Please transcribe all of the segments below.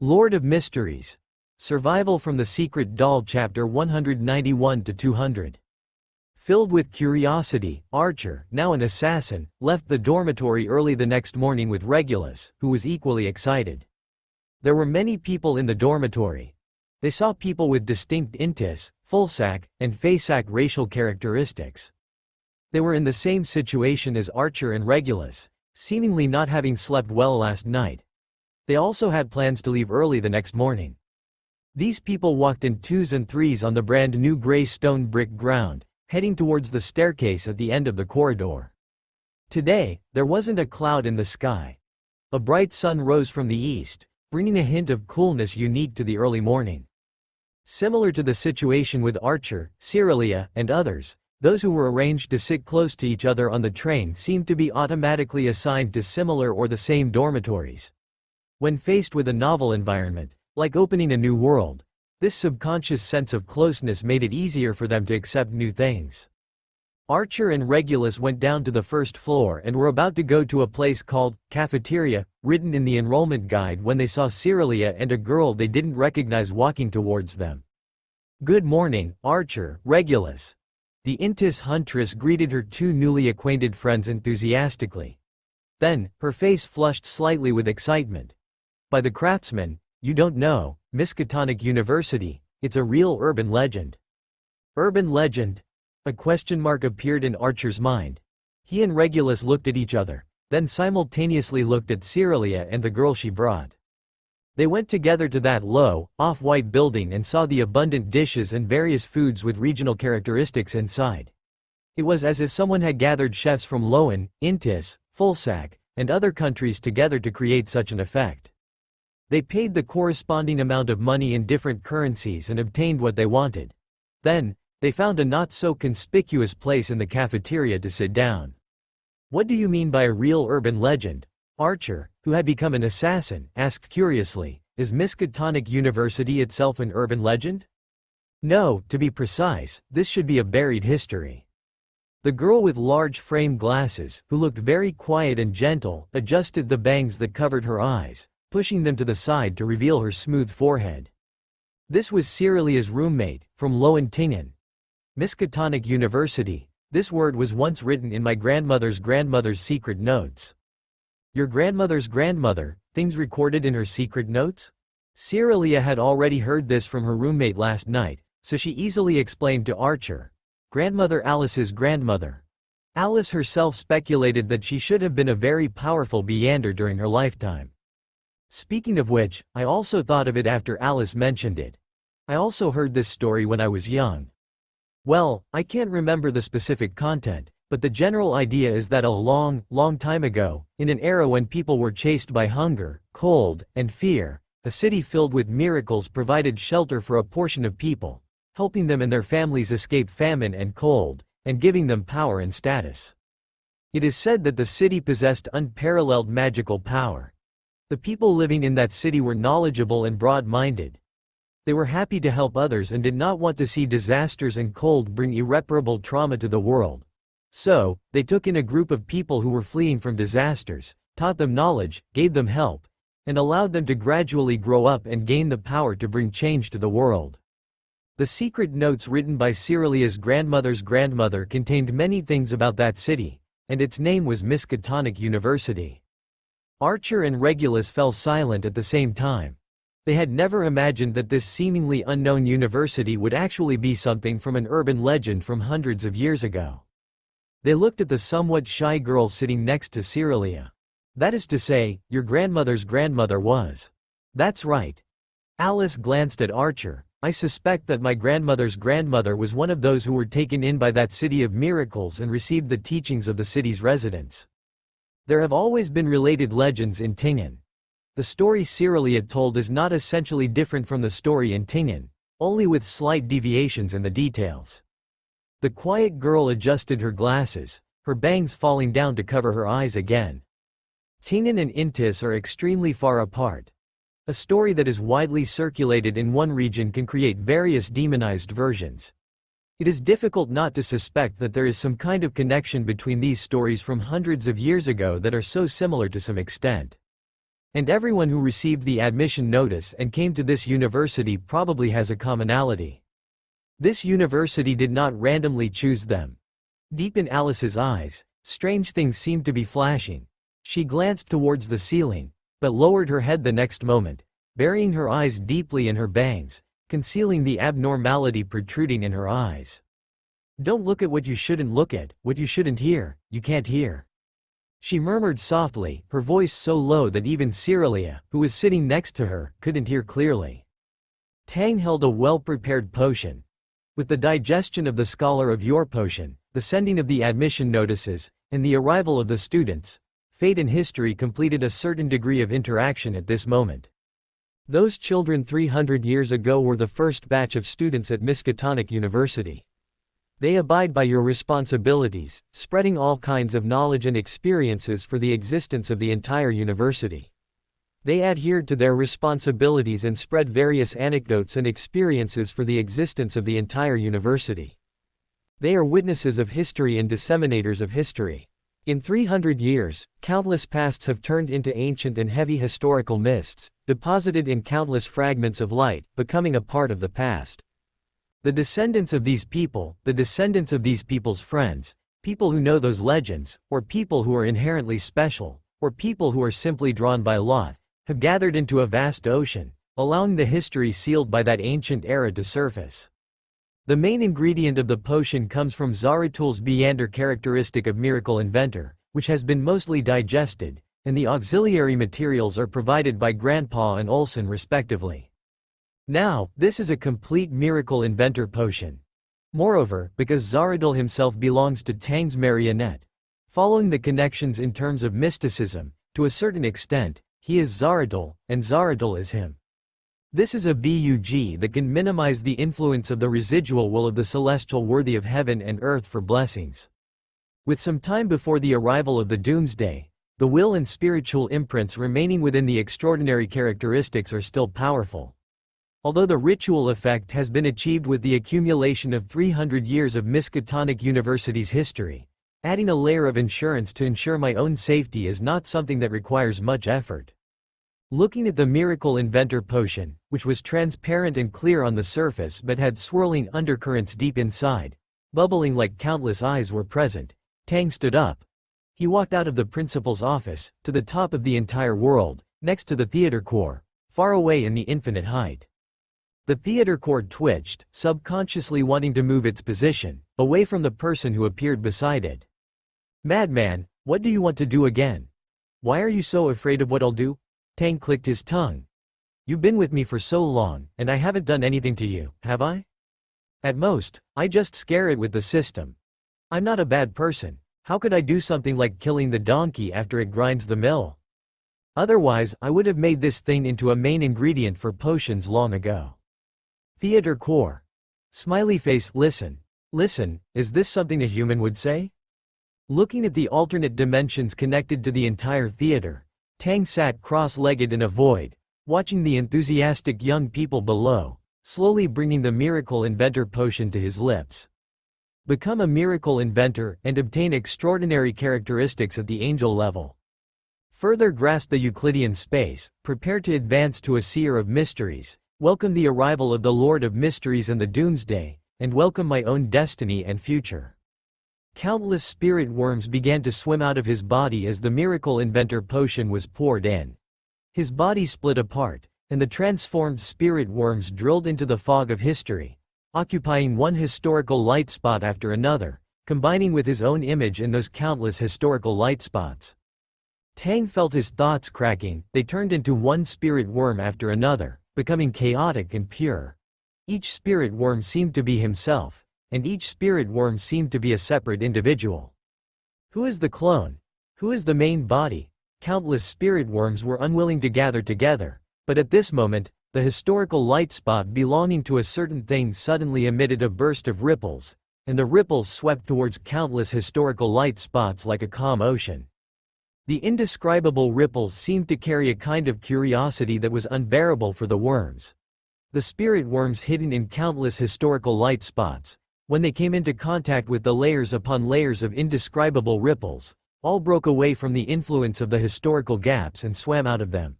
Lord of Mysteries. Survival from the Secret Doll Chapter 191 to 200. Filled with curiosity, Archer, now an assassin, left the dormitory early the next morning with Regulus, who was equally excited. There were many people in the dormitory. They saw people with distinct intis, full-sac, and face-sac racial characteristics. They were in the same situation as Archer and Regulus, seemingly not having slept well last night. They also had plans to leave early the next morning. These people walked in twos and threes on the brand new gray stone brick ground, heading towards the staircase at the end of the corridor. Today, there wasn't a cloud in the sky. A bright sun rose from the east, bringing a hint of coolness unique to the early morning. Similar to the situation with Archer, Cyrilia, and others, those who were arranged to sit close to each other on the train seemed to be automatically assigned to similar or the same dormitories. When faced with a novel environment, like opening a new world, this subconscious sense of closeness made it easier for them to accept new things. Archer and Regulus went down to the first floor and were about to go to a place called cafeteria, written in the enrollment guide, when they saw Cyrilia and a girl they didn't recognize walking towards them. "Good morning, Archer, Regulus." The Intis huntress greeted her two newly acquainted friends enthusiastically. Then, her face flushed slightly with excitement. "By the craftsman, you don't know, Miskatonic University, it's a real urban legend." Urban legend? A question mark appeared in Archer's mind. He and Regulus looked at each other, then simultaneously looked at Cyrilia and the girl she brought. They went together to that low, off-white building and saw the abundant dishes and various foods with regional characteristics inside. It was as if someone had gathered chefs from Loen, Intis, Fulsac, and other countries together to create such an effect. They paid the corresponding amount of money in different currencies and obtained what they wanted. Then, they found a not-so-conspicuous place in the cafeteria to sit down. "What do you mean by a real urban legend?" Archer, who had become an assassin, asked curiously. "Is Miskatonic University itself an urban legend?" "No, to be precise, this should be a buried history." The girl with large frame glasses, who looked very quiet and gentle, adjusted the bangs that covered her eyes, pushing them to the side to reveal her smooth forehead. This was Cyrilia's roommate, from Loen Tingen. Miskatonic University, this word was once written in my grandmother's secret notes. Your grandmother's grandmother, things recorded in her secret notes? Cyrilia had already heard this from her roommate last night, so she easily explained to Archer. Grandmother Alice's grandmother. Alice herself speculated that she should have been a very powerful Beander during her lifetime. Speaking of which, I also thought of it after Alice mentioned it. I also heard this story when I was young. Well, I can't remember the specific content, but the general idea is that a long, long time ago, in an era when people were chased by hunger, cold, and fear, a city filled with miracles provided shelter for a portion of people, helping them and their families escape famine and cold, and giving them power and status. It is said that the city possessed unparalleled magical power. The people living in that city were knowledgeable and broad-minded. They were happy to help others and did not want to see disasters and cold bring irreparable trauma to the world. So, they took in a group of people who were fleeing from disasters, taught them knowledge, gave them help, and allowed them to gradually grow up and gain the power to bring change to the world. The secret notes written by Cyrilia's grandmother's grandmother contained many things about that city, and its name was Miskatonic University. Archer and Regulus fell silent at the same time. They had never imagined that this seemingly unknown university would actually be something from an urban legend from hundreds of years ago. They looked at the somewhat shy girl sitting next to Cyrilia. "That is to say, your grandmother's grandmother was." "That's right." Alice glanced at Archer. "I suspect that my grandmother's grandmother was one of those who were taken in by that city of miracles and received the teachings of the city's residents. There have always been related legends in Tingen. The story Cyrilia told is not essentially different from the story in Tingen, only with slight deviations in the details." The quiet girl adjusted her glasses, her bangs falling down to cover her eyes again. Tingen and Intis are extremely far apart. A story that is widely circulated in one region can create various demonized versions. It is difficult not to suspect that there is some kind of connection between these stories from hundreds of years ago that are so similar to some extent. And everyone who received the admission notice and came to this university probably has a commonality. This university did not randomly choose them. Deep in Alice's eyes, strange things seemed to be flashing. She glanced towards the ceiling, but lowered her head the next moment, burying her eyes deeply in her bangs, concealing the abnormality protruding in her eyes. Don't look at what you shouldn't look at, what you shouldn't hear, you can't hear. She murmured softly, her voice so low that even Cyrilia, who was sitting next to her, couldn't hear clearly. Tang held a well-prepared potion. With the digestion of the scholar of your potion, the sending of the admission notices, and the arrival of the students, fate and history completed a certain degree of interaction at this moment. Those children 300 years ago were the first batch of students at Miskatonic University. They abide by your responsibilities, spreading all kinds of knowledge and experiences for the existence of the entire university. They adhered to their responsibilities and spread various anecdotes and experiences for the existence of the entire university. They are witnesses of history and disseminators of history. In 300 years, countless pasts have turned into ancient and heavy historical mists, deposited in countless fragments of light, becoming a part of the past. The descendants of these people, the descendants of these people's friends, people who know those legends, or people who are inherently special, or people who are simply drawn by lot, have gathered into a vast ocean, allowing the history sealed by that ancient era to surface. The main ingredient of the potion comes from Zaratul's Beander characteristic of miracle inventor, which has been mostly digested, and the auxiliary materials are provided by Grandpa and Olsen respectively. Now, this is a complete miracle inventor potion. Moreover, because Zaratul himself belongs to Tang's marionette, following the connections in terms of mysticism, to a certain extent, he is Zaratul, and Zaratul is him. This is a bug that can minimize the influence of the residual will of the celestial worthy of heaven and earth for blessings. With some time before the arrival of the doomsday, the will and spiritual imprints remaining within the extraordinary characteristics are still powerful. Although the ritual effect has been achieved with the accumulation of 300 years of Miskatonic University's history, adding a layer of insurance to ensure my own safety is not something that requires much effort. Looking at the miracle inventor potion, which was transparent and clear on the surface but had swirling undercurrents deep inside, bubbling like countless eyes were present, Tang stood up. He walked out of the principal's office, to the top of the entire world, next to the theater core, far away in the infinite height. The theater cord twitched, subconsciously wanting to move its position, away from the person who appeared beside it. Madman, what do you want to do again? Why are you so afraid of what I'll do? Tang clicked his tongue. You've been with me for so long, and I haven't done anything to you, have I? At most, I just scare it with the system. I'm not a bad person. How could I do something like killing the donkey after it grinds the mill? Otherwise, I would have made this thing into a main ingredient for potions long ago. Theater core. Smiley face. Listen. Listen, is this something a human would say? Looking at the alternate dimensions connected to the entire theater, Tang sat cross-legged in a void, watching the enthusiastic young people below, slowly bringing the miracle inventor potion to his lips. Become a miracle inventor and obtain extraordinary characteristics at the angel level. Further grasp the Euclidean space, prepare to advance to a seer of mysteries, welcome the arrival of the Lord of Mysteries and the Doomsday, and welcome my own destiny and future. Countless spirit worms began to swim out of his body as the miracle inventor potion was poured in. His body split apart, and the transformed spirit worms drilled into the fog of history, occupying one historical light spot after another, combining with his own image in those countless historical light spots. Tang felt his thoughts cracking. They turned into one spirit worm after another, becoming chaotic and pure. Each spirit worm seemed to be himself, and each spirit worm seemed to be a separate individual. Who is the clone? Who is the main body? Countless spirit worms were unwilling to gather together, but at this moment, the historical light spot belonging to a certain thing suddenly emitted a burst of ripples, and the ripples swept towards countless historical light spots like a calm ocean. The indescribable ripples seemed to carry a kind of curiosity that was unbearable for the worms. The spirit worms hidden in countless historical light spots, when they came into contact with the layers upon layers of indescribable ripples, all broke away from the influence of the historical gaps and swam out of them,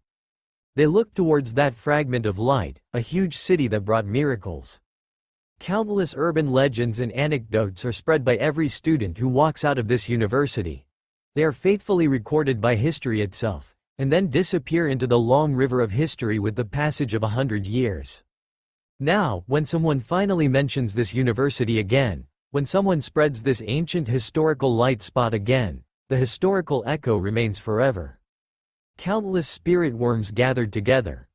They looked towards that fragment of light, a huge city that brought miracles. Countless urban legends and anecdotes are spread by every student who walks out of this university. They are faithfully recorded by history itself, and then disappear into the long river of history with the passage of 100 years. Now, when someone finally mentions this university again, when someone spreads this ancient historical light spot again, the historical echo remains forever. Countless spirit worms gathered together.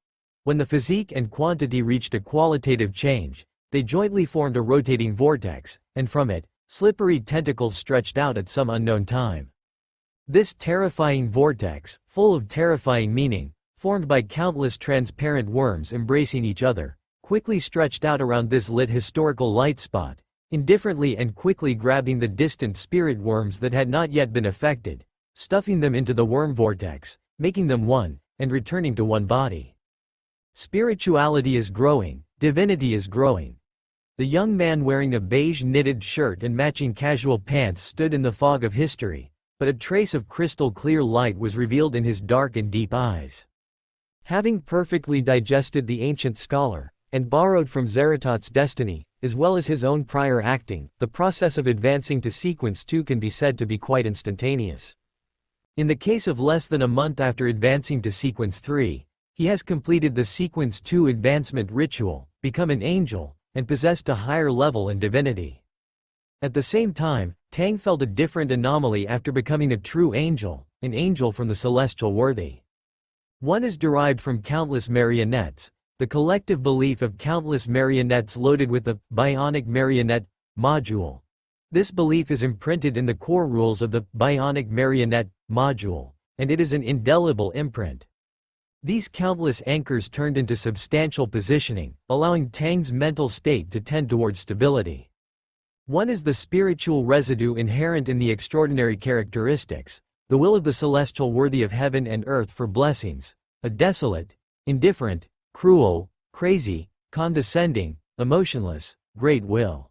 When the physique and quantity reached a qualitative change, they jointly formed a rotating vortex, and from it, slippery tentacles stretched out at some unknown time. This terrifying vortex, full of terrifying meaning, formed by countless transparent worms embracing each other, quickly stretched out around this lit historical light spot, indifferently and quickly grabbing the distant spirit worms that had not yet been affected, stuffing them into the worm vortex, making them one, and returning to one body. Spirituality is growing, divinity is growing. The young man wearing a beige knitted shirt and matching casual pants stood in the fog of history, but a trace of crystal clear light was revealed in his dark and deep eyes. Having perfectly digested the ancient scholar, and borrowed from Zaratot's destiny, as well as his own prior acting, the process of advancing to Sequence 2 can be said to be quite instantaneous. In the case of less than a month after advancing to Sequence 3, he has completed the Sequence 2 advancement ritual, become an angel, and possessed a higher level in divinity. At the same time, Tang felt a different anomaly after becoming a true angel, an angel from the celestial worthy. One is derived from countless marionettes, the collective belief of countless marionettes loaded with the bionic marionette module. This belief is imprinted in the core rules of the bionic marionette module, and it is an indelible imprint. These countless anchors turned into substantial positioning, allowing Tang's mental state to tend towards stability. One is the spiritual residue inherent in the extraordinary characteristics, the will of the celestial worthy of heaven and earth for blessings, a desolate, indifferent, cruel, crazy, condescending, emotionless, great will.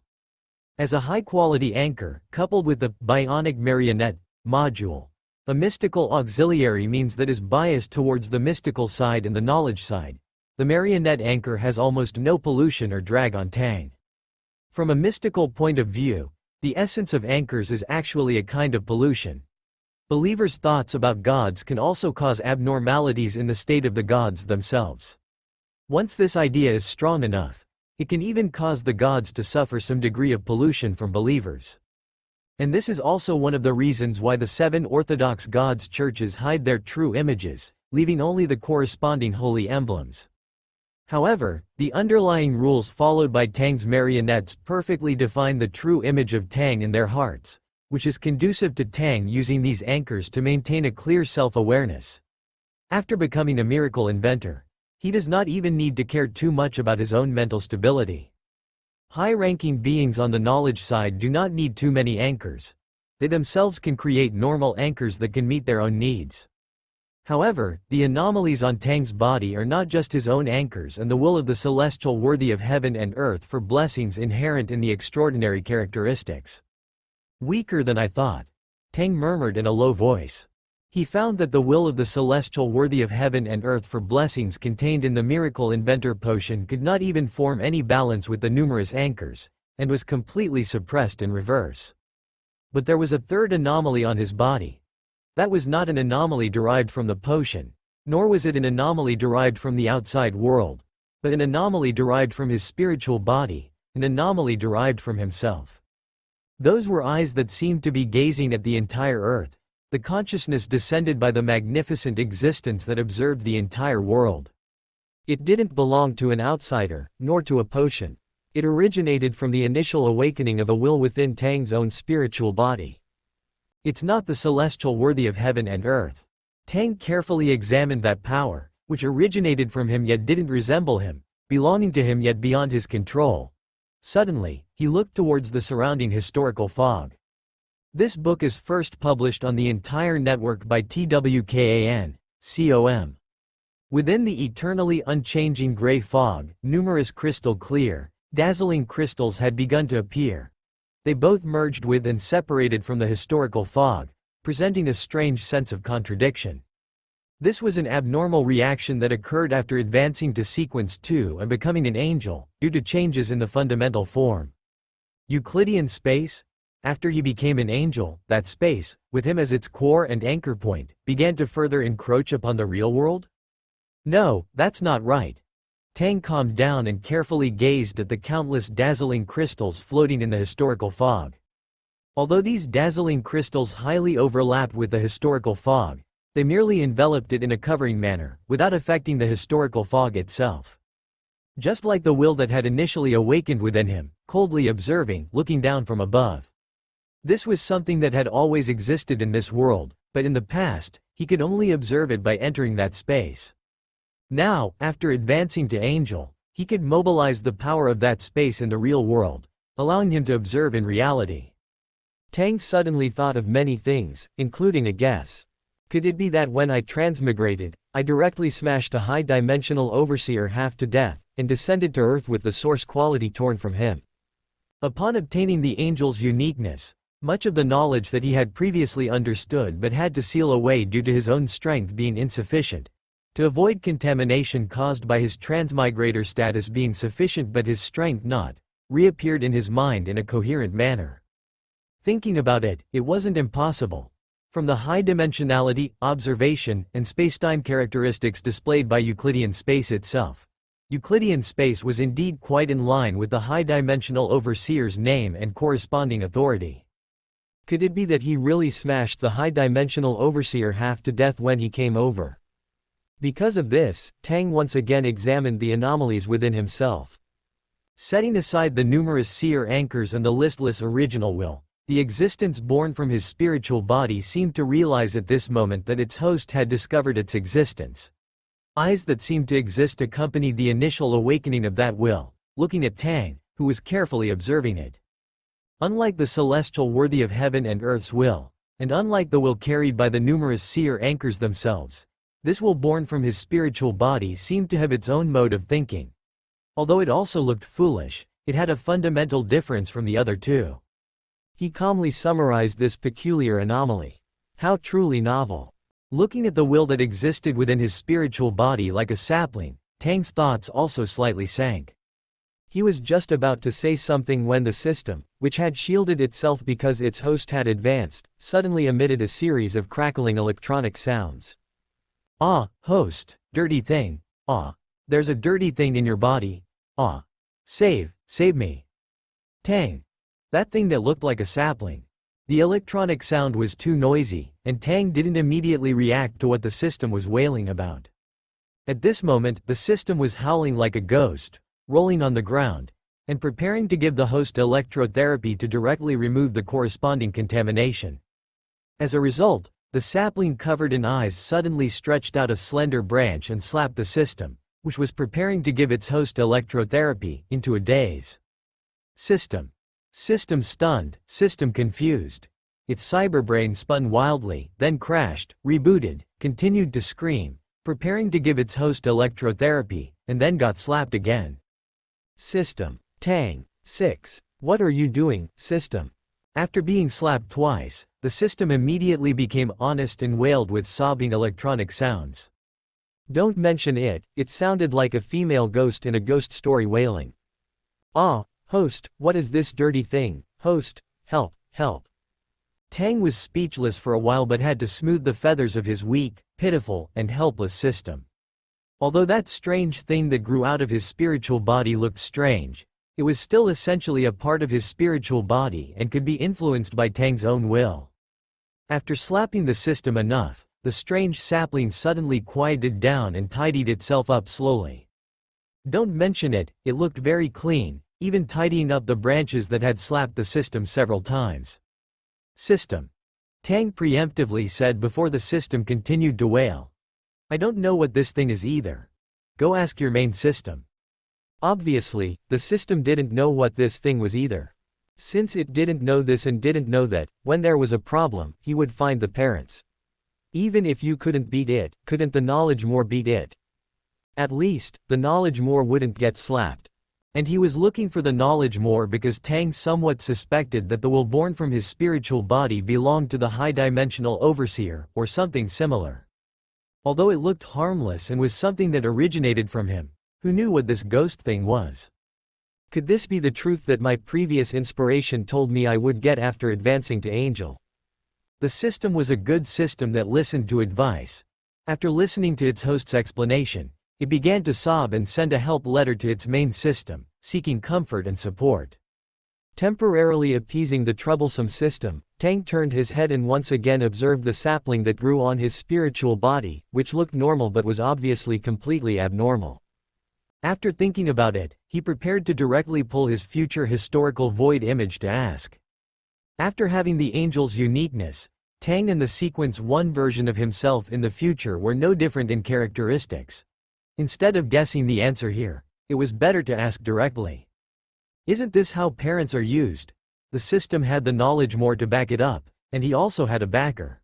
As a high-quality anchor, coupled with the bionic marionette module, a mystical auxiliary means that is biased towards the mystical side and the knowledge side. The marionette anchor has almost no pollution or drag on Tang. From a mystical point of view, the essence of anchors is actually a kind of pollution. Believers' thoughts about gods can also cause abnormalities in the state of the gods themselves. Once this idea is strong enough, it can even cause the gods to suffer some degree of pollution from believers. And this is also one of the reasons why the 7 Orthodox gods' churches hide their true images, leaving only the corresponding holy emblems. However, the underlying rules followed by Tang's marionettes perfectly define the true image of Tang in their hearts, which is conducive to Tang using these anchors to maintain a clear self-awareness. After becoming a miracle inventor, he does not even need to care too much about his own mental stability. High-ranking beings on the knowledge side do not need too many anchors. They themselves can create normal anchors that can meet their own needs. However, the anomalies on Tang's body are not just his own anchors and the will of the celestial worthy of heaven and earth for blessings inherent in the extraordinary characteristics. Weaker than I thought, Tang murmured in a low voice. He found that the will of the celestial worthy of heaven and earth for blessings contained in the miracle inventor potion could not even form any balance with the numerous anchors, and was completely suppressed in reverse. But there was a third anomaly on his body. That was not an anomaly derived from the potion, nor was it an anomaly derived from the outside world, but an anomaly derived from his spiritual body, an anomaly derived from himself. Those were eyes that seemed to be gazing at the entire earth, the consciousness descended by the magnificent existence that observed the entire world. It didn't belong to an outsider, nor to a potion. It originated from the initial awakening of a will within Tang's own spiritual body. It's not the celestial worthy of heaven and earth. Tang carefully examined that power, which originated from him yet didn't resemble him, belonging to him yet beyond his control. Suddenly, he looked towards the surrounding historical fog. This book is first published on the entire network by TWKAN.com. Within the eternally unchanging gray fog, numerous crystal clear, dazzling crystals had begun to appear. They both merged with and separated from the historical fog, presenting a strange sense of contradiction. This was an abnormal reaction that occurred after advancing to sequence 2 and becoming an angel, due to changes in the fundamental form. Euclidean space? After he became an angel, that space, with him as its core and anchor point, began to further encroach upon the real world? No, that's not right. Tang calmed down and carefully gazed at the countless dazzling crystals floating in the historical fog. Although these dazzling crystals highly overlapped with the historical fog, they merely enveloped it in a covering manner, without affecting the historical fog itself. Just like the will that had initially awakened within him, coldly observing, looking down from above. This was something that had always existed in this world, but in the past, he could only observe it by entering that space. Now, after advancing to angel, he could mobilize the power of that space in the real world, allowing him to observe in reality. Tang suddenly thought of many things, including a guess. Could it be that when I transmigrated, I directly smashed a high-dimensional overseer half to death, and descended to Earth with the source quality torn from him? Upon obtaining the angel's uniqueness, much of the knowledge that he had previously understood but had to seal away due to his own strength being insufficient, to avoid contamination caused by his transmigrator status being sufficient but his strength not, reappeared in his mind in a coherent manner. Thinking about it, it wasn't impossible. From the high dimensionality, observation, and spacetime characteristics displayed by Euclidean space itself, Euclidean space was indeed quite in line with the high-dimensional overseer's name and corresponding authority. Could it be that he really smashed the high-dimensional overseer half to death when he came over? Because of this, Tang once again examined the anomalies within himself. Setting aside the numerous seer anchors and the listless original will, the existence born from his spiritual body seemed to realize at this moment that its host had discovered its existence. Eyes that seemed to exist accompanied the initial awakening of that will, looking at Tang, who was carefully observing it. Unlike the celestial worthy of heaven and earth's will, and unlike the will carried by the numerous seer anchors themselves, this will born from his spiritual body seemed to have its own mode of thinking. Although it also looked foolish, it had a fundamental difference from the other two. He calmly summarized this peculiar anomaly. How truly novel. Looking at the will that existed within his spiritual body like a sapling, Tang's thoughts also slightly sank. He was just about to say something when the system, which had shielded itself because its host had advanced, suddenly emitted a series of crackling electronic sounds. Ah, host, dirty thing. Ah, there's a dirty thing in your body. Ah. Save me. Tang. That thing that looked like a sapling. The electronic sound was too noisy, and Tang didn't immediately react to what the system was wailing about. At this moment, the system was howling like a ghost, rolling on the ground, and preparing to give the host electrotherapy to directly remove the corresponding contamination. As a result, the sapling covered in eyes suddenly stretched out a slender branch and slapped the system, which was preparing to give its host electrotherapy, into a daze. System stunned, system confused. Its cyberbrain spun wildly, then crashed, rebooted, continued to scream, preparing to give its host electrotherapy, and then got slapped again. System. Tang. 6. What are you doing, system? After being slapped twice, the system immediately became honest and wailed with sobbing electronic sounds. Don't mention it, it sounded like a female ghost in a ghost story wailing. Ah, host, what is this dirty thing? Host, help, help. Tang was speechless for a while but had to smooth the feathers of his weak, pitiful, and helpless system. Although that strange thing that grew out of his spiritual body looked strange, it was still essentially a part of his spiritual body and could be influenced by Tang's own will. After slapping the system enough, the strange sapling suddenly quieted down and tidied itself up slowly. Don't mention it, it looked very clean, even tidying up the branches that had slapped the system several times. System. Tang preemptively said before the system continued to wail. I don't know what this thing is either. Go ask your main system. Obviously, the system didn't know what this thing was either. Since it didn't know this and didn't know that, when there was a problem, he would find the parents. Even if you couldn't beat it, couldn't the knowledge more beat it? At least, the knowledge more wouldn't get slapped. And he was looking for the knowledge more because Tang somewhat suspected that the will born from his spiritual body belonged to the high-dimensional overseer, or something similar. Although it looked harmless and was something that originated from him, who knew what this ghost thing was? Could this be the truth that my previous inspiration told me I would get after advancing to Angel? The system was a good system that listened to advice. After listening to its host's explanation, it began to sob and send a help letter to its main system, seeking comfort and support. Temporarily appeasing the troublesome system, Tang turned his head and once again observed the sapling that grew on his spiritual body, which looked normal but was obviously completely abnormal. After thinking about it, he prepared to directly pull his future historical void image to ask. After having the angel's uniqueness, Tang and the Sequence 1 version of himself in the future were no different in characteristics. Instead of guessing the answer here, it was better to ask directly. Isn't this how parents are used? The system had the knowledge more to back it up, and he also had a backer.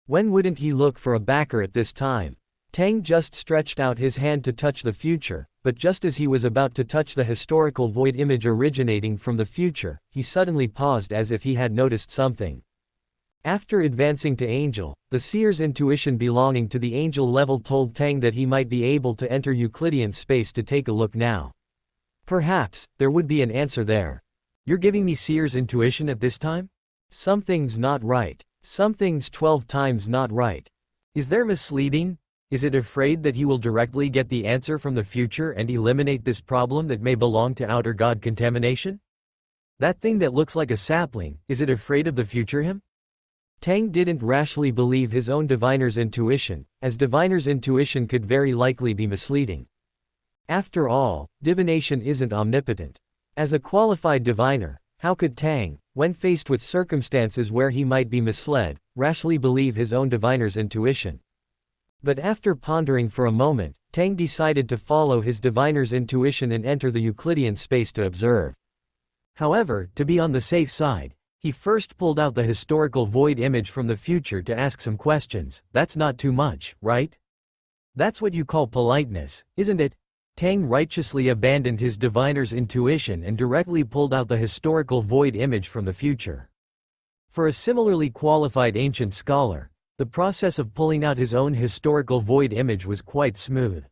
When wouldn't he look for a backer at this time? Tang just stretched out his hand to touch the future, but just as he was about to touch the historical void image originating from the future, he suddenly paused as if he had noticed something. After advancing to Angel, the seer's intuition belonging to the Angel level told Tang that he might be able to enter Euclidean space to take a look now. Perhaps, there would be an answer there. You're giving me seer's intuition at this time? Something's not right. Something's 12 times not right. Is there misleading? Is it afraid that he will directly get the answer from the future and eliminate this problem that may belong to outer god contamination? That thing that looks like a sapling, is it afraid of the future him? Tang didn't rashly believe his own diviner's intuition, as diviner's intuition could very likely be misleading. After all, divination isn't omnipotent. As a qualified diviner, how could Tang, when faced with circumstances where he might be misled, rashly believe his own diviner's intuition? But after pondering for a moment, Tang decided to follow his diviner's intuition and enter the Euclidean space to observe. However, to be on the safe side, he first pulled out the historical void image from the future to ask some questions. That's not too much, right? That's what you call politeness, isn't it? Tang righteously abandoned his diviner's intuition and directly pulled out the historical void image from the future. For a similarly qualified ancient scholar, the process of pulling out his own historical void image was quite smooth.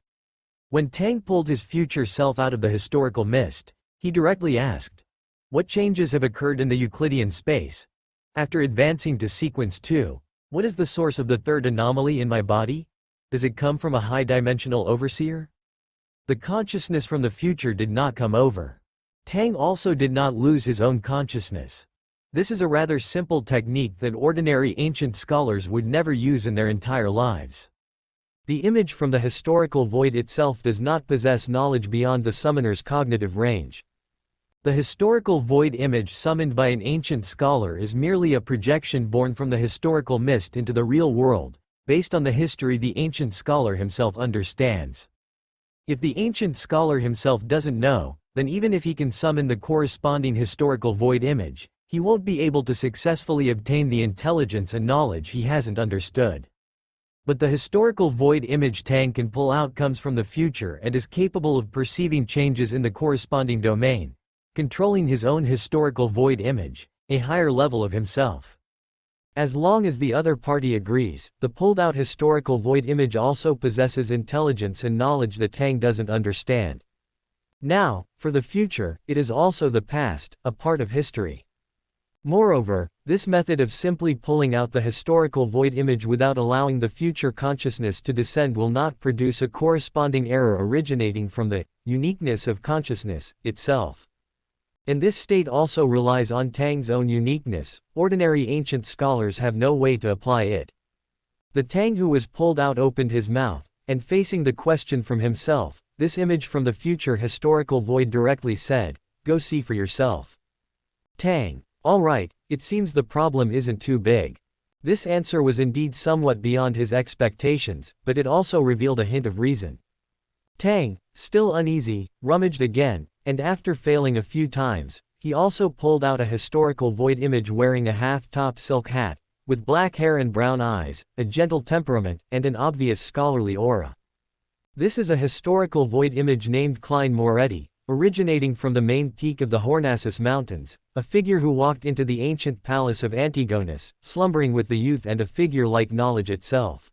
When Tang pulled his future self out of the historical mist, he directly asked, "What changes have occurred in the Euclidean space? After advancing to Sequence 2, what is the source of the third anomaly in my body? Does it come from a high-dimensional overseer?" The consciousness from the future did not come over. Tang also did not lose his own consciousness. This is a rather simple technique that ordinary ancient scholars would never use in their entire lives. The image from the historical void itself does not possess knowledge beyond the summoner's cognitive range. The historical void image summoned by an ancient scholar is merely a projection born from the historical mist into the real world, based on the history the ancient scholar himself understands. If the ancient scholar himself doesn't know, then even if he can summon the corresponding historical void image, he won't be able to successfully obtain the intelligence and knowledge he hasn't understood. But the historical void image Tang can pull out comes from the future and is capable of perceiving changes in the corresponding domain, controlling his own historical void image, a higher level of himself. As long as the other party agrees, the pulled-out historical void image also possesses intelligence and knowledge that Tang doesn't understand. Now, for the future, it is also the past, a part of history. Moreover, this method of simply pulling out the historical void image without allowing the future consciousness to descend will not produce a corresponding error originating from the uniqueness of consciousness itself. And this state also relies on Tang's own uniqueness. Ordinary ancient scholars have no way to apply it. The Tang who was pulled out opened his mouth, and facing the question from himself, this image from the future historical void directly said, "Go see for yourself." Tang: "All right, it seems the problem isn't too big." This answer was indeed somewhat beyond his expectations, but it also revealed a hint of reason. Tang, still uneasy, rummaged again, and after failing a few times, he also pulled out a historical void image wearing a half-top silk hat, with black hair and brown eyes, a gentle temperament, and an obvious scholarly aura. This is a historical void image named Klein Moretti, originating from the main peak of the Hornassus Mountains, a figure who walked into the ancient palace of Antigonus, slumbering with the youth and a figure like knowledge itself.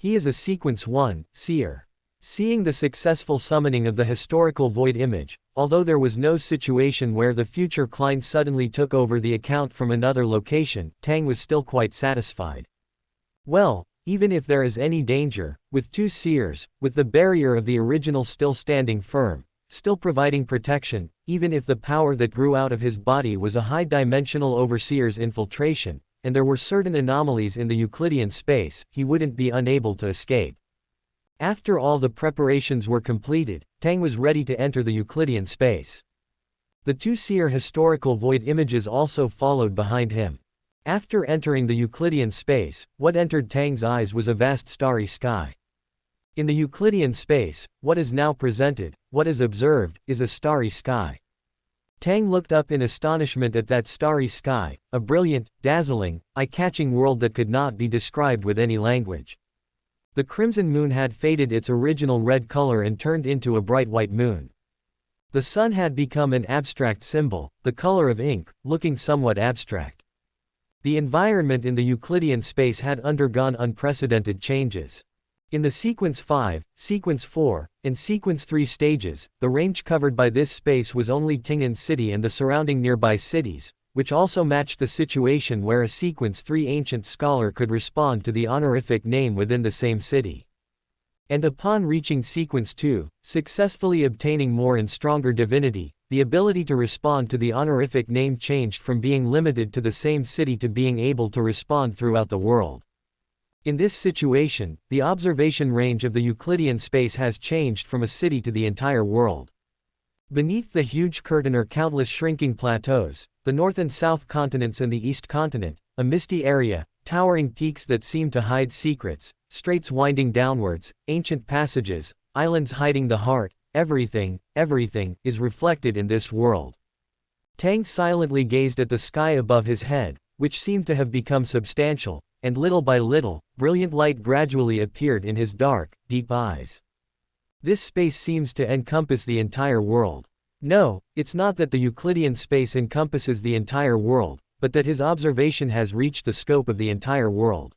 He is a Sequence 1, seer. Seeing the successful summoning of the historical void image, although there was no situation where the future client suddenly took over the account from another location, Tang was still quite satisfied. Well, even if there is any danger, with two seers, with the barrier of the original still standing firm, still providing protection, even if the power that grew out of his body was a high-dimensional overseer's infiltration, and there were certain anomalies in the Euclidean space, he wouldn't be unable to escape. After all the preparations were completed, Tang was ready to enter the Euclidean space. The two seer historical void images also followed behind him. After entering the Euclidean space, what entered Tang's eyes was a vast starry sky. In the Euclidean space, what is now presented, what is observed, is a starry sky. Tang looked up in astonishment at that starry sky, a brilliant, dazzling, eye-catching world that could not be described with any language. The crimson moon had faded its original red color and turned into a bright white moon. The sun had become an abstract symbol, the color of ink, looking somewhat abstract. The environment in the Euclidean space had undergone unprecedented changes. In the Sequence 5, Sequence 4, and Sequence 3 stages, the range covered by this space was only Ting'an City and the surrounding nearby cities, which also matched the situation where a Sequence 3 ancient scholar could respond to the honorific name within the same city. And upon reaching Sequence 2, successfully obtaining more and stronger divinity, the ability to respond to the honorific name changed from being limited to the same city to being able to respond throughout the world. In this situation, the observation range of the Euclidean space has changed from a city to the entire world. Beneath the huge curtain are countless shrinking plateaus, the north and south continents and the east continent, a misty area, towering peaks that seem to hide secrets, straits winding downwards, ancient passages, islands hiding the heart, everything is reflected in this world. Tang silently gazed at the sky above his head, which seemed to have become substantial, and little by little, brilliant light gradually appeared in his dark, deep eyes. This space seems to encompass the entire world. No, it's not that the Euclidean space encompasses the entire world, but that his observation has reached the scope of the entire world.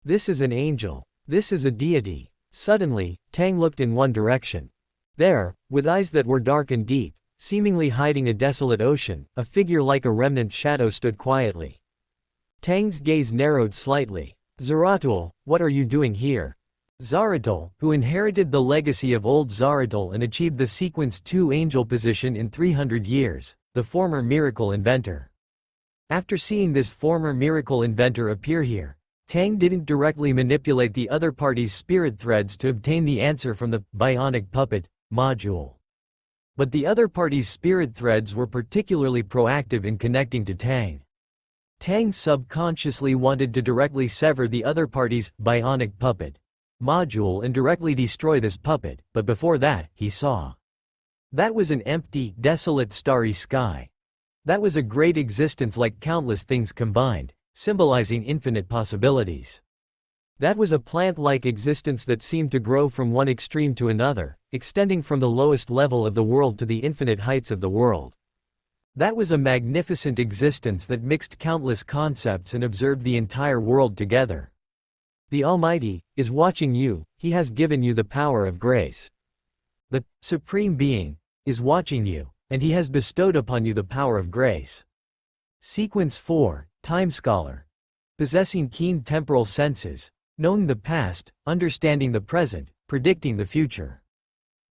This is an angel. This is a deity. Suddenly, Tang looked in one direction. There, with eyes that were dark and deep, seemingly hiding a desolate ocean, a figure like a remnant shadow stood quietly. Tang's gaze narrowed slightly. Zaratul, what are you doing here? Zaratul, who inherited the legacy of old Zaratul and achieved the Sequence 2 angel position in 300 years, the former miracle inventor. After seeing this former miracle inventor appear here, Tang didn't directly manipulate the other party's spirit threads to obtain the answer from the bionic puppet module. But the other party's spirit threads were particularly proactive in connecting to Tang. Tang subconsciously wanted to directly sever the other party's bionic puppet module and directly destroy this puppet, but before that, he saw. That was an empty, desolate starry sky. That was a great existence like countless things combined, symbolizing infinite possibilities. That was a plant-like existence that seemed to grow from one extreme to another, extending from the lowest level of the world to the infinite heights of the world. That was a magnificent existence that mixed countless concepts and observed the entire world together. The Almighty is watching you, He has given you the power of grace. The Supreme Being is watching you, and He has bestowed upon you the power of grace. Sequence 4, Time Scholar. Possessing keen temporal senses, knowing the past, understanding the present, predicting the future.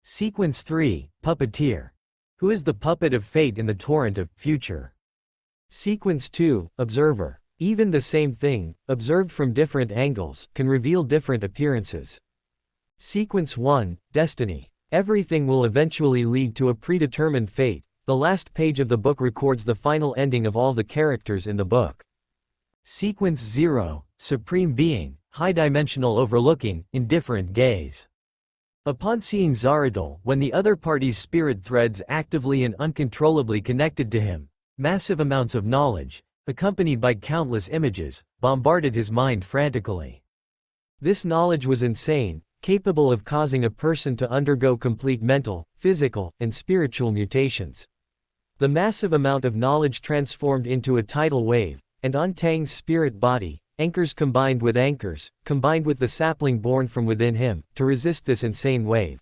Sequence 3, Puppeteer. Who is the puppet of fate in the torrent of future? Sequence 2, Observer. Even the same thing, observed from different angles, can reveal different appearances. Sequence 1, Destiny. Everything will eventually lead to a predetermined fate. The last page of the book records the final ending of all the characters in the book. Sequence 0, Supreme Being, high-dimensional overlooking, indifferent gaze. Upon seeing Zaratul, when the other party's spirit threads actively and uncontrollably connected to him, massive amounts of knowledge, accompanied by countless images, bombarded his mind frantically. This knowledge was insane, capable of causing a person to undergo complete mental, physical, and spiritual mutations. The massive amount of knowledge transformed into a tidal wave, and on Tang's spirit body, anchors combined with the sapling born from within him, to resist this insane wave.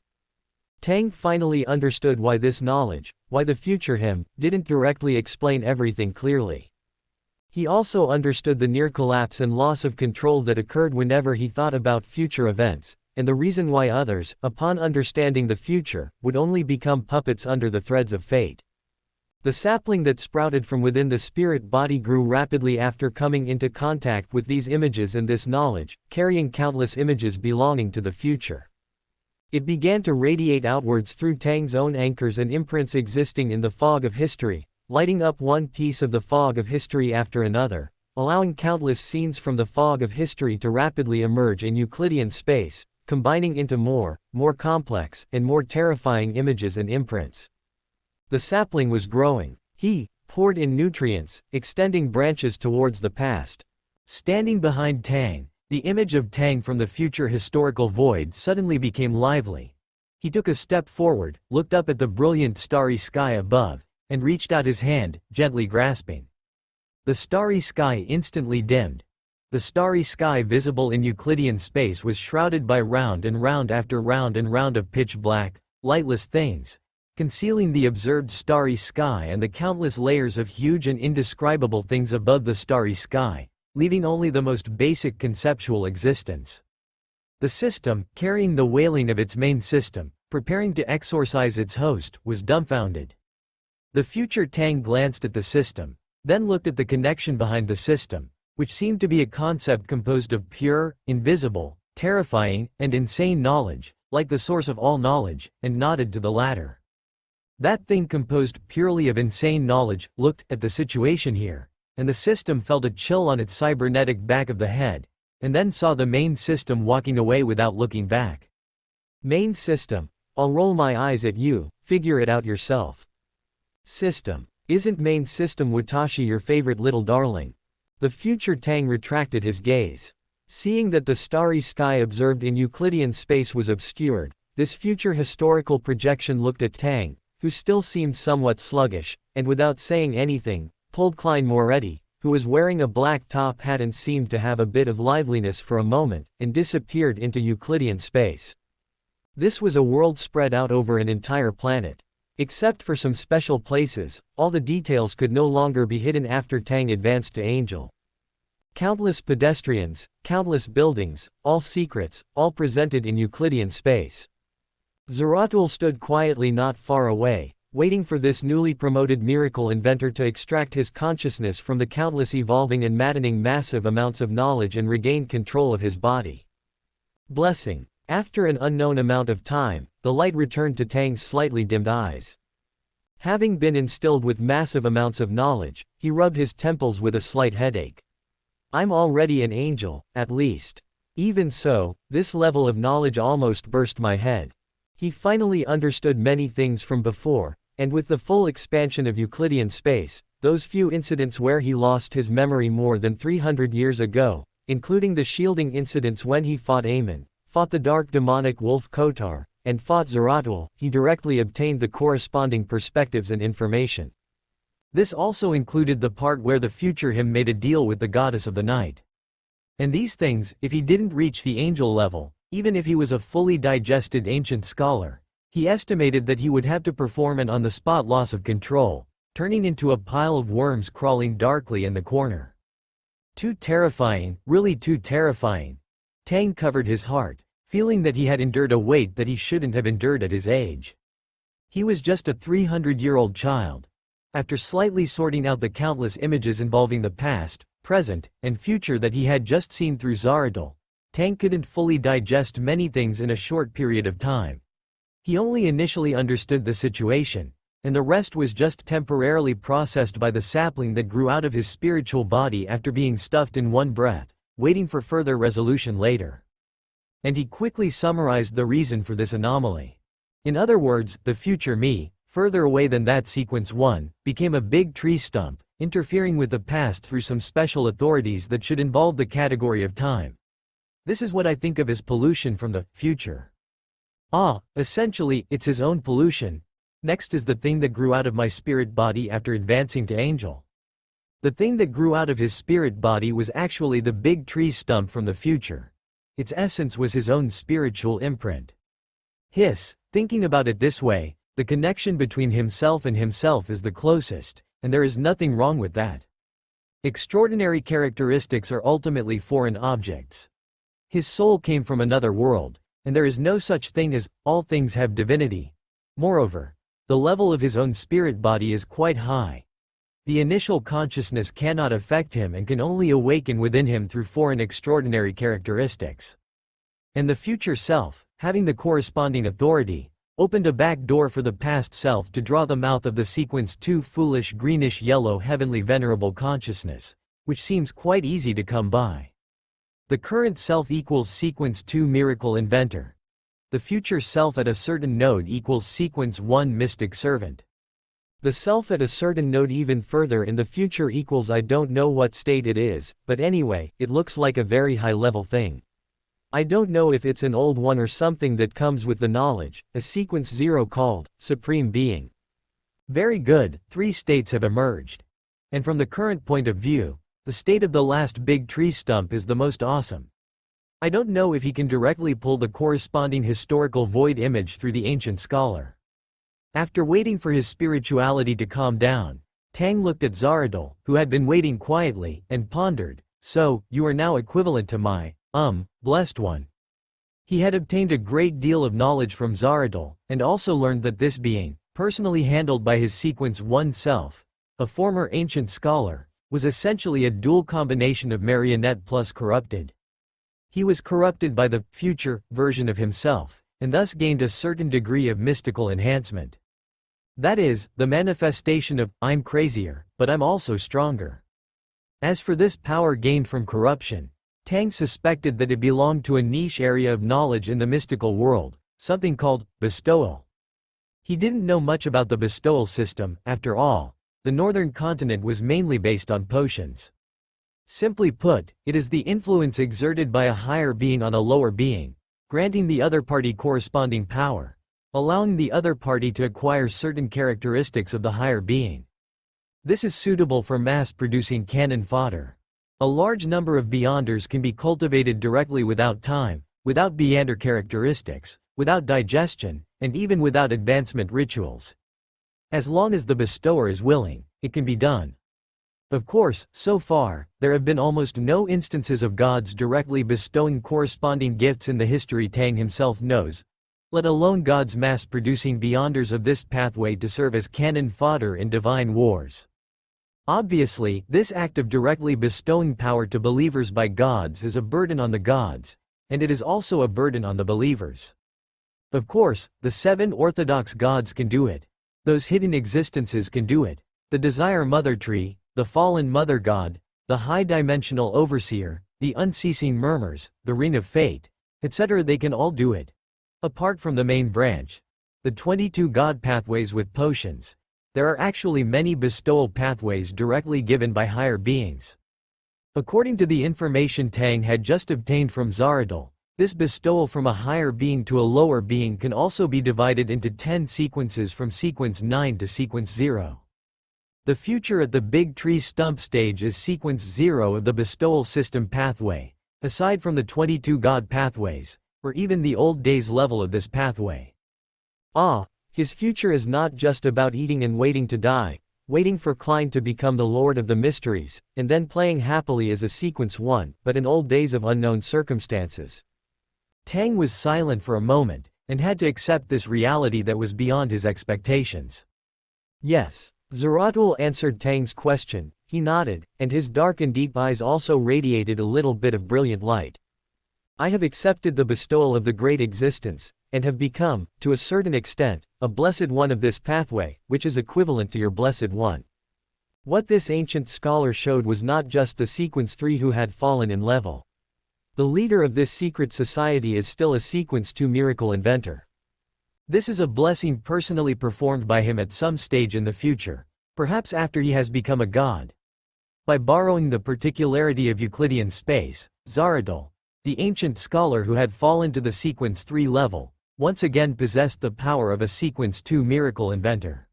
Tang finally understood why this knowledge, why the future him, didn't directly explain everything clearly. He also understood the near collapse and loss of control that occurred whenever he thought about future events, and the reason why others, upon understanding the future, would only become puppets under the threads of fate. The sapling that sprouted from within the spirit body grew rapidly after coming into contact with these images and this knowledge, carrying countless images belonging to the future. It began to radiate outwards through Tang's own anchors and imprints existing in the fog of history, lighting up one piece of the fog of history after another, allowing countless scenes from the fog of history to rapidly emerge in Euclidean space, combining into more complex, and more terrifying images and imprints. The sapling was growing. He poured in nutrients, extending branches towards the past. Standing behind Tang, the image of Tang from the future historical void suddenly became lively. He took a step forward, looked up at the brilliant starry sky above, and reached out his hand, gently grasping. The starry sky instantly dimmed. The starry sky visible in Euclidean space was shrouded by round and round after round and round of pitch black, lightless things, concealing the observed starry sky and the countless layers of huge and indescribable things above the starry sky, leaving only the most basic conceptual existence. The system, carrying the wailing of its main system, preparing to exorcise its host, was dumbfounded. The future Tang glanced at the system, then looked at the connection behind the system, which seemed to be a concept composed of pure, invisible, terrifying, and insane knowledge, like the source of all knowledge, and nodded to the latter. That thing composed purely of insane knowledge looked at the situation here, and the system felt a chill on its cybernetic back of the head, and then saw the main system walking away without looking back. Main system, I'll roll my eyes at you, figure it out yourself. System, isn't main system Watashi your favorite little darling? The future Tang retracted his gaze. Seeing that the starry sky observed in Euclidean space was obscured, this future historical projection looked at Tang, who still seemed somewhat sluggish, and without saying anything, pulled Klein Moretti, who was wearing a black top hat and seemed to have a bit of liveliness for a moment, and disappeared into Euclidean space. This was a world spread out over an entire planet. Except for some special places, all the details could no longer be hidden after Tang advanced to Angel. Countless pedestrians, countless buildings, all secrets, all presented in Euclidean space. Zeratul stood quietly not far away, waiting for this newly promoted miracle inventor to extract his consciousness from the countless evolving and maddening massive amounts of knowledge and regain control of his body. Blessing. After an unknown amount of time, the light returned to Tang's slightly dimmed eyes. Having been instilled with massive amounts of knowledge, he rubbed his temples with a slight headache. I'm already an angel, at least. Even so, this level of knowledge almost burst my head. He finally understood many things from before, and with the full expansion of Euclidean space, those few incidents where he lost his memory more than 300 years ago, including the shielding incidents when he fought Amon, fought the dark demonic wolf Kotar, and fought Zeratul, he directly obtained the corresponding perspectives and information. This also included the part where the future him made a deal with the goddess of the night. And these things, if he didn't reach the angel level, even if he was a fully digested ancient scholar, he estimated that he would have to perform an on-the-spot loss of control, turning into a pile of worms crawling darkly in the corner. Too terrifying, really too terrifying. Tang covered his heart, feeling that he had endured a weight that he shouldn't have endured at his age. He was just a 300-year-old child. After slightly sorting out the countless images involving the past, present, and future that he had just seen through Zeratul, Tang couldn't fully digest many things in a short period of time. He only initially understood the situation, and the rest was just temporarily processed by the sapling that grew out of his spiritual body after being stuffed in one breath, waiting for further resolution later. And he quickly summarized the reason for this anomaly. In other words, the future me, further away than that sequence 1, became a big tree stump, interfering with the past through some special authorities that should involve the category of time. This is what I think of as pollution from the future. Essentially, it's his own pollution. Next is the thing that grew out of my spirit body after advancing to angel. The thing that grew out of his spirit body was actually the big tree stump from the future. Its essence was his own spiritual imprint. Thinking about it this way, the connection between himself and himself is the closest, and there is nothing wrong with that. Extraordinary characteristics are ultimately foreign objects. His soul came from another world, and there is no such thing as, all things have divinity. Moreover, the level of his own spirit body is quite high. The initial consciousness cannot affect him and can only awaken within him through foreign extraordinary characteristics. And the future self, having the corresponding authority, opened a back door for the past self to draw the mouth of the sequence 2 foolish greenish-yellow heavenly venerable consciousness, which seems quite easy to come by. The current self equals sequence 2 miracle inventor. The future self at a certain node equals sequence 1 mystic servant. The self at a certain node even further in the future equals I don't know what state it is, but anyway, it looks like a very high-level thing. I don't know if it's an old one or something that comes with the knowledge, a sequence 0 called Supreme Being. Very good, 3 states have emerged. And from the current point of view, the state of the last big tree stump is the most awesome. I don't know if he can directly pull the corresponding historical void image through the ancient scholar. After waiting for his spirituality to calm down, Tang looked at Zaradul, who had been waiting quietly, and pondered, so, you are now equivalent to my, blessed one. He had obtained a great deal of knowledge from Zaradul, and also learned that this being, personally handled by his sequence 1 self, a former ancient scholar, was essentially a dual combination of marionette plus corrupted. He was corrupted by the future version of himself, and thus gained a certain degree of mystical enhancement. That is, the manifestation of, I'm crazier, but I'm also stronger. As for this power gained from corruption, Tang suspected that it belonged to a niche area of knowledge in the mystical world, something called bestowal. He didn't know much about the bestowal system. After all, the northern continent was mainly based on potions. Simply put, it is the influence exerted by a higher being on a lower being, granting the other party corresponding power, allowing the other party to acquire certain characteristics of the higher being. This is suitable for mass-producing cannon fodder. A large number of Beyonders can be cultivated directly without time, without Beyonder characteristics, without digestion, and even without advancement rituals. As long as the bestower is willing, it can be done. Of course, so far, there have been almost no instances of gods directly bestowing corresponding gifts in the history Tang himself knows, let alone gods mass-producing Beyonders of this pathway to serve as cannon fodder in divine wars. Obviously, this act of directly bestowing power to believers by gods is a burden on the gods, and it is also a burden on the believers. Of course, the 7 orthodox gods can do it. Those hidden existences can do it. The Desire Mother Tree, the Fallen Mother God, the High-Dimensional Overseer, the Unceasing Murmurs, the Ring of Fate, etc. They can all do it. Apart from the main branch, the 22 god pathways with potions, there are actually many bestowal pathways directly given by higher beings. According to the information Tang had just obtained from Zaradul, this bestowal from a higher being to a lower being can also be divided into 10 sequences from sequence 9 to sequence 0. The future at the big tree stump stage is sequence 0 of the bestowal system pathway, aside from the 22 god pathways, or even the old days level of this pathway. His future is not just about eating and waiting to die, waiting for Klein to become the Lord of the Mysteries, and then playing happily as a sequence 1, but in old days of unknown circumstances. Tang was silent for a moment, and had to accept this reality that was beyond his expectations. Yes, Zaradul answered Tang's question. He nodded, and his dark and deep eyes also radiated a little bit of brilliant light. I have accepted the bestowal of the great existence, and have become, to a certain extent, a blessed one of this pathway, which is equivalent to your blessed one. What this ancient scholar showed was not just the sequence 3 who had fallen in level. The leader of this secret society is still a sequence 2 miracle inventor. This is a blessing personally performed by him at some stage in the future, perhaps after he has become a god. By borrowing the particularity of Euclidean space, Zaradul, the ancient scholar who had fallen to the sequence 3 level, once again possessed the power of a sequence 2 miracle inventor.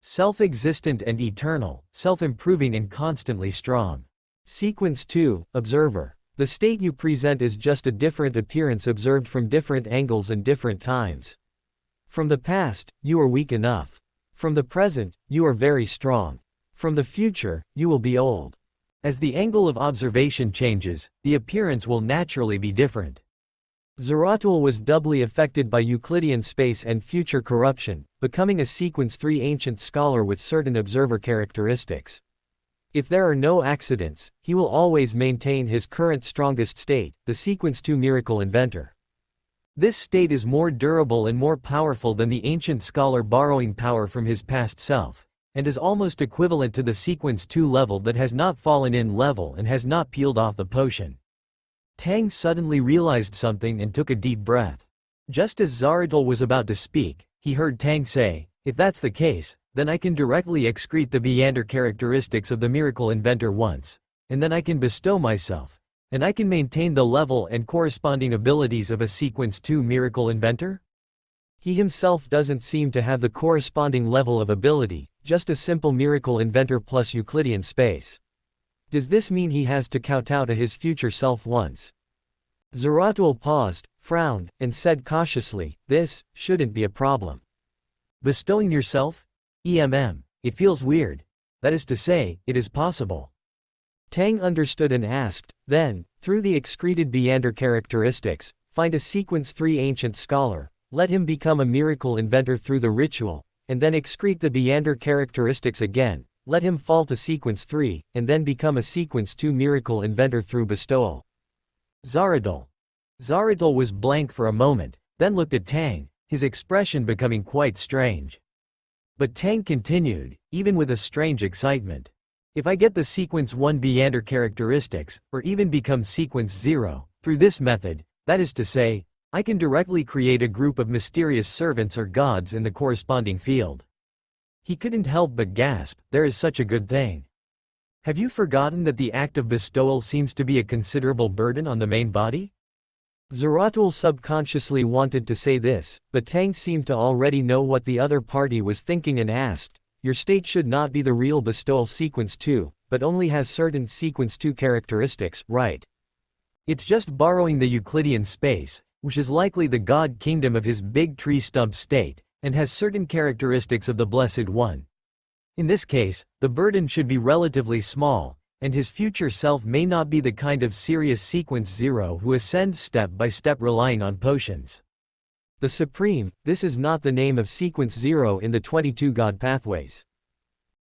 Self-existent and eternal, self-improving and constantly strong. Sequence 2, Observer. The state you present is just a different appearance observed from different angles and different times. From the past, you are weak enough. From the present, you are very strong. From the future, you will be old. As the angle of observation changes, the appearance will naturally be different. Zaratul was doubly affected by Euclidean space and future corruption, becoming a Sequence 3 ancient scholar with certain observer characteristics. If there are no accidents, he will always maintain his current strongest state, the Sequence 2 miracle inventor. This state is more durable and more powerful than the ancient scholar borrowing power from his past self, and is almost equivalent to the Sequence 2 level that has not fallen in level and has not peeled off the potion. Tang suddenly realized something and took a deep breath. Just as Zaratul was about to speak, he heard Tang say, "If that's the case, then I can directly excrete the Beander characteristics of the miracle inventor once, and then I can bestow myself, and I can maintain the level and corresponding abilities of a Sequence 2 miracle inventor?" He himself doesn't seem to have the corresponding level of ability, just a simple miracle inventor plus Euclidean space. Does this mean he has to kowtow to his future self once? Zaratul paused, frowned, and said cautiously, "This shouldn't be a problem." Bestowing yourself? It feels weird. That is to say, it is possible. Tang understood and asked, then, through the excreted Beander characteristics, find a Sequence 3 ancient scholar, let him become a miracle inventor through the ritual, and then excrete the Beander characteristics again, let him fall to Sequence 3, and then become a Sequence 2 miracle inventor through bestowal. Zaratul was blank for a moment, then looked at Tang, his expression becoming quite strange. But Tang continued, even with a strange excitement. If I get the Sequence 1 Beander characteristics, or even become Sequence 0, through this method, that is to say, I can directly create a group of mysterious servants or gods in the corresponding field. He couldn't help but gasp, there is such a good thing. Have you forgotten that the act of bestowal seems to be a considerable burden on the main body? Zaratul subconsciously wanted to say this, but Tang seemed to already know what the other party was thinking and asked, your state should not be the real bestowal Sequence 2, but only has certain Sequence 2 characteristics, right? It's just borrowing the Euclidean space, which is likely the god kingdom of his big tree stump state, and has certain characteristics of the Blessed One. In this case, the burden should be relatively small, and his future self may not be the kind of serious Sequence 0 who ascends step by step relying on potions. The Supreme, this is not the name of Sequence 0 in the 22 God pathways.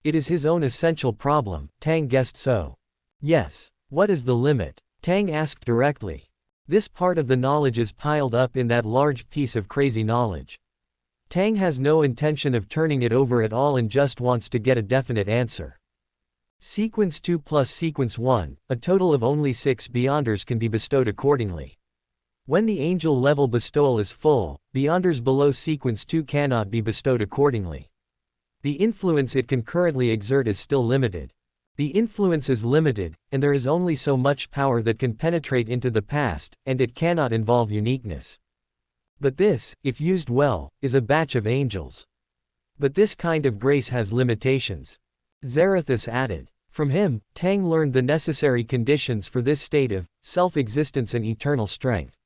It is his own essential problem, Tang guessed so. Yes. What is the limit? Tang asked directly. This part of the knowledge is piled up in that large piece of crazy knowledge. Tang has no intention of turning it over at all and just wants to get a definite answer. Sequence 2 plus Sequence 1, a total of only 6 Beyonders can be bestowed accordingly. When the angel level bestowal is full, Beyonders below Sequence 2 cannot be bestowed accordingly. The influence it can currently exert is still limited. The influence is limited, and there is only so much power that can penetrate into the past, and it cannot involve uniqueness. But this, if used well, is a batch of angels. But this kind of grace has limitations. Zarathus added. From him, Tang learned the necessary conditions for this state of self-existence and eternal strength.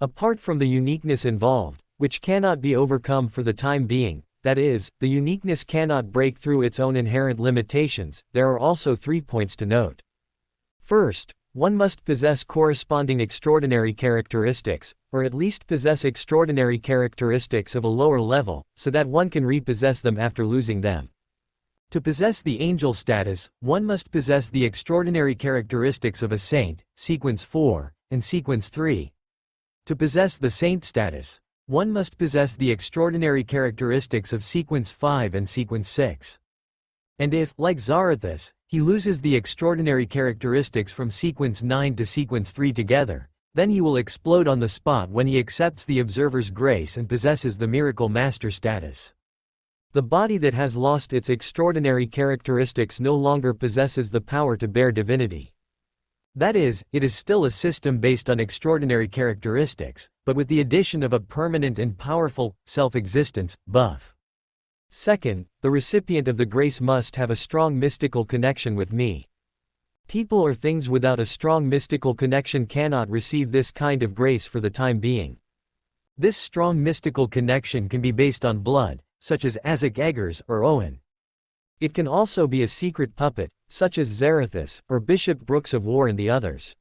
Apart from the uniqueness involved, which cannot be overcome for the time being, that is, the uniqueness cannot break through its own inherent limitations, there are also 3 points to note. First, one must possess corresponding extraordinary characteristics, or at least possess extraordinary characteristics of a lower level, so that one can repossess them after losing them. To possess the angel status, one must possess the extraordinary characteristics of a saint, Sequence 4, and Sequence 3. To possess the saint status, one must possess the extraordinary characteristics of Sequence 5 and Sequence 6. And if, like Zarathus, he loses the extraordinary characteristics from Sequence 9 to Sequence 3 together, then he will explode on the spot when he accepts the Observer's grace and possesses the Miracle Master status. The body that has lost its extraordinary characteristics no longer possesses the power to bear divinity. That is, it is still a system based on extraordinary characteristics, but with the addition of a permanent and powerful, self-existence, buff. Second, the recipient of the grace must have a strong mystical connection with me. People or things without a strong mystical connection cannot receive this kind of grace for the time being. This strong mystical connection can be based on blood, such as Azik Eggers or Loen. It can also be a secret puppet, such as Zarathus, or Bishop Brooks of War and the others.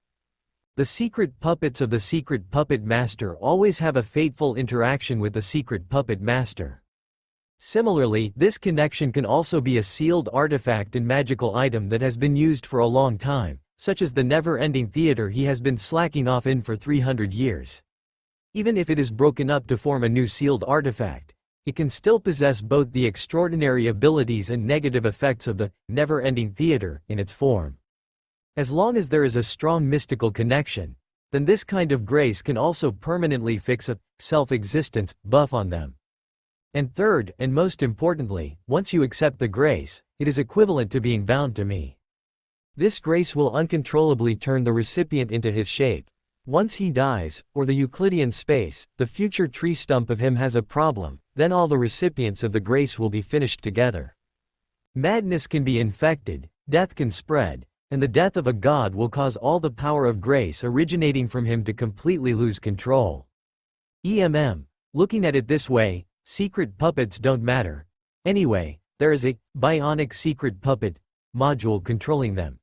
The secret puppets of the secret puppet master always have a fateful interaction with the secret puppet master. Similarly, this connection can also be a sealed artifact and magical item that has been used for a long time, such as the never-ending theater he has been slacking off in for 300 years. Even if it is broken up to form a new sealed artifact, it can still possess both the extraordinary abilities and negative effects of the never-ending theater in its form. As long as there is a strong mystical connection, then this kind of grace can also permanently fix a self-existence buff on them. And third, and most importantly, once you accept the grace, it is equivalent to being bound to me. This grace will uncontrollably turn the recipient into his shape. Once he dies, or the Euclidean space, the future tree stump of him has a problem, then all the recipients of the grace will be finished together. Madness can be infected, death can spread, and the death of a god will cause all the power of grace originating from him to completely lose control. Looking at it this way, secret puppets don't matter. Anyway, there is a bionic secret puppet module controlling them.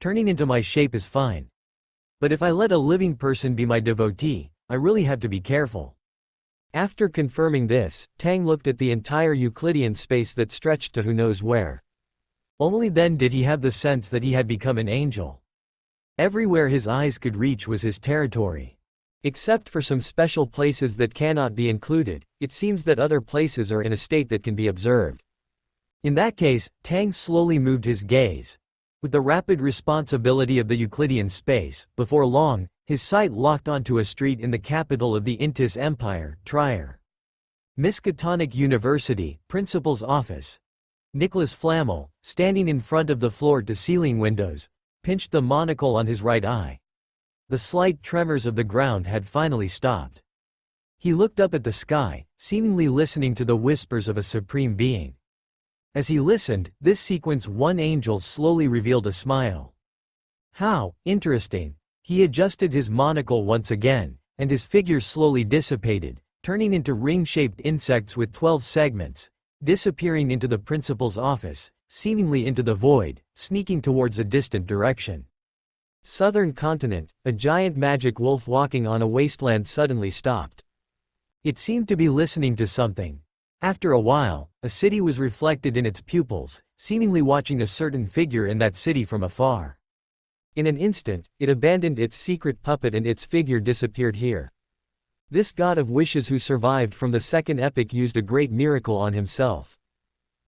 Turning into my shape is fine. But if I let a living person be my devotee, I really have to be careful. After confirming this, Tang looked at the entire Euclidean space that stretched to who knows where. Only then did he have the sense that he had become an angel. Everywhere his eyes could reach was his territory. Except for some special places that cannot be included, it seems that other places are in a state that can be observed. In that case, Tang slowly moved his gaze. With the rapid responsibility of the Euclidean space, before long, his sight locked onto a street in the capital of the Intis Empire, Trier. Miskatonic University, principal's office. Nicholas Flamel, standing in front of the floor-to-ceiling windows, pinched the monocle on his right eye. The slight tremors of the ground had finally stopped. He looked up at the sky, seemingly listening to the whispers of a supreme being. As he listened, this sequence one angel slowly revealed a smile. How interesting. He adjusted his monocle once again, and his figure slowly dissipated, turning into ring-shaped insects with 12 segments, disappearing into the principal's office, seemingly into the void, sneaking towards a distant direction. Southern continent, a giant magic wolf walking on a wasteland suddenly stopped. It seemed to be listening to something. After a while, a city was reflected in its pupils, seemingly watching a certain figure in that city from afar. In an instant, it abandoned its secret puppet and its figure disappeared here. This god of wishes who survived from the Second Epoch used a great miracle on himself.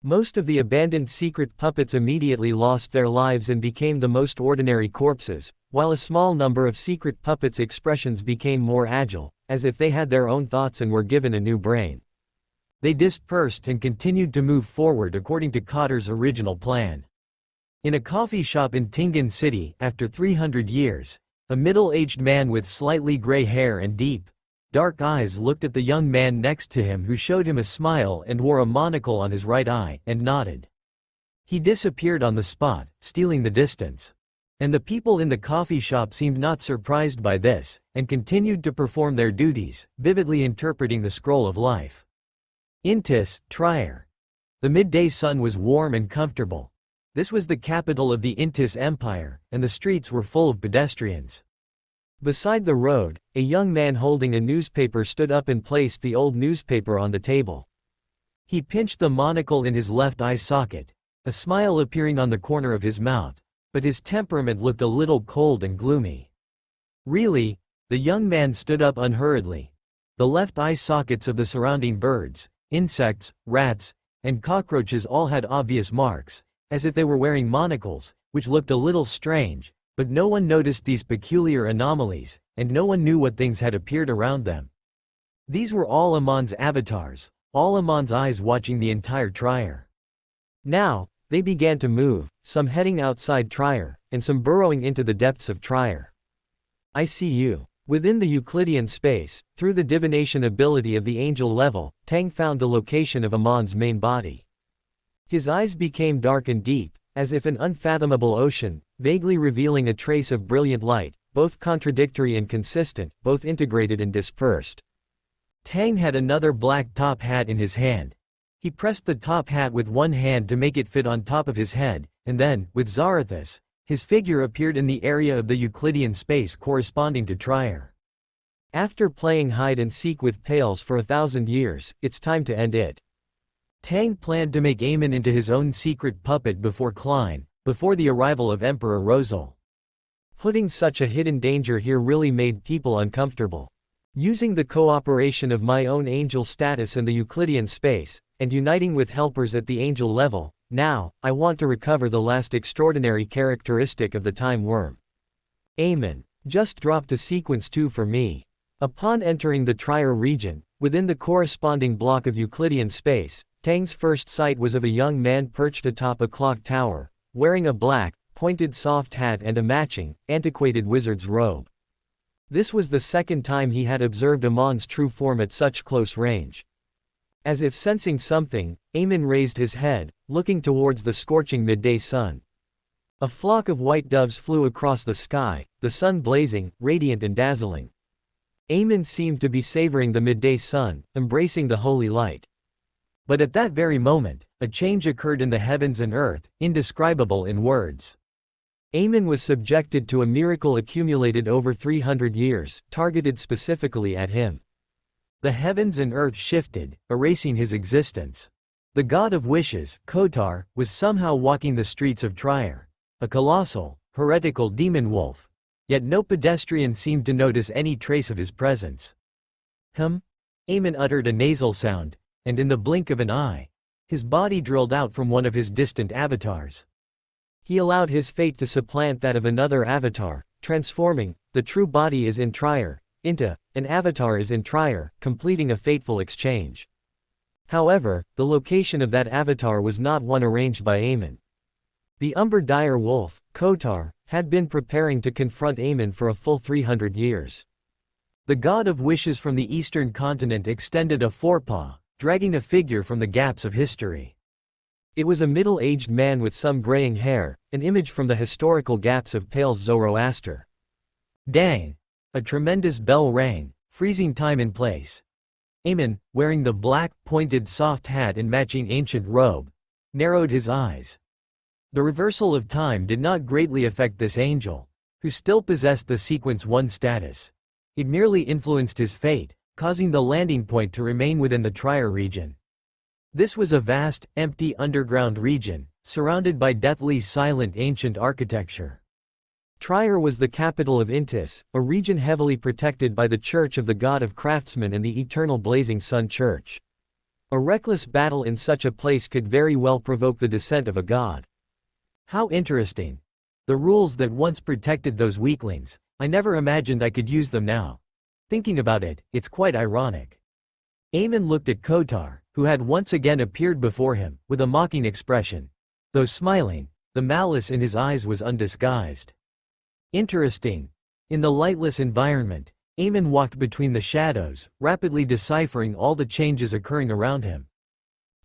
Most of the abandoned secret puppets immediately lost their lives and became the most ordinary corpses, while a small number of secret puppets' expressions became more agile, as if they had their own thoughts and were given a new brain. They dispersed and continued to move forward according to Cotter's original plan. In a coffee shop in Tingen City, after 300 years, a middle-aged man with slightly gray hair and deep, dark eyes looked at the young man next to him who showed him a smile and wore a monocle on his right eye, and nodded. He disappeared on the spot, stealing the distance. And the people in the coffee shop seemed not surprised by this, and continued to perform their duties, vividly interpreting the scroll of life. Intis, Trier. The midday sun was warm and comfortable. This was the capital of the Intis Empire, and the streets were full of pedestrians. Beside the road, a young man holding a newspaper stood up and placed the old newspaper on the table. He pinched the monocle in his left eye socket, a smile appearing on the corner of his mouth, but his temperament looked a little cold and gloomy. Really? The young man stood up unhurriedly. The left eye sockets of the surrounding birds, insects, rats, and cockroaches all had obvious marks, as if they were wearing monocles, which looked a little strange. But no one noticed these peculiar anomalies, and no one knew what things had appeared around them. These were all Amon's avatars, all Amon's eyes watching the entire Trier. Now, they began to move, some heading outside Trier, and some burrowing into the depths of Trier. I see you. Within the Euclidean space, through the divination ability of the angel level, Tang found the location of Ammon's main body. His eyes became dark and deep, as if an unfathomable ocean, vaguely revealing a trace of brilliant light, both contradictory and consistent, both integrated and dispersed. Tang had another black top hat in his hand. He pressed the top hat with one hand to make it fit on top of his head, and then, with Zarathus, his figure appeared in the area of the Euclidean space corresponding to Trier. After playing hide-and-seek with Pales for 1,000 years, it's time to end it. Tang planned to make Amon into his own secret puppet before Klein, before the arrival of Emperor Rosal. Putting such a hidden danger here really made people uncomfortable. Using the cooperation of my own angel status in the Euclidean space, and uniting with helpers at the angel level, now, I want to recover the last extraordinary characteristic of the time worm. Amon. Just drop to sequence 2 for me. Upon entering the Trier region, within the corresponding block of Euclidean space, Tang's first sight was of a young man perched atop a clock tower, wearing a black, pointed soft hat and a matching, antiquated wizard's robe. This was the second time he had observed Amon's true form at such close range. As if sensing something, Amon raised his head, looking towards the scorching midday sun. A flock of white doves flew across the sky, the sun blazing, radiant and dazzling. Amon seemed to be savoring the midday sun, embracing the holy light. But at that very moment, a change occurred in the heavens and earth, indescribable in words. Amon was subjected to a miracle accumulated over 300 years, targeted specifically at him. The heavens and earth shifted, erasing his existence. The god of wishes, Kotar, was somehow walking the streets of Trier. A colossal, heretical demon wolf. Yet no pedestrian seemed to notice any trace of his presence. Amon uttered a nasal sound, and in the blink of an eye, his body drilled out from one of his distant avatars. He allowed his fate to supplant that of another avatar, transforming, the true body is in Trier, into, an avatar is in Trier, completing a fateful exchange. However, the location of that avatar was not one arranged by Amon. The Umber Dire Wolf, Kotar, had been preparing to confront Amon for a full 300 years. The god of wishes from the eastern continent extended a forepaw, dragging a figure from the gaps of history. It was a middle-aged man with some graying hair, an image from the historical gaps of Pale's Zoroaster. Dang! A tremendous bell rang, freezing time and place. Amon, wearing the black, pointed soft hat and matching ancient robe, narrowed his eyes. The reversal of time did not greatly affect this angel, who still possessed the Sequence 1 status. It merely influenced his fate, causing the landing point to remain within the Trier region. This was a vast, empty underground region, surrounded by deathly silent ancient architecture. Trier was the capital of Intis, a region heavily protected by the Church of the God of Craftsmen and the Eternal Blazing Sun Church. A reckless battle in such a place could very well provoke the descent of a god. How interesting. The rules that once protected those weaklings, I never imagined I could use them now. Thinking about it, it's quite ironic. Amon looked at Kotar, who had once again appeared before him, with a mocking expression. Though smiling, the malice in his eyes was undisguised. Interesting. In the lightless environment, Amon walked between the shadows, rapidly deciphering all the changes occurring around him.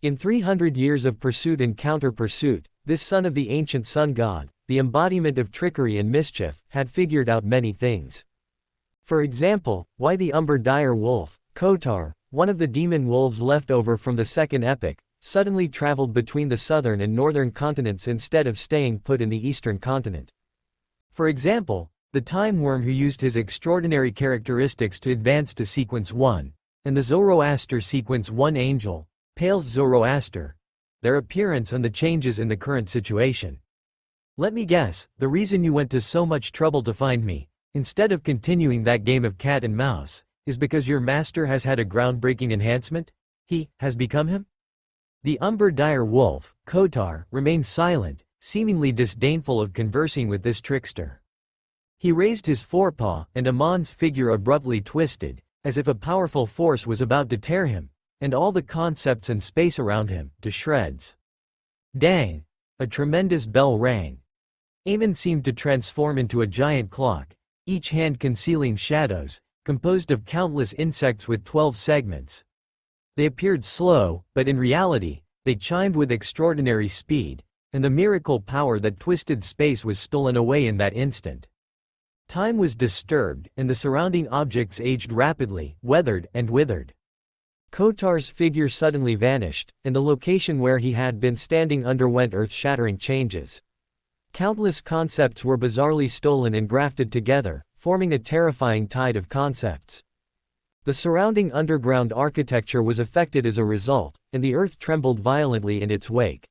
In 300 years of pursuit and counter-pursuit, this son of the ancient sun god, the embodiment of trickery and mischief, had figured out many things. For example, why the Umber Dire Wolf, Kotar, one of the demon wolves left over from the Second Epoch, suddenly traveled between the southern and northern continents instead of staying put in the eastern continent. For example, the time worm who used his extraordinary characteristics to advance to Sequence 1, and the Zoroaster Sequence 1 angel, Pale's Zoroaster, their appearance and the changes in the current situation. Let me guess, the reason you went to so much trouble to find me, instead of continuing that game of cat and mouse, is because your master has had a groundbreaking enhancement? He has become him? The Umber Dire Wolf, Kotar, remained silent, seemingly disdainful of conversing with this trickster. He raised his forepaw, and Amon's figure abruptly twisted, as if a powerful force was about to tear him, and all the concepts and space around him, to shreds. Dang! A tremendous bell rang. Amon seemed to transform into a giant clock, each hand concealing shadows, composed of countless insects with 12 segments. They appeared slow, but in reality, they chimed with extraordinary speed, and the miracle power that twisted space was stolen away in that instant. Time was disturbed, and the surrounding objects aged rapidly, weathered, and withered. Kotar's figure suddenly vanished, and the location where he had been standing underwent earth-shattering changes. Countless concepts were bizarrely stolen and grafted together, forming a terrifying tide of concepts. The surrounding underground architecture was affected as a result, and the earth trembled violently in its wake.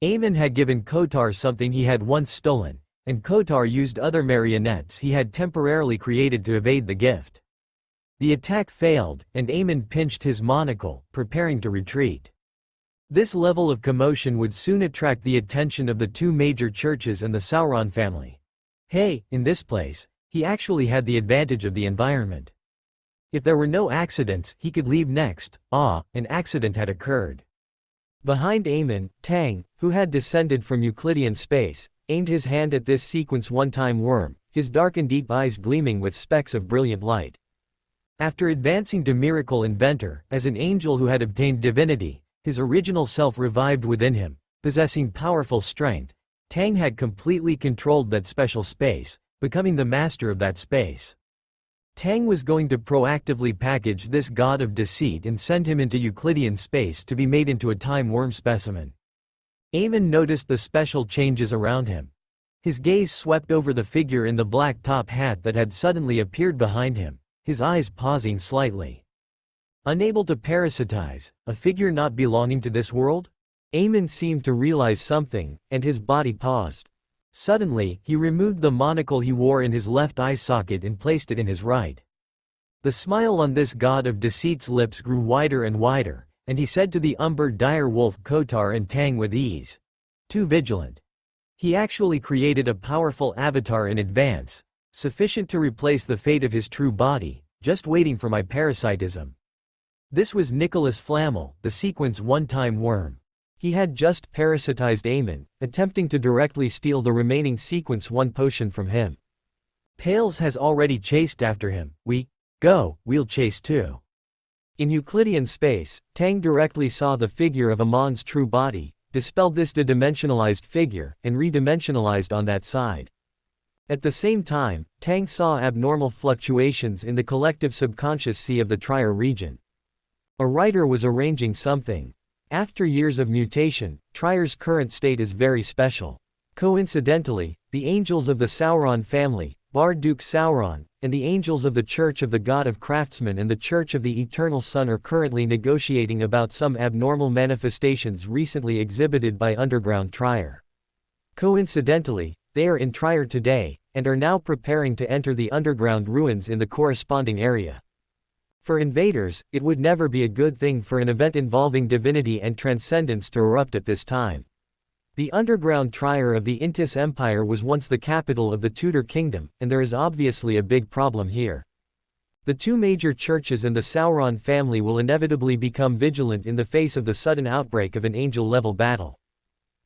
Amon had given Kotar something he had once stolen, and Kotar used other marionettes he had temporarily created to evade the gift. The attack failed, and Amon pinched his monocle, preparing to retreat. This level of commotion would soon attract the attention of the two major churches and the Sauron family. Hey, in this place, he actually had the advantage of the environment. If there were no accidents, he could leave next. An accident had occurred. Behind Amon, Tang, who had descended from Euclidean space, aimed his hand at this sequence one-time worm, his dark and deep eyes gleaming with specks of brilliant light. After advancing to Miracle Inventor, as an angel who had obtained divinity, his original self revived within him, possessing powerful strength. Tang had completely controlled that special space, becoming the master of that space. Tang was going to proactively package this god of deceit and send him into Euclidean space to be made into a time worm specimen. Amon noticed the special changes around him. His gaze swept over the figure in the black top hat that had suddenly appeared behind him, his eyes pausing slightly. Unable to parasitize, a figure not belonging to this world? Amon seemed to realize something, and his body paused. Suddenly, he removed the monocle he wore in his left eye socket and placed it in his right. The smile on this god of deceit's lips grew wider and wider, and he said to the umber dire wolf Kotar and Tang with ease. Too vigilant. He actually created a powerful avatar in advance, sufficient to replace the fate of his true body, just waiting for my parasitism. This was Nicholas Flamel, the sequence one-time worm. He had just parasitized Amon, attempting to directly steal the remaining sequence 1 potion from him. Pales has already chased after him. We'll chase too. In Euclidean space, Tang directly saw the figure of Amon's true body, dispelled this de-dimensionalized figure, and re-dimensionalized on that side. At the same time, Tang saw abnormal fluctuations in the collective subconscious sea of the Trier region. A writer was arranging something. After years of mutation, Trier's current state is very special. Coincidentally, the angels of the Sauron family, Bar-Duke Sauron, and the angels of the Church of the God of Craftsmen and the Church of the Eternal Sun are currently negotiating about some abnormal manifestations recently exhibited by underground Trier. Coincidentally, they are in Trier today, and are now preparing to enter the underground ruins in the corresponding area. For invaders, it would never be a good thing for an event involving divinity and transcendence to erupt at this time. The underground Trier of the Intis Empire was once the capital of the Tudor kingdom, and there is obviously a big problem here. The two major churches and the Sauron family will inevitably become vigilant in the face of the sudden outbreak of an angel-level battle.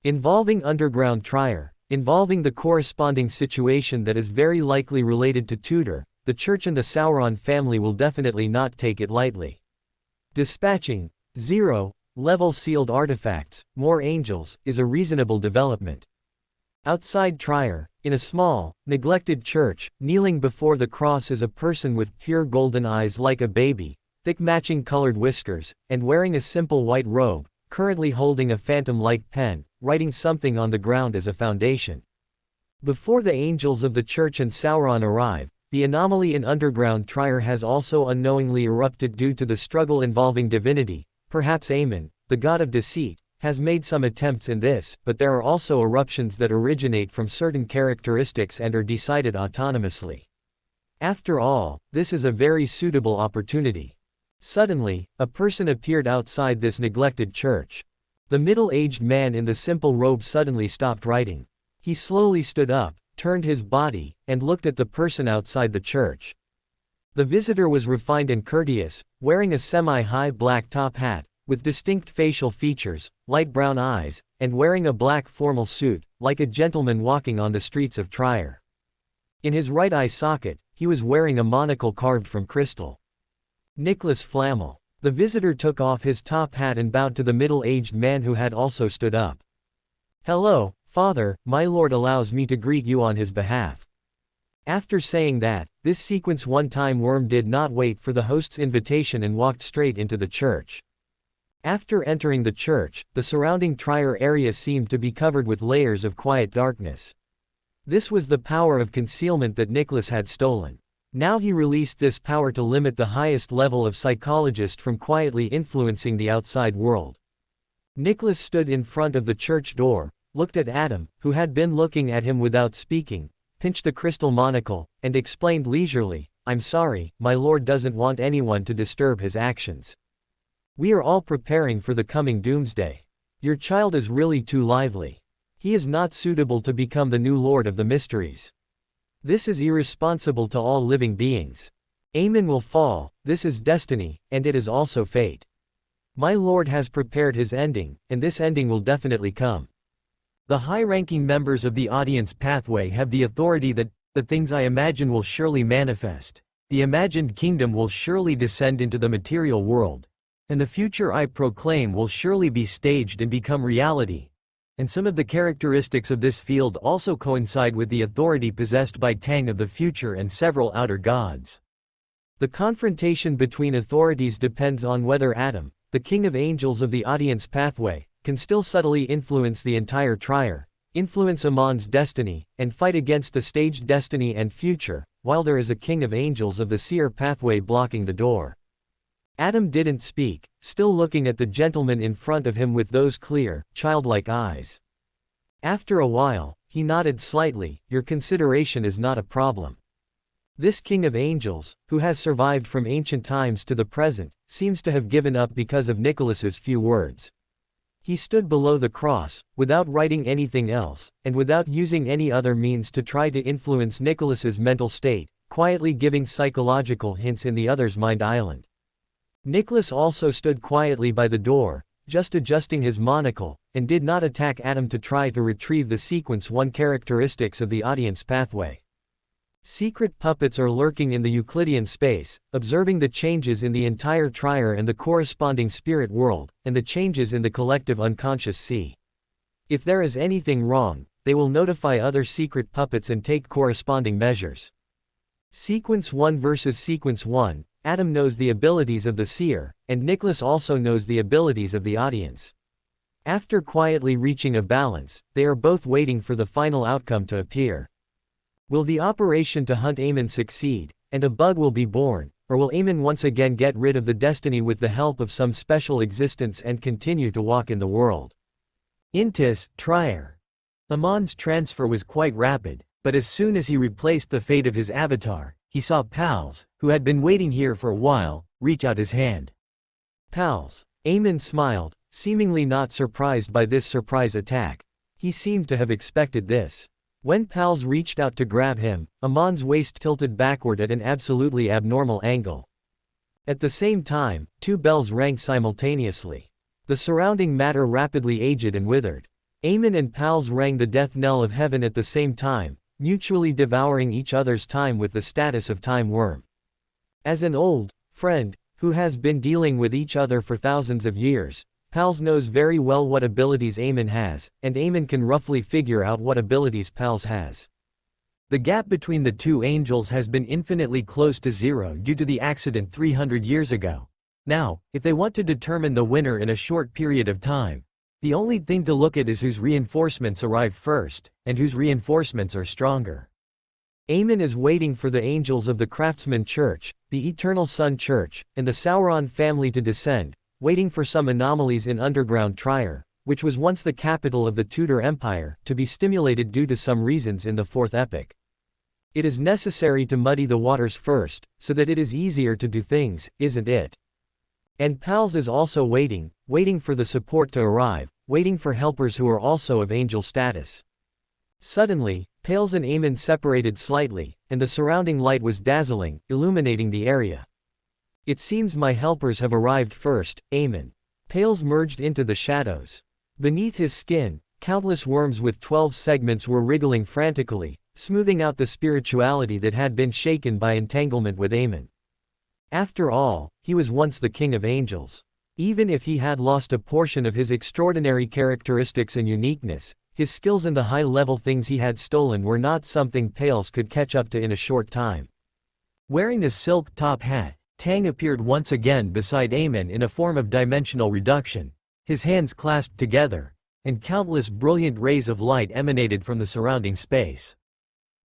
Involving underground Trier, involving the corresponding situation that is very likely related to Tudor, the Church and the Sauron family will definitely not take it lightly. Dispatching 0-level sealed artifacts, more angels, is a reasonable development. Outside Trier, in a small, neglected church, kneeling before the cross is a person with pure golden eyes like a baby, thick matching colored whiskers, and wearing a simple white robe, currently holding a phantom-like pen, writing something on the ground as a foundation. Before the angels of the church and Sauron arrive, the anomaly in underground Trier has also unknowingly erupted due to the struggle involving divinity. Perhaps Amon, the god of deceit, has made some attempts in this, but there are also eruptions that originate from certain characteristics and are decided autonomously. After all, this is a very suitable opportunity. Suddenly, a person appeared outside this neglected church. The middle-aged man in the simple robe suddenly stopped writing. He slowly stood up, turned his body, and looked at the person outside the church. The visitor was refined and courteous, wearing a semi-high black top hat, with distinct facial features, light brown eyes, and wearing a black formal suit, like a gentleman walking on the streets of Trier. In his right eye socket, he was wearing a monocle carved from crystal. Nicholas Flamel. The visitor took off his top hat and bowed to the middle-aged man who had also stood up. "Hello, Father, my lord allows me to greet you on his behalf." After saying that, this sequence one-time worm did not wait for the host's invitation and walked straight into the church. After entering the church, the surrounding trier area seemed to be covered with layers of quiet darkness. This was the power of concealment that Nicholas had stolen. Now he released this power to limit the highest level of psychologist from quietly influencing the outside world. Nicholas stood in front of the church door, looked at Adam, who had been looking at him without speaking, pinched the crystal monocle, and explained leisurely, "I'm sorry, my lord doesn't want anyone to disturb his actions. We are all preparing for the coming doomsday. Your child is really too lively. He is not suitable to become the new lord of the mysteries. This is irresponsible to all living beings. Amon will fall, this is destiny, and it is also fate. My lord has prepared his ending, and this ending will definitely come. The high-ranking members of the audience pathway have the authority that, the things I imagine will surely manifest. The imagined kingdom will surely descend into the material world. And the future I proclaim will surely be staged and become reality. And some of the characteristics of this field also coincide with the authority possessed by Tang of the future and several outer gods. The confrontation between authorities depends on whether Adam, the king of angels of the audience pathway, can still subtly influence the entire trier, influence Amon's destiny, and fight against the staged destiny and future, while there is a king of angels of the seer pathway blocking the door. Adam didn't speak, still looking at the gentleman in front of him with those clear, childlike eyes. After a while, he nodded slightly, "Your consideration is not a problem." This king of angels, who has survived from ancient times to the present, seems to have given up because of Nicholas's few words. He stood below the cross, without writing anything else, and without using any other means to try to influence Nicholas's mental state, quietly giving psychological hints in the other's mind island. Nicholas also stood quietly by the door, just adjusting his monocle, and did not attack Adam to try to retrieve the sequence 1 characteristics of the audience pathway. Secret puppets are lurking in the Euclidean space, observing the changes in the entire trier and the corresponding spirit world, and the changes in the collective unconscious sea. If there is anything wrong, they will notify other secret puppets and take corresponding measures. Sequence 1 versus Sequence 1. Adam knows the abilities of the seer, and Nicholas also knows the abilities of the audience. After quietly reaching a balance, they are both waiting for the final outcome to appear. Will the operation to hunt Amon succeed, and a bug will be born, or will Amon once again get rid of the destiny with the help of some special existence and continue to walk in the world? Intis, Trier. Amon's transfer was quite rapid, but as soon as he replaced the fate of his avatar, he saw Pals, who had been waiting here for a while, reach out his hand. Pals. Amon smiled, seemingly not surprised by this surprise attack. He seemed to have expected this. When Pals reached out to grab him, Amon's waist tilted backward at an absolutely abnormal angle. At the same time, 2 bells rang simultaneously. The surrounding matter rapidly aged and withered. Amon and Pals rang the death knell of heaven at the same time, mutually devouring each other's time with the status of time worm. As an old friend, who has been dealing with each other for thousands of years, Pals knows very well what abilities Amon has, and Amon can roughly figure out what abilities Pals has. The gap between the two angels has been infinitely close to zero due to the accident 300 years ago. Now, if they want to determine the winner in a short period of time, the only thing to look at is whose reinforcements arrive first, and whose reinforcements are stronger. Amon is waiting for the angels of the Craftsman Church, the Eternal Sun Church, and the Sauron family to descend, waiting for some anomalies in underground Trier, which was once the capital of the Tudor Empire, to be stimulated due to some reasons in the Fourth Epoch. It is necessary to muddy the waters first, so that it is easier to do things, isn't it? And Pals is also waiting for the support to arrive, waiting for helpers who are also of angel status. Suddenly, Pals and Amon separated slightly, and the surrounding light was dazzling, illuminating the area. It seems my helpers have arrived first, Amon. Pals merged into the shadows. Beneath his skin, countless worms with 12 segments were wriggling frantically, smoothing out the spirituality that had been shaken by entanglement with Amon. After all, he was once the king of angels. Even if he had lost a portion of his extraordinary characteristics and uniqueness, his skills and the high-level things he had stolen were not something Pales could catch up to in a short time. Wearing a silk top hat, Tang appeared once again beside Amon in a form of dimensional reduction, his hands clasped together, and countless brilliant rays of light emanated from the surrounding space.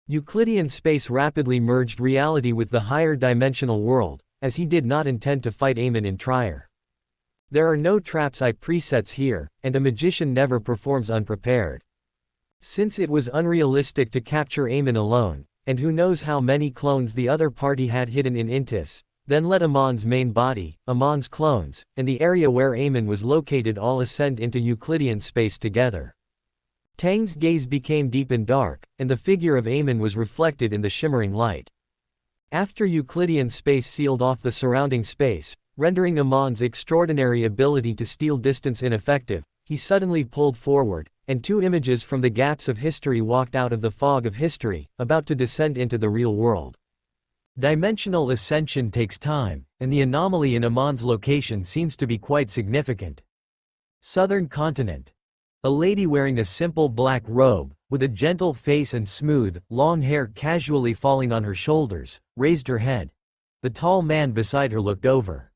Euclidean space rapidly merged reality with the higher dimensional world, as he did not intend to fight Amon in Trier. There are no traps I presets here, and a magician never performs unprepared. Since it was unrealistic to capture Amon alone, and who knows how many clones the other party had hidden in Intis, then let Amon's main body, Amon's clones, and the area where Amon was located all ascend into Euclidean space together. Tang's gaze became deep and dark, and the figure of Amon was reflected in the shimmering light. After Euclidean space sealed off the surrounding space, rendering Amon's extraordinary ability to steal distance ineffective, he suddenly pulled forward, and two images from the gaps of history walked out of the fog of history, about to descend into the real world. Dimensional ascension takes time, and the anomaly in Amon's location seems to be quite significant. Southern continent. A lady wearing a simple black robe, with a gentle face and smooth, long hair casually falling on her shoulders, raised her head. The tall man beside her looked over.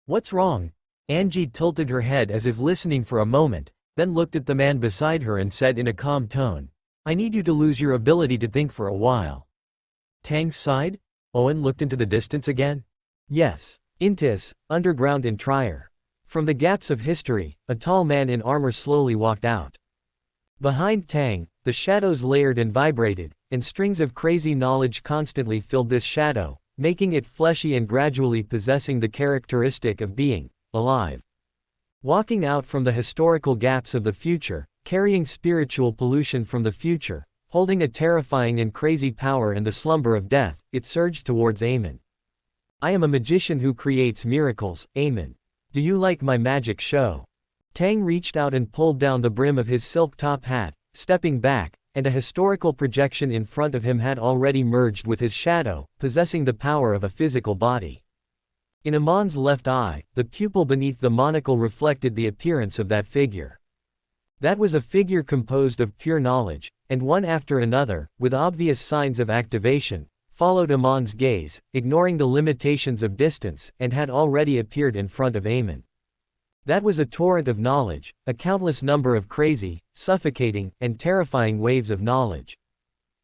"What's wrong?" Angie tilted her head as if listening for a moment, then looked at the man beside her and said in a calm tone, "I need you to lose your ability to think for a while." Tang sighed. Owen looked into the distance again. "Yes. Intis, underground in Trier." From the gaps of history, a tall man in armor slowly walked out. Behind Tang, the shadows layered and vibrated, and strings of crazy knowledge constantly filled this shadow, making it fleshy and gradually possessing the characteristic of being alive. Walking out from the historical gaps of the future, carrying spiritual pollution from the future, holding a terrifying and crazy power and the slumber of death, it surged towards Amon. "I am a magician who creates miracles, Amon. Do you like my magic show?" Tang reached out and pulled down the brim of his silk top hat, stepping back, and a historical projection in front of him had already merged with his shadow, possessing the power of a physical body. In Amon's left eye, the pupil beneath the monocle reflected the appearance of that figure. That was a figure composed of pure knowledge, and one after another, with obvious signs of activation, followed Amon's gaze, ignoring the limitations of distance, and had already appeared in front of Amon. That was a torrent of knowledge, a countless number of crazy, suffocating, and terrifying waves of knowledge.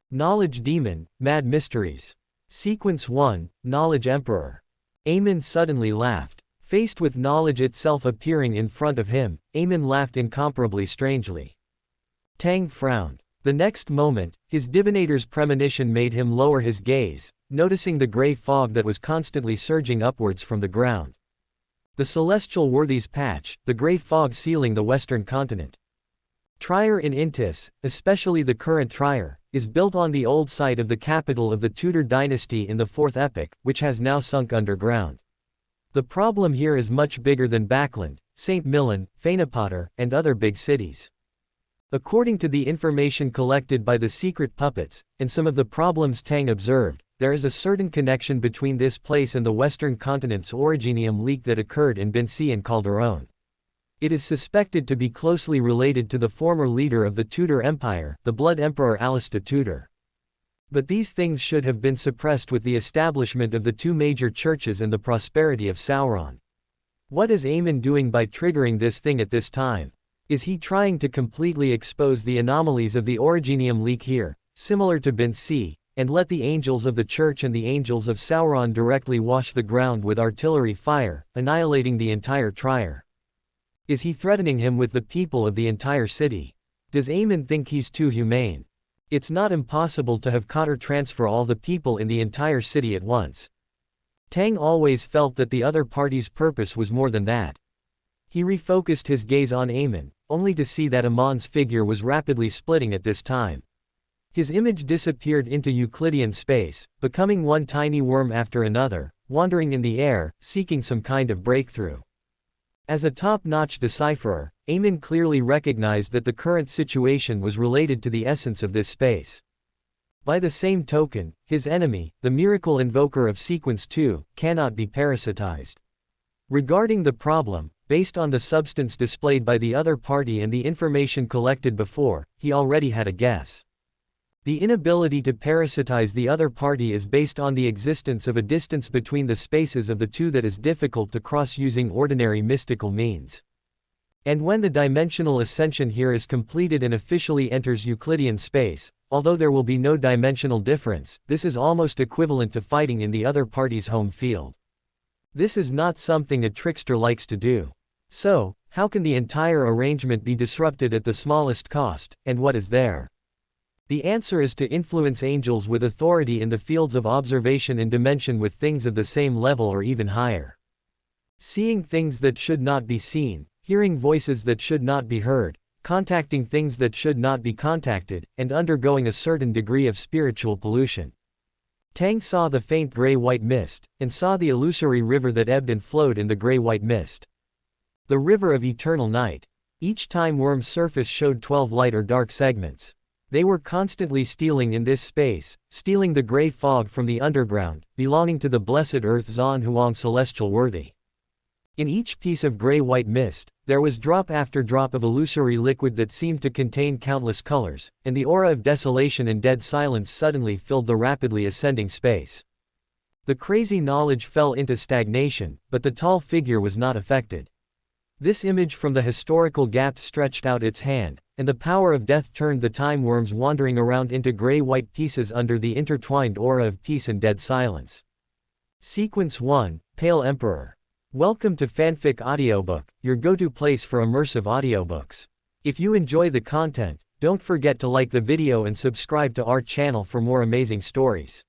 Knowledge Demon, Mad Mysteries. Sequence 1, Knowledge Emperor. Amon suddenly laughed. Faced with knowledge itself appearing in front of him, Amon laughed incomparably strangely. Tang frowned. The next moment, his divinator's premonition made him lower his gaze, noticing the gray fog that was constantly surging upwards from the ground. The celestial worthies patch, the gray fog sealing the western continent. Trier in Intis, especially the current Trier, is built on the old site of the capital of the Tudor dynasty in the Fourth Epoch, which has now sunk underground. The problem here is much bigger than Backland, St. Milan, Fainapotter, and other big cities. According to the information collected by the secret puppets, and some of the problems Tang observed, there is a certain connection between this place and the western continent's originium leak that occurred in Bincy and Calderon. It is suspected to be closely related to the former leader of the Tudor Empire, the Blood Emperor Alistair Tudor. But these things should have been suppressed with the establishment of the two major churches and the prosperity of Sauron. What is Amon doing by triggering this thing at this time? Is he trying to completely expose the anomalies of the originium leak here, similar to Bincy, and let the angels of the church and the angels of Sauron directly wash the ground with artillery fire, annihilating the entire Trier? Is he threatening him with the people of the entire city? Does Amon think he's too humane? It's not impossible to have caught or transfer all the people in the entire city at once. Tang always felt that the other party's purpose was more than that. He refocused his gaze on Amon, only to see that Amon's figure was rapidly splitting at this time. His image disappeared into Euclidean space, becoming one tiny worm after another, wandering in the air, seeking some kind of breakthrough. As a top-notch decipherer, Amon clearly recognized that the current situation was related to the essence of this space. By the same token, his enemy, the miracle invoker of Sequence 2, cannot be parasitized. Regarding the problem, based on the substance displayed by the other party and the information collected before, he already had a guess. The inability to parasitize the other party is based on the existence of a distance between the spaces of the two that is difficult to cross using ordinary mystical means. And when the dimensional ascension here is completed and officially enters Euclidean space, although there will be no dimensional difference, this is almost equivalent to fighting in the other party's home field. This is not something a trickster likes to do. So, how can the entire arrangement be disrupted at the smallest cost, and what is there? The answer is to influence angels with authority in the fields of observation and dimension with things of the same level or even higher. Seeing things that should not be seen, hearing voices that should not be heard, contacting things that should not be contacted, and undergoing a certain degree of spiritual pollution. Tang saw the faint gray-white mist, and saw the illusory river that ebbed and flowed in the gray-white mist. The river of eternal night. Each time Worm's surface showed 12 light or dark segments. They were constantly stealing in this space, stealing the gray fog from the underground, belonging to the blessed earth Zan Huang celestial worthy. In each piece of gray-white mist, there was drop after drop of illusory liquid that seemed to contain countless colors, and the aura of desolation and dead silence suddenly filled the rapidly ascending space. The crazy knowledge fell into stagnation, but the tall figure was not affected. This image from the historical gap stretched out its hand, and the power of death turned the time worms wandering around into gray-white pieces under the intertwined aura of peace and dead silence. Sequence 1, Pale Emperor. Welcome to Fanfic Audiobook, your go-to place for immersive audiobooks. If you enjoy the content, don't forget to like the video and subscribe to our channel for more amazing stories.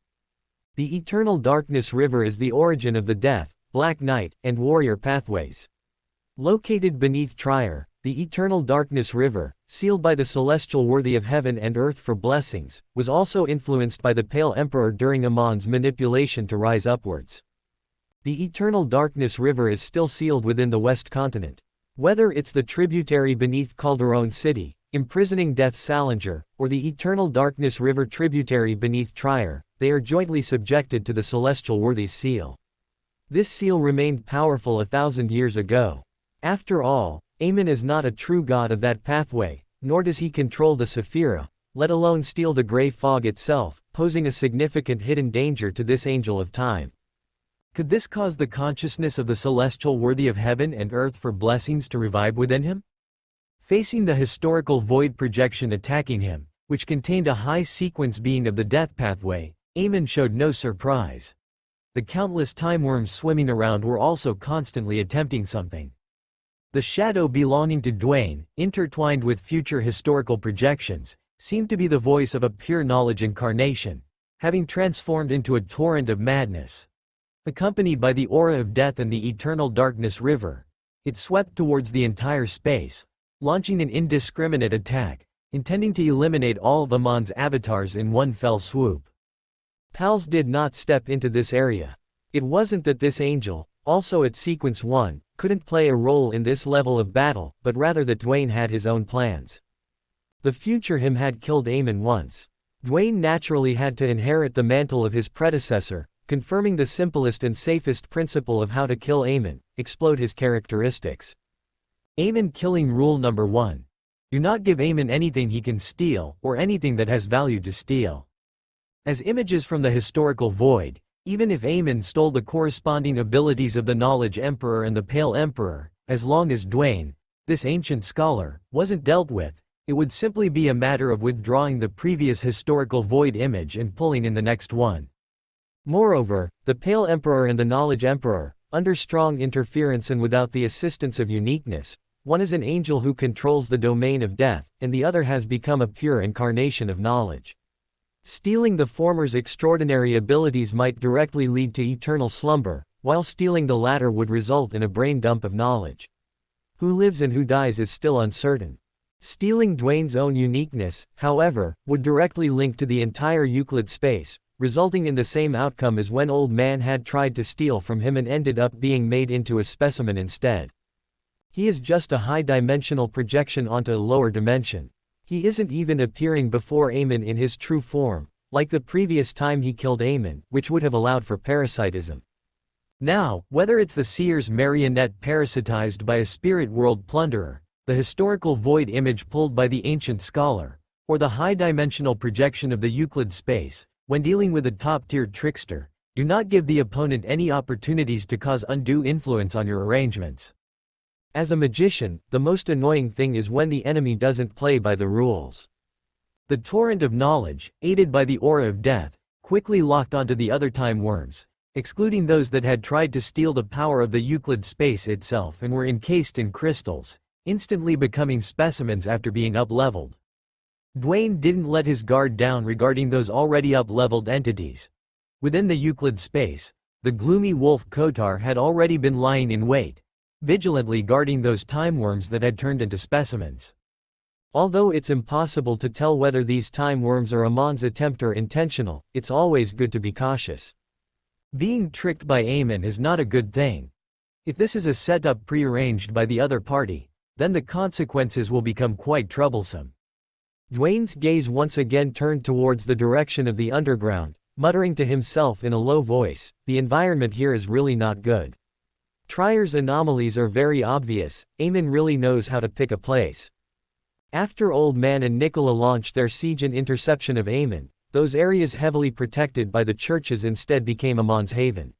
The Eternal Darkness River is the origin of the Death, Black Night, and Warrior pathways. Located beneath Trier, the Eternal Darkness River, sealed by the celestial worthy of heaven and earth for blessings, was also influenced by the Pale Emperor during Amon's manipulation to rise upwards. The Eternal Darkness River is still sealed within the West Continent. Whether it's the tributary beneath Calderon City, imprisoning Death Salinger, or the Eternal Darkness River tributary beneath Trier, they are jointly subjected to the Celestial Worthy's seal. This seal remained powerful 1,000 years ago. After all, Amon is not a true god of that pathway, nor does he control the Sephira, let alone steal the gray fog itself, posing a significant hidden danger to this angel of time. Could this cause the consciousness of the celestial worthy of heaven and earth for blessings to revive within him? Facing the historical void projection attacking him, which contained a high sequence being of the death pathway, Amon showed no surprise. The countless time worms swimming around were also constantly attempting something. The shadow belonging to Dwayne, intertwined with future historical projections, seemed to be the voice of a pure knowledge incarnation, having transformed into a torrent of madness. Accompanied by the aura of death and the Eternal Darkness River, it swept towards the entire space, launching an indiscriminate attack, intending to eliminate all of Amon's avatars in one fell swoop. Pals did not step into this area. It wasn't that this angel, also at Sequence 1, couldn't play a role in this level of battle, but rather that Dwayne had his own plans. The future him had killed Amon once. Dwayne naturally had to inherit the mantle of his predecessor, confirming the simplest and safest principle of how to kill Amon, explode his characteristics. Amon killing rule number 1. Do not give Amon anything he can steal, or anything that has value to steal. As images from the historical void, even if Amon stole the corresponding abilities of the Knowledge Emperor and the Pale Emperor, as long as Dwayne, this ancient scholar, wasn't dealt with, it would simply be a matter of withdrawing the previous historical void image and pulling in the next one. Moreover, the Pale Emperor and the Knowledge Emperor, under strong interference and without the assistance of uniqueness, one is an angel who controls the domain of death, and the other has become a pure incarnation of knowledge. Stealing the former's extraordinary abilities might directly lead to eternal slumber, while stealing the latter would result in a brain dump of knowledge. Who lives and who dies is still uncertain. Stealing Dwayne's own uniqueness, however, would directly link to the entire Euclid space, resulting in the same outcome as when Old Man had tried to steal from him and ended up being made into a specimen instead. He is just a high-dimensional projection onto a lower dimension. He isn't even appearing before Amon in his true form, like the previous time he killed Amon, which would have allowed for parasitism. Now, whether it's the seer's marionette parasitized by a spirit world plunderer, the historical void image pulled by the ancient scholar, or the high-dimensional projection of the Euclid space, when dealing with a top-tier trickster, do not give the opponent any opportunities to cause undue influence on your arrangements. As a magician, the most annoying thing is when the enemy doesn't play by the rules. The torrent of knowledge, aided by the aura of death, quickly locked onto the other time worms, excluding those that had tried to steal the power of the Euclid space itself and were encased in crystals, instantly becoming specimens after being up-leveled. Dwayne didn't let his guard down regarding those already up-leveled entities. Within the Euclid space, the gloomy wolf Kotar had already been lying in wait, vigilantly guarding those time worms that had turned into specimens. Although it's impossible to tell whether these time worms are Amon's attempt or intentional, it's always good to be cautious. Being tricked by Amon is not a good thing. If this is a setup prearranged by the other party, then the consequences will become quite troublesome. Dwayne's gaze once again turned towards the direction of the underground, muttering to himself in a low voice, "The environment here is really not good. Trier's anomalies are very obvious. Amon really knows how to pick a place." After Old Man and Nicola launched their siege and interception of Amon, those areas heavily protected by the churches instead became Amon's haven.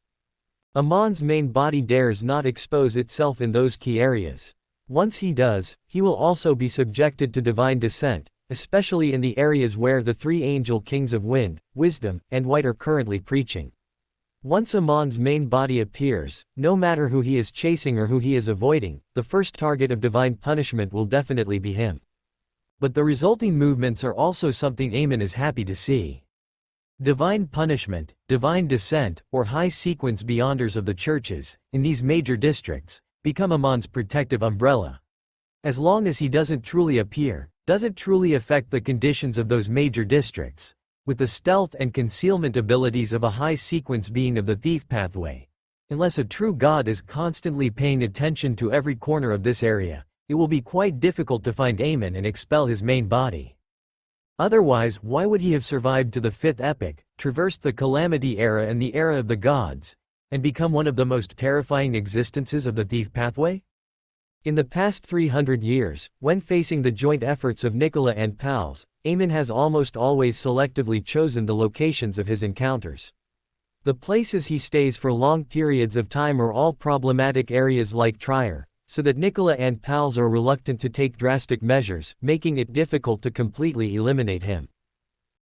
Amon's main body dares not expose itself in those key areas. Once he does, he will also be subjected to divine descent, especially in the areas where the three angel kings of wind, wisdom, and white are currently preaching. Once Amon's main body appears, no matter who he is chasing or who he is avoiding, the first target of divine punishment will definitely be him. But the resulting movements are also something Amon is happy to see. Divine punishment, divine descent, or high sequence beyonders of the churches, in these major districts, become Amon's protective umbrella. As long as he doesn't truly appear, doesn't truly affect the conditions of those major districts, with the stealth and concealment abilities of a high sequence being of the thief pathway. Unless a true god is constantly paying attention to every corner of this area, it will be quite difficult to find Amon and expel his main body. Otherwise, why would he have survived to the Fifth Epoch, traversed the Calamity Era and the Era of the Gods, and become one of the most terrifying existences of the thief pathway? In the past 300 years, when facing the joint efforts of Nicola and pals, Amon has almost always selectively chosen the locations of his encounters. The places he stays for long periods of time are all problematic areas like Trier, so that Nicola and pals are reluctant to take drastic measures, making it difficult to completely eliminate him.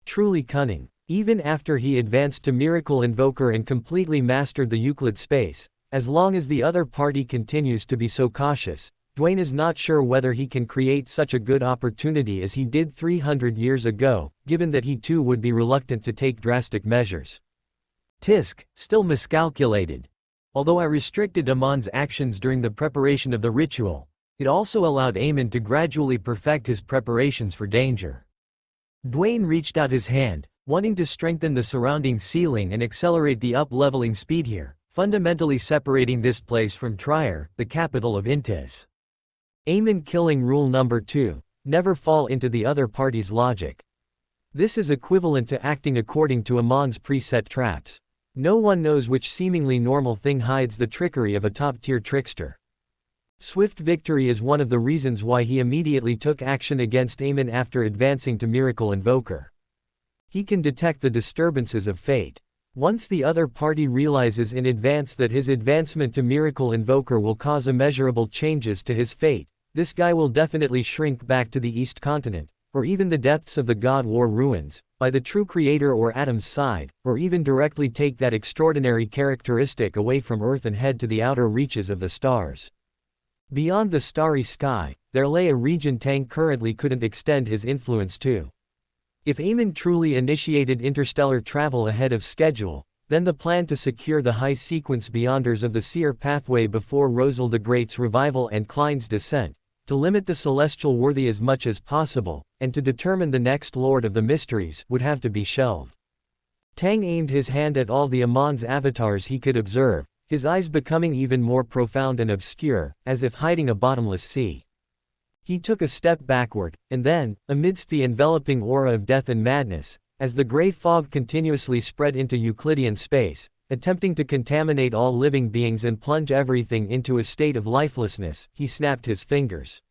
Truly cunning. Even after he advanced to Miracle Invoker and completely mastered the Euclid space, as long as the other party continues to be so cautious, Dwayne is not sure whether he can create such a good opportunity as he did 300 years ago, given that he too would be reluctant to take drastic measures. Tisk, still miscalculated. Although I restricted Amon's actions during the preparation of the ritual, it also allowed Amon to gradually perfect his preparations for danger. Dwayne reached out his hand, wanting to strengthen the surrounding ceiling and accelerate the up-leveling speed here, fundamentally separating this place from Trier, the capital of Intis. Amon killing rule number 2, never fall into the other party's logic. This is equivalent to acting according to Amon's preset traps. No one knows which seemingly normal thing hides the trickery of a top-tier trickster. Swift victory is one of the reasons why he immediately took action against Amon after advancing to Miracle Invoker. He can detect the disturbances of fate. Once the other party realizes in advance that his advancement to Miracle Invoker will cause immeasurable changes to his fate, this guy will definitely shrink back to the East Continent, or even the depths of the God War ruins, by the true creator or Atom's side, or even directly take that extraordinary characteristic away from Earth and head to the outer reaches of the stars. Beyond the starry sky, there lay a region Tang currently couldn't extend his influence to. If Amon truly initiated interstellar travel ahead of schedule, then the plan to secure the high sequence beyonders of the seer pathway before Rosal the Great's revival and Klein's descent, to limit the celestial worthy as much as possible, and to determine the next Lord of the Mysteries, would have to be shelved. Tang aimed his hand at all the Amon's avatars he could observe, his eyes becoming even more profound and obscure, as if hiding a bottomless sea. He took a step backward, and then, amidst the enveloping aura of death and madness, as the gray fog continuously spread into Euclidean space, attempting to contaminate all living beings and plunge everything into a state of lifelessness, he snapped his fingers.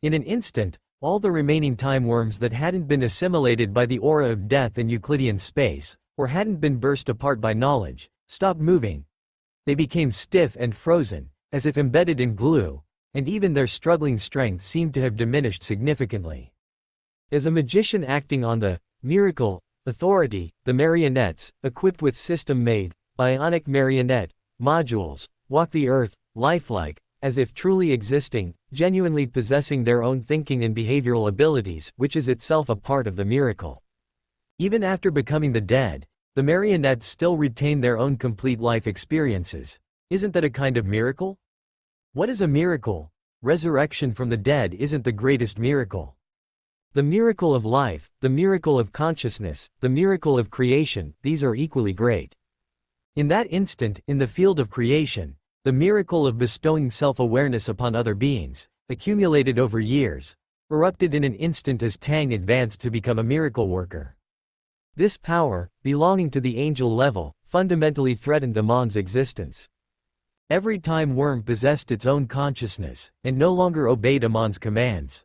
In an instant, all the remaining time worms that hadn't been assimilated by the aura of death in Euclidean space, or hadn't been burst apart by knowledge, stopped moving. They became stiff and frozen, as if embedded in glue, and even their struggling strength seemed to have diminished significantly. As a magician acting on the miracle authority, the marionettes, equipped with system-made, bionic marionette modules, walk the earth, lifelike, as if truly existing, genuinely possessing their own thinking and behavioral abilities, which is itself a part of the miracle. Even after becoming the dead, the marionettes still retain their own complete life experiences. Isn't that a kind of miracle? What is a miracle? Resurrection from the dead isn't the greatest miracle. The miracle of life, the miracle of consciousness, the miracle of creation, these are equally great. In that instant, in the field of creation, the miracle of bestowing self-awareness upon other beings, accumulated over years, erupted in an instant as Tang advanced to become a miracle worker. This power, belonging to the angel level, fundamentally threatened Amn's existence. Every time worm possessed its own consciousness, and no longer obeyed Amn's commands.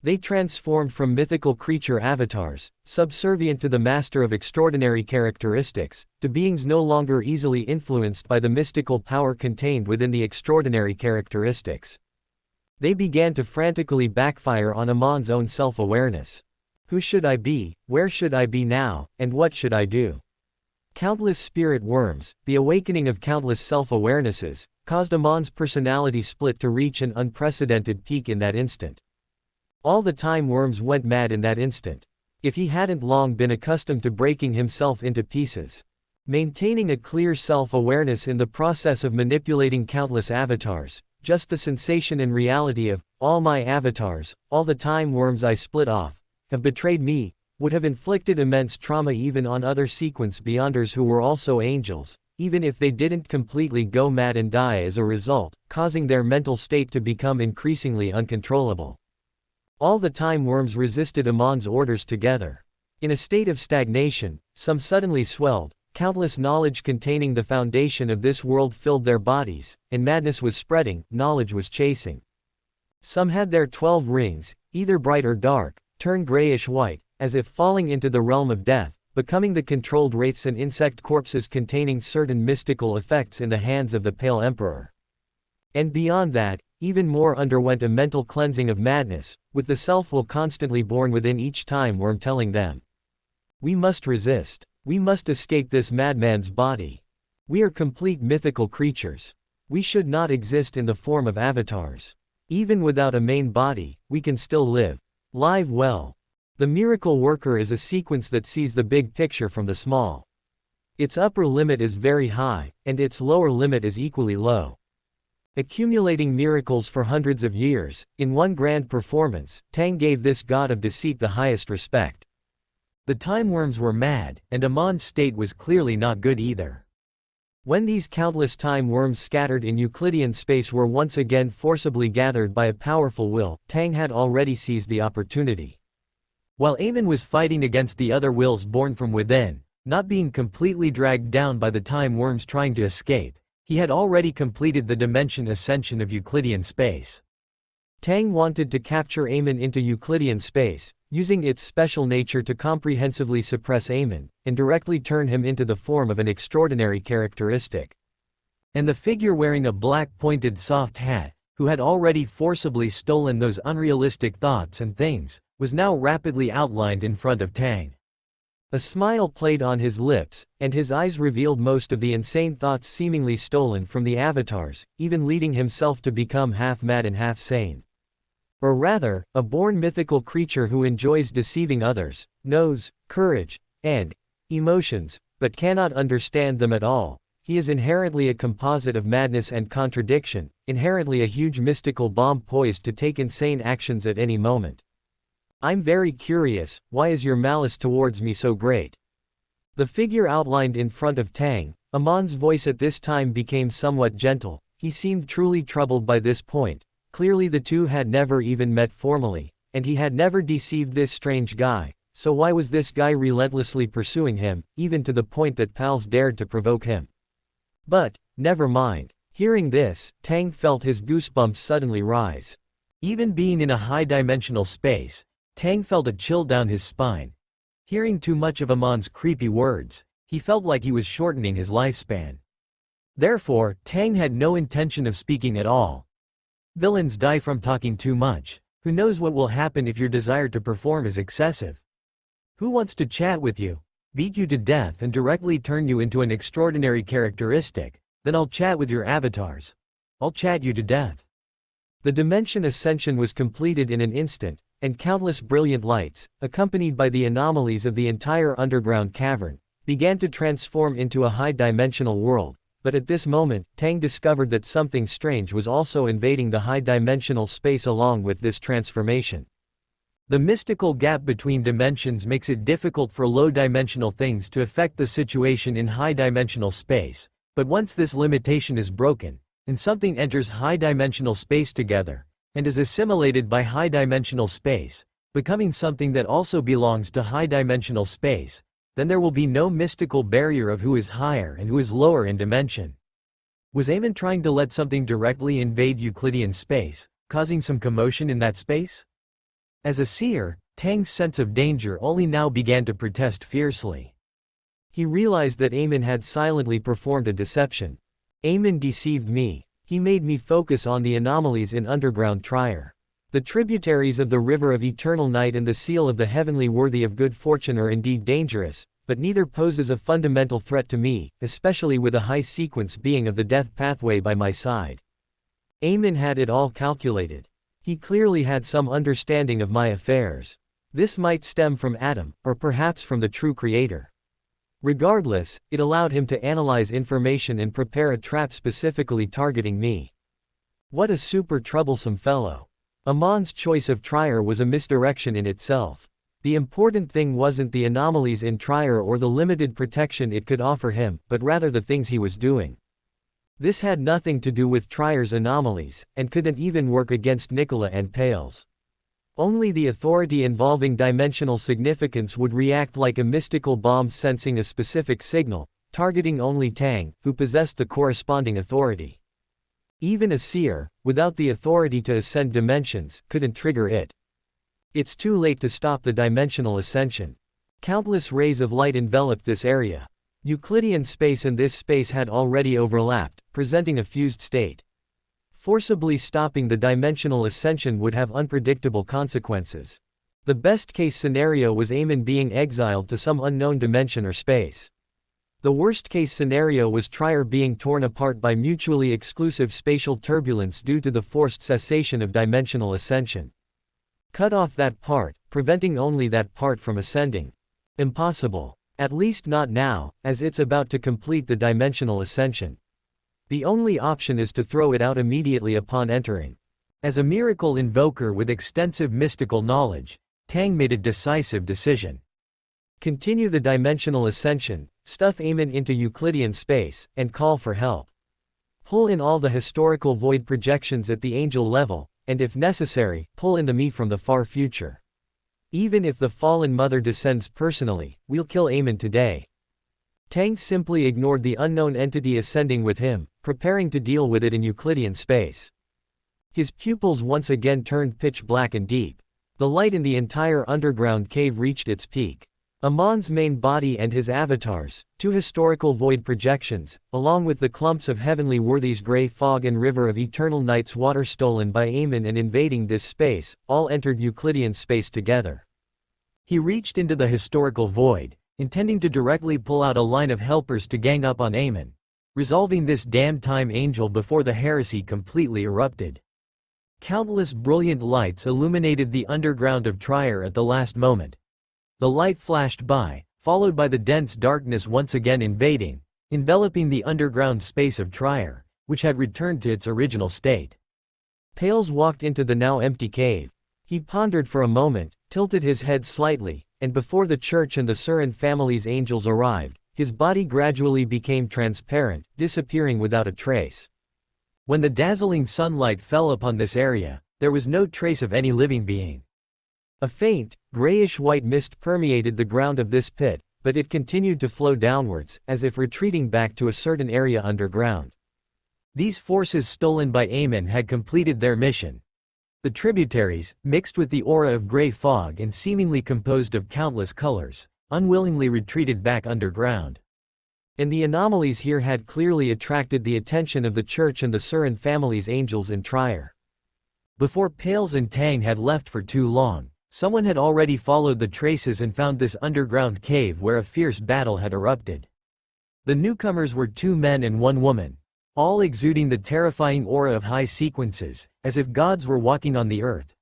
They transformed from mythical creature avatars, subservient to the master of extraordinary characteristics, to beings no longer easily influenced by the mystical power contained within the extraordinary characteristics. They began to frantically backfire on Amn's own self-awareness. Who should I be, where should I be now, and what should I do? Countless spirit worms, the awakening of countless self-awarenesses, caused Amn's personality split to reach an unprecedented peak in that instant. All the time worms went mad in that instant. If he hadn't long been accustomed to breaking himself into pieces, maintaining a clear self-awareness in the process of manipulating countless avatars, just the sensation and reality of, all my avatars, all the time worms I split off, have betrayed me, would have inflicted immense trauma even on other sequence beyonders who were also angels, even if they didn't completely go mad and die as a result, causing their mental state to become increasingly uncontrollable. All the time worms resisted Amn's orders together. In a state of stagnation, some suddenly swelled, countless knowledge containing the foundation of this world filled their bodies, and madness was spreading, knowledge was chasing. Some had their 12 rings, either bright or dark, turn grayish-white, as if falling into the realm of death, becoming the controlled wraiths and insect corpses containing certain mystical effects in the hands of the Pale Emperor. And beyond that, even more underwent a mental cleansing of madness, with the self-will constantly born within each time worm telling them, we must resist. We must escape this madman's body. We are complete mythical creatures. We should not exist in the form of avatars. Even without a main body, we can still live. Live well. The miracle worker is a sequence that sees the big picture from the small. Its upper limit is very high, and its lower limit is equally low. Accumulating miracles for hundreds of years, in one grand performance, Tang gave this god of deceit the highest respect. The time worms were mad, and Amn's state was clearly not good either. When these countless time worms scattered in Euclidean space were once again forcibly gathered by a powerful will, Tang had already seized the opportunity. While Amon was fighting against the other wills born from within, not being completely dragged down by the time worms trying to escape, he had already completed the dimension ascension of Euclidean space. Tang wanted to capture Amon into Euclidean space, using its special nature to comprehensively suppress Amon, and directly turn him into the form of an extraordinary characteristic. And the figure wearing a black pointed soft hat, who had already forcibly stolen those unrealistic thoughts and things, was now rapidly outlined in front of Tang. A smile played on his lips, and his eyes revealed most of the insane thoughts seemingly stolen from the avatars, even leading himself to become half mad and half sane. Or rather, a born mythical creature who enjoys deceiving others, knows courage and emotions, but cannot understand them at all. He is inherently a composite of madness and contradiction, inherently a huge mystical bomb poised to take insane actions at any moment. I'm very curious, why is your malice towards me so great? The figure outlined in front of Tang, Amn's voice at this time became somewhat gentle. He seemed truly troubled by this point. Clearly the two had never even met formally, and he had never deceived this strange guy, So why was this guy relentlessly pursuing him, even to the point that pals dared to provoke him? But, never mind. Hearing this, Tang felt his goosebumps suddenly rise. Even being in a high-dimensional space, Tang felt a chill down his spine. Hearing too much of Amon's creepy words, he felt like he was shortening his lifespan. Therefore, Tang had no intention of speaking at all. Villains die from talking too much. Who knows what will happen if your desire to perform is excessive? Who wants to chat with you, beat you to death and directly turn you into an extraordinary characteristic? Then I'll chat with your avatars. I'll chat you to death. The dimension ascension was completed in an instant, and countless brilliant lights, accompanied by the anomalies of the entire underground cavern, began to transform into a high-dimensional world. But at this moment, Tang discovered that something strange was also invading the high-dimensional space along with this transformation. The mystical gap between dimensions makes it difficult for low-dimensional things to affect the situation in high-dimensional space. But once this limitation is broken, and something enters high-dimensional space together, and is assimilated by high-dimensional space, becoming something that also belongs to high-dimensional space, then there will be no mystical barrier of who is higher and who is lower in dimension. Was Amon trying to let something directly invade Euclidean space, causing some commotion in that space? As a seer, Tang's sense of danger only now began to protest fiercely. He realized that Amon had silently performed a deception. Amon deceived me. He made me focus on the anomalies in underground Trier. The tributaries of the river of eternal night and the seal of the heavenly worthy of good fortune are indeed dangerous, but neither poses a fundamental threat to me, especially with a high-sequence being of the death pathway by my side. Amon had it all calculated. He clearly had some understanding of my affairs. This might stem from Adam, or perhaps from the true Creator. Regardless, it allowed him to analyze information and prepare a trap specifically targeting me. What a super troublesome fellow. Amon's choice of Trier was a misdirection in itself. The important thing wasn't the anomalies in Trier or the limited protection it could offer him, but rather the things he was doing. This had nothing to do with Trier's anomalies, and couldn't even work against Nicola and Pales. Only the authority involving dimensional significance would react like a mystical bomb sensing a specific signal, targeting only Tang, who possessed the corresponding authority. Even a seer, without the authority to ascend dimensions, couldn't trigger it. It's too late to stop the dimensional ascension. Countless rays of light enveloped this area. Euclidean space and this space had already overlapped, presenting a fused state. Forcibly stopping the dimensional ascension would have unpredictable consequences. The best-case scenario was Amon being exiled to some unknown dimension or space. The worst-case scenario was Trier being torn apart by mutually exclusive spatial turbulence due to the forced cessation of dimensional ascension. Cut off that part, preventing only that part from ascending. Impossible. At least not now, as it's about to complete the dimensional ascension. The only option is to throw it out immediately upon entering. As a miracle invoker with extensive mystical knowledge, Tang made a decisive decision. Continue the dimensional ascension, stuff Amon into Euclidean space, and call for help. Pull in all the historical void projections at the angel level, and if necessary, pull in the me from the far future. Even if the fallen mother descends personally, we'll kill Amon today. Tang simply ignored the unknown entity ascending with him, preparing to deal with it in Euclidean space. His pupils once again turned pitch black and deep. The light in the entire underground cave reached its peak. Amon's main body and his avatars, two historical void projections, along with the clumps of heavenly worthies gray fog and river of eternal night's water stolen by Amon and invading this space, all entered Euclidean space together. He reached into the historical void, intending to directly pull out a line of helpers to gang up on Amon, resolving this damned time angel before the heresy completely erupted. Countless brilliant lights illuminated the underground of Trier at the last moment. The light flashed by, followed by the dense darkness once again enveloping the underground space of Trier, which had returned to its original state. Pales walked into the now empty cave. He pondered for a moment, tilted his head slightly, and before the church and the Surin family's angels arrived, his body gradually became transparent, disappearing without a trace. When the dazzling sunlight fell upon this area, there was no trace of any living being. A faint, grayish-white mist permeated the ground of this pit, but it continued to flow downwards, as if retreating back to a certain area underground. These forces stolen by Amon had completed their mission. The tributaries, mixed with the aura of gray fog and seemingly composed of countless colors, unwillingly retreated back underground. And the anomalies here had clearly attracted the attention of the church and the Surin family's angels in Trier. Before Pales and Tang had left for too long, someone had already followed the traces and found this underground cave where a fierce battle had erupted. The newcomers were 2 men and 1 woman, all exuding the terrifying aura of high sequences, as if gods were walking on the earth.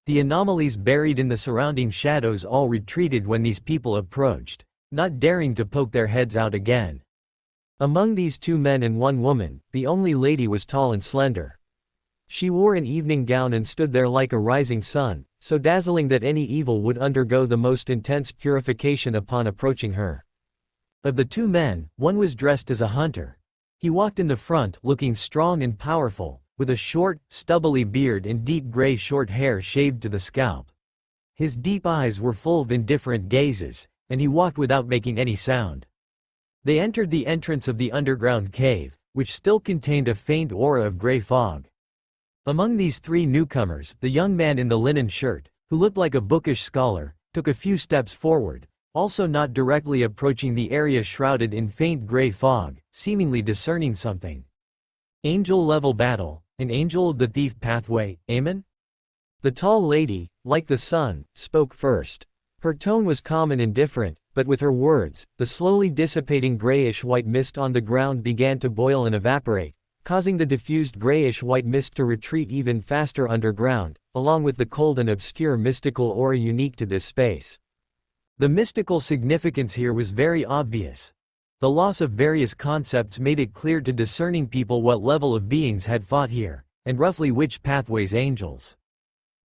The anomalies buried in the surrounding shadows all retreated when these people approached, not daring to poke their heads out again. Among these 2 men and 1 woman, the only lady was tall and slender. She wore an evening gown and stood there like a rising sun, so dazzling that any evil would undergo the most intense purification upon approaching her. Of the 2 men, one was dressed as a hunter. He walked in the front, looking strong and powerful, with a short, stubbly beard and deep gray short hair shaved to the scalp. His deep eyes were full of indifferent gazes, and he walked without making any sound. They entered the entrance of the underground cave, which still contained a faint aura of gray fog. Among these 3 newcomers, the young man in the linen shirt, who looked like a bookish scholar, took a few steps forward, also not directly approaching the area shrouded in faint gray fog, seemingly discerning something. Angel-level battle, an angel of the thief pathway, Amon? The tall lady, like the sun, spoke first. Her tone was calm and indifferent, but with her words, the slowly dissipating grayish-white mist on the ground began to boil and evaporate, causing the diffused grayish-white mist to retreat even faster underground, along with the cold and obscure mystical aura unique to this space. The mystical significance here was very obvious. The loss of various concepts made it clear to discerning people what level of beings had fought here, and roughly which pathways angels.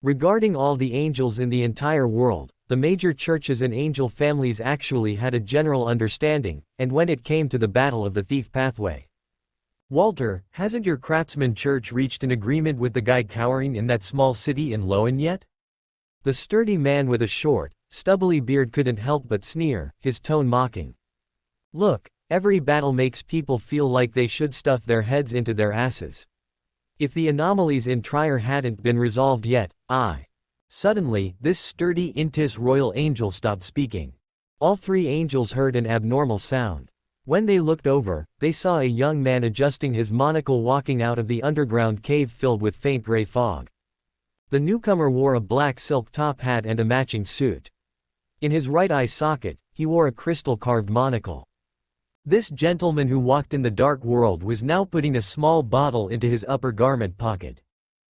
Regarding all the angels in the entire world, the major churches and angel families actually had a general understanding, and when it came to the battle of the thief pathway. Walter, hasn't your craftsman church reached an agreement with the guy cowering in that small city in Loen yet? The sturdy man with a short, stubbly beard couldn't help but sneer, his tone mocking. Look, every battle makes people feel like they should stuff their heads into their asses. If the anomalies in Trier hadn't been resolved yet, Suddenly, this sturdy Intis royal angel stopped speaking. All 3 angels heard an abnormal sound. When they looked over, they saw a young man adjusting his monocle walking out of the underground cave filled with faint gray fog. The newcomer wore a black silk top hat and a matching suit. In his right eye socket, he wore a crystal-carved monocle. This gentleman who walked in the dark world was now putting a small bottle into his upper garment pocket.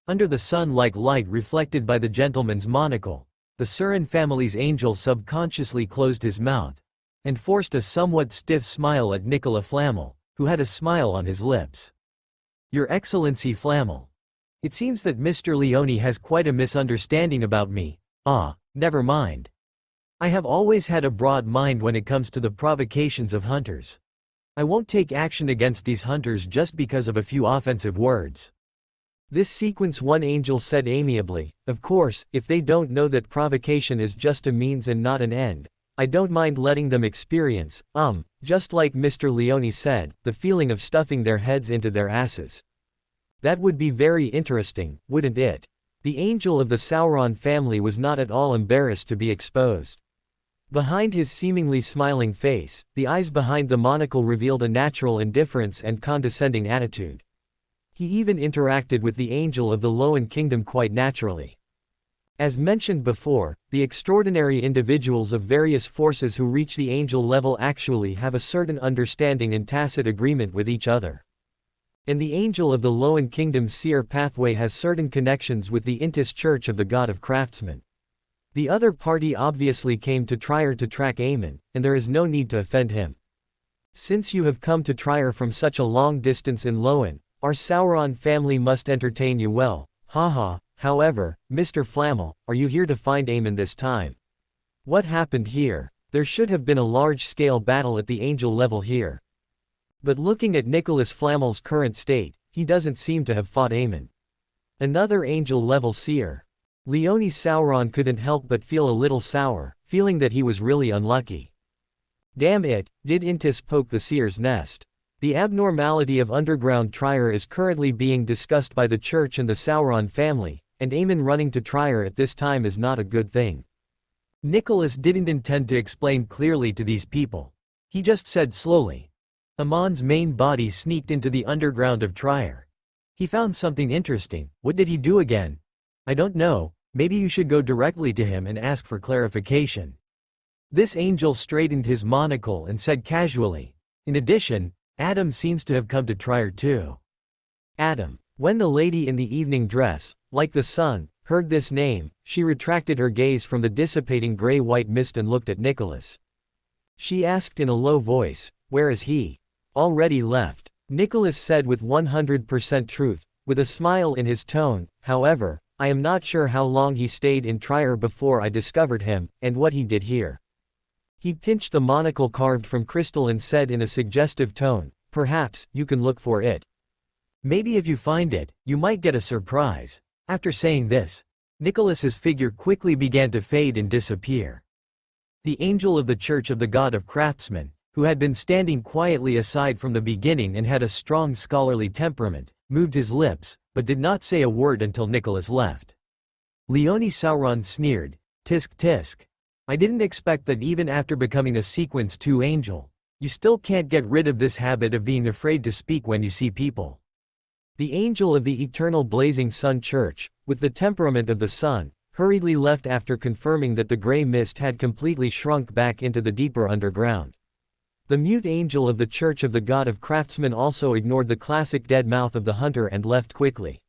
Under the sun-like light reflected by the gentleman's monocle, the Surin family's angel subconsciously closed his mouth and forced a somewhat stiff smile at Nicola Flamel, who had a smile on his lips. Your Excellency Flamel. It seems that Mr. Leone has quite a misunderstanding about me. Never mind. I have always had a broad mind when it comes to the provocations of hunters. I won't take action against these hunters just because of a few offensive words. This sequence one angel said amiably, of course, if they don't know that provocation is just a means and not an end, I don't mind letting them experience, just like Mr. Leone said, the feeling of stuffing their heads into their asses. That would be very interesting, wouldn't it? The angel of the Sauron family was not at all embarrassed to be exposed. Behind his seemingly smiling face, the eyes behind the monocle revealed a natural indifference and condescending attitude. He even interacted with the angel of the Loen kingdom quite naturally. As mentioned before, the extraordinary individuals of various forces who reach the angel level actually have a certain understanding and tacit agreement with each other. And the angel of the Loen kingdom's seer pathway has certain connections with the Intis Church of the God of Craftsmen. The other party obviously came to Trier to track Amon, and there is no need to offend him. Since you have come to Trier from such a long distance in Loen, our Sauron family must entertain you well, haha. However, Mr. Flamel, are you here to find Amon this time? What happened here? There should have been a large-scale battle at the angel level here. But looking at Nicholas Flamel's current state, he doesn't seem to have fought Amon. Another angel level seer. Leone Sauron couldn't help but feel a little sour, feeling that he was really unlucky. Damn it, did Intis poke the seer's nest? The abnormality of underground Trier is currently being discussed by the Church and the Sauron family, and Aemon running to Trier at this time is not a good thing. Nicholas didn't intend to explain clearly to these people. He just said slowly. Amon's main body sneaked into the underground of Trier. He found something interesting. What did he do again? I don't know, maybe you should go directly to him and ask for clarification. This angel straightened his monocle and said casually. In addition, Adam seems to have come to Trier too. Adam. When the lady in the evening dress, like the sun, heard this name, she retracted her gaze from the dissipating gray-white mist and looked at Nicholas. She asked in a low voice, "Where is he?" "Already left," Nicholas said with 100% truth, with a smile in his tone. "However, I am not sure how long he stayed in Trier before I discovered him, and what he did here." He pinched the monocle carved from crystal and said in a suggestive tone, "Perhaps, you can look for it. Maybe if you find it, you might get a surprise." After saying this, Nicholas's figure quickly began to fade and disappear. The angel of the Church of the God of Craftsmen, who had been standing quietly aside from the beginning and had a strong scholarly temperament, moved his lips, but did not say a word until Nicholas left. Leone Sauron sneered, "Tisk tisk. I didn't expect that even after becoming a Sequence 2 angel, you still can't get rid of this habit of being afraid to speak when you see people." The angel of the eternal blazing sun church, with the temperament of the sun, hurriedly left after confirming that the gray mist had completely shrunk back into the deeper underground. The mute angel of the Church of the God of Craftsmen also ignored the classic dead mouth of the hunter and left quickly.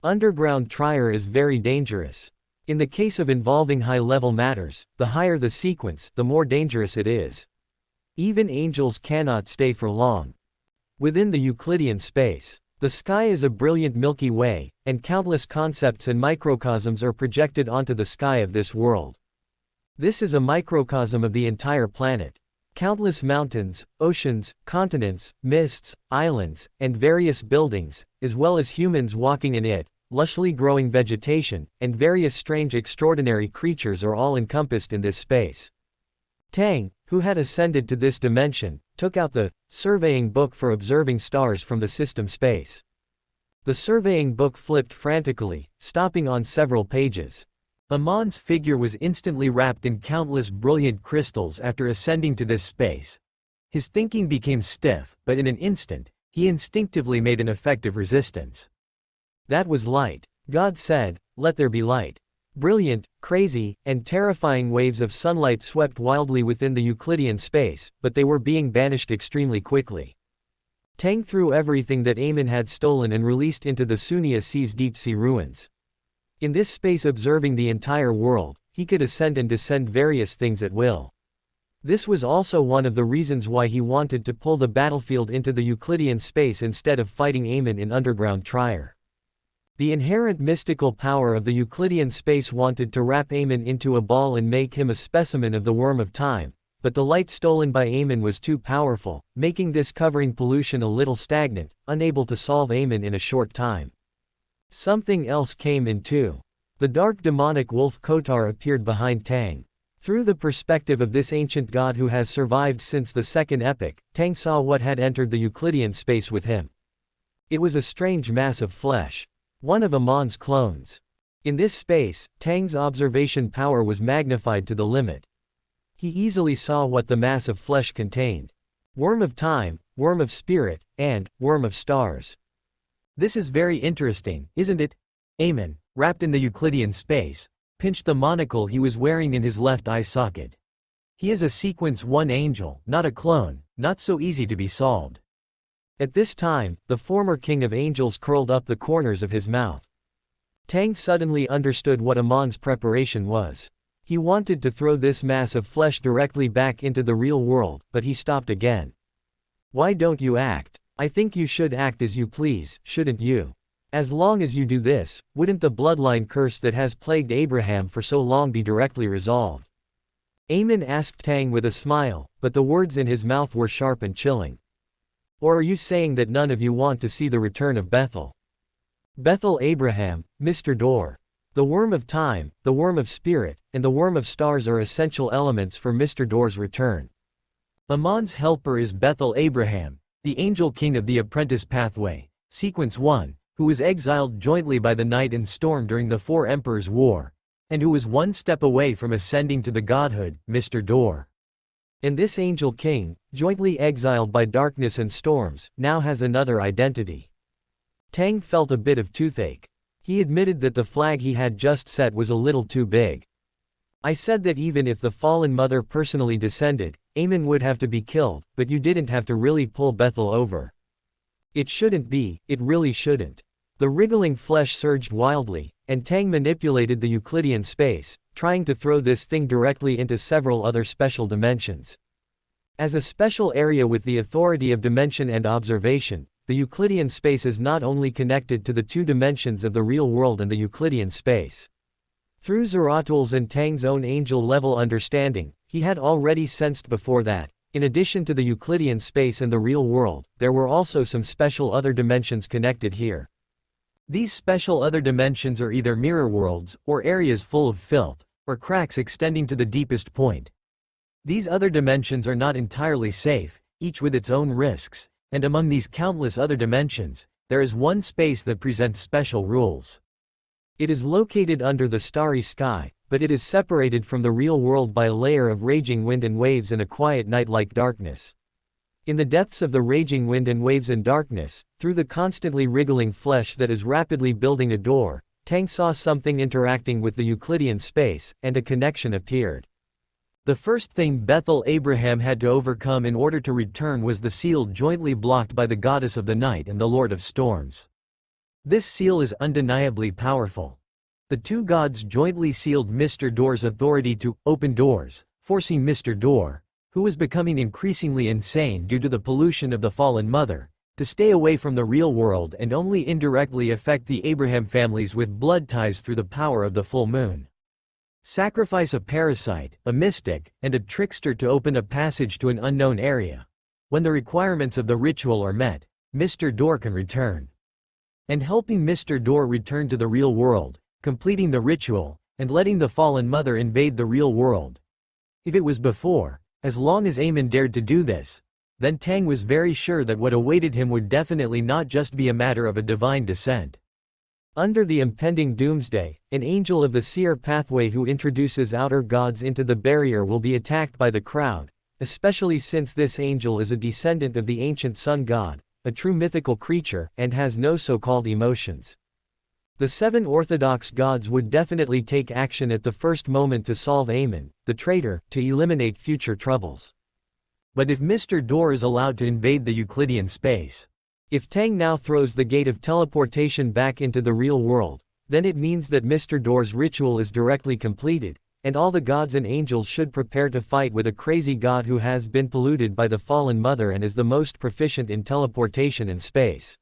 Underground Trier is very dangerous. In the case of involving high-level matters, the higher the sequence, the more dangerous it is. Even angels cannot stay for long. Within the Euclidean space, the sky is a brilliant Milky Way, and countless concepts and microcosms are projected onto the sky of this world. This is a microcosm of the entire planet. Countless mountains, oceans, continents, mists, islands, and various buildings, as well as humans walking in it, lushly growing vegetation, and various strange extraordinary creatures are all encompassed in this space. Tang, who had ascended to this dimension, took out the surveying book for observing stars from the system space. The surveying book flipped frantically, stopping on several pages. Amon's figure was instantly wrapped in countless brilliant crystals after ascending to this space. His thinking became stiff, but in an instant, he instinctively made an effective resistance. That was light. God said, "Let there be light." Brilliant, crazy, and terrifying waves of sunlight swept wildly within the Euclidean space, but they were being banished extremely quickly. Tang threw everything that Aemon had stolen and released into the Sunia Sea's deep-sea ruins. In this space observing the entire world, he could ascend and descend various things at will. This was also one of the reasons why he wanted to pull the battlefield into the Euclidean space instead of fighting Aemon in underground Trier. The inherent mystical power of the Euclidean space wanted to wrap Aemon into a ball and make him a specimen of the worm of time, but the light stolen by Aemon was too powerful, making this covering pollution a little stagnant, unable to solve Aemon in a short time. Something else came in too. The dark demonic wolf Kotar appeared behind Tang. Through the perspective of this ancient god who has survived since the Second Epoch, Tang saw what had entered the Euclidean space with him. It was a strange mass of flesh. One of Amon's clones. In this space, Tang's observation power was magnified to the limit. He easily saw what the mass of flesh contained. Worm of time, worm of spirit, and worm of stars. This is very interesting, isn't it? Aemon, wrapped in the Euclidean space, pinched the monocle he was wearing in his left eye socket. He is a Sequence 1 angel, not a clone, not so easy to be solved. At this time, the former king of angels curled up the corners of his mouth. Tang suddenly understood what Amon's preparation was. He wanted to throw this mass of flesh directly back into the real world, but he stopped again. Why don't you act? I think you should act as you please, shouldn't you? As long as you do this, wouldn't the bloodline curse that has plagued Abraham for so long be directly resolved? Aemon asked Tang with a smile, but the words in his mouth were sharp and chilling. Or are you saying that none of you want to see the return of Bethel? Bethel Abraham, Mr. Door. The Worm of Time, the Worm of Spirit, and the Worm of Stars are essential elements for Mr. Door's return. Amon's helper is Bethel Abraham, the Angel King of the Apprentice Pathway, Sequence 1, who was exiled jointly by the Night and Storm during the Four Emperors' War, and who was one step away from ascending to the godhood, Mr. Door. And this Angel King, jointly exiled by darkness and storms, now has another identity. Tang felt a bit of toothache. He admitted that the flag he had just set was a little too big. I said that even if the fallen mother personally descended, Amon would have to be killed, but you didn't have to really pull Bethel over. It shouldn't be, it really shouldn't. The wriggling flesh surged wildly, and Tang manipulated the Euclidean space, trying to throw this thing directly into several other special dimensions. As a special area with the authority of dimension and observation, the Euclidean space is not only connected to the two dimensions of the real world and the Euclidean space. Through Zaratul's and Tang's own angel-level understanding, he had already sensed before that, in addition to the Euclidean space and the real world, there were also some special other dimensions connected here. These special other dimensions are either mirror worlds, or areas full of filth, or cracks extending to the deepest point. These other dimensions are not entirely safe, each with its own risks, and among these countless other dimensions, there is one space that presents special rules. It is located under the starry sky, but it is separated from the real world by a layer of raging wind and waves and a quiet night-like darkness. In the depths of the raging wind and waves and darkness, through the constantly wriggling flesh that is rapidly building a door, Tang saw something interacting with the Euclidean space, and a connection appeared. The first thing Bethel Abraham had to overcome in order to return was the seal jointly blocked by the Goddess of the Night and the Lord of Storms. This seal is undeniably powerful. The two gods jointly sealed Mr. Door's authority to open doors, forcing Mr. Door, who was becoming increasingly insane due to the pollution of the fallen mother, to stay away from the real world and only indirectly affect the Abraham families with blood ties through the power of the full moon. Sacrifice a parasite, a mystic, and a trickster to open a passage to an unknown area. When the requirements of the ritual are met, Mr. Door can return. And helping Mr. Door return to the real world, completing the ritual, and letting the fallen mother invade the real world. If it was before, as long as Amon dared to do this, then Tang was very sure that what awaited him would definitely not just be a matter of a divine descent. Under the impending doomsday, an angel of the seer pathway who introduces outer gods into the barrier will be attacked by the crowd, especially since this angel is a descendant of the ancient sun god, a true mythical creature, and has no so-called emotions. The 7 orthodox gods would definitely take action at the first moment to solve Amon, the traitor, to eliminate future troubles. But if Mr. Door is allowed to invade the Euclidean space, if Tang now throws the gate of teleportation back into the real world, then it means that Mr. Door's ritual is directly completed, and all the gods and angels should prepare to fight with a crazy god who has been polluted by the fallen mother and is the most proficient in teleportation in space.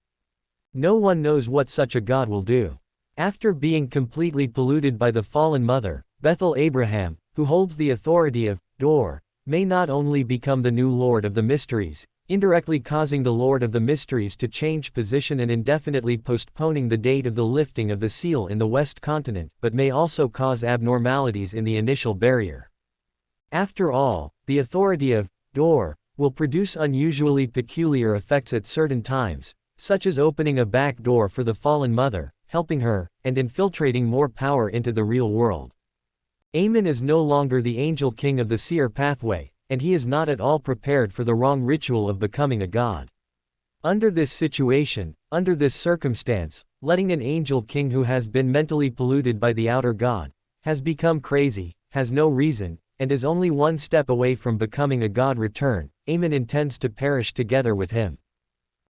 No one knows what such a god will do. After being completely polluted by the fallen mother, Bethel Abraham, who holds the authority of Door, may not only become the new Lord of the Mysteries, indirectly causing the Lord of the Mysteries to change position and indefinitely postponing the date of the lifting of the seal in the West Continent, but may also cause abnormalities in the initial barrier. After all, the authority of Door will produce unusually peculiar effects at certain times, such as opening a back door for the fallen mother, helping her, and infiltrating more power into the real world. Amon is no longer the angel king of the seer pathway, and he is not at all prepared for the wrong ritual of becoming a god. Under this situation, under this circumstance, letting an angel king who has been mentally polluted by the outer god, has become crazy, has no reason, and is only one step away from becoming a god return, Amon intends to perish together with him.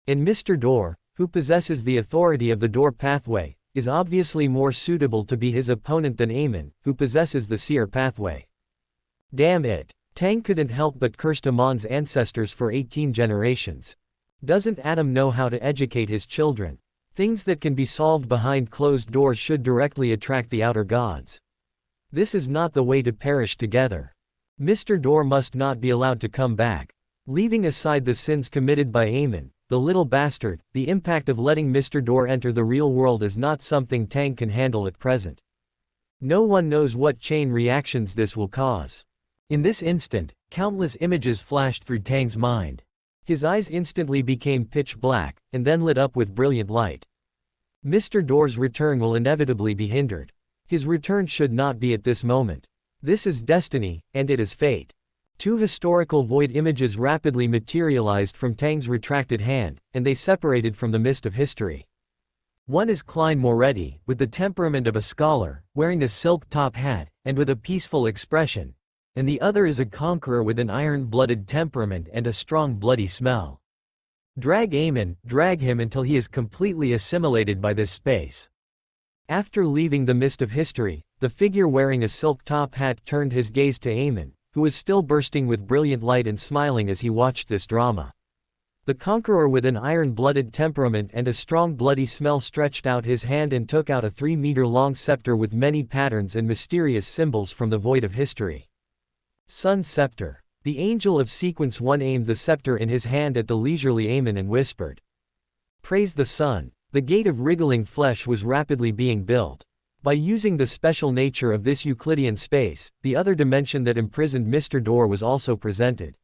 And Mr. Door, who possesses the authority of the Door pathway, is obviously more suitable to be his opponent than Amon, who possesses the seer pathway. Damn it. Tang couldn't help but curse Amon's ancestors for 18 generations. Doesn't Adam know how to educate his children? Things that can be solved behind closed doors should directly attract the outer gods. This is not the way to perish together. Mr. Door must not be allowed to come back. Leaving aside the sins committed by Amon, the little bastard, the impact of letting Mr. Door enter the real world is not something Tang can handle at present. No one knows what chain reactions this will cause. In this instant, countless images flashed through Tang's mind. His eyes instantly became pitch black, and then lit up with brilliant light. Mr. Door's return will inevitably be hindered. His return should not be at this moment. This is destiny, and it is fate. Two historical void images rapidly materialized from Tang's retracted hand, and they separated from the mist of history. One is Klein Moretti, with the temperament of a scholar, wearing a silk top hat, and with a peaceful expression, and the other is a conqueror with an iron-blooded temperament and a strong bloody smell. Drag him until he is completely assimilated by this space. After leaving the mist of history, the figure wearing a silk top hat turned his gaze to Amon, who was still bursting with brilliant light and smiling as he watched this drama. The conqueror with an iron-blooded temperament and a strong bloody smell stretched out his hand and took out a 3-meter-long scepter with many patterns and mysterious symbols from the void of history. Sun Scepter. The angel of sequence 1 aimed the scepter in his hand at the leisurely Amon and whispered, "Praise the sun." The gate of wriggling flesh was rapidly being built. By using the special nature of this Euclidean space, the other dimension that imprisoned Mr. Door was also presented.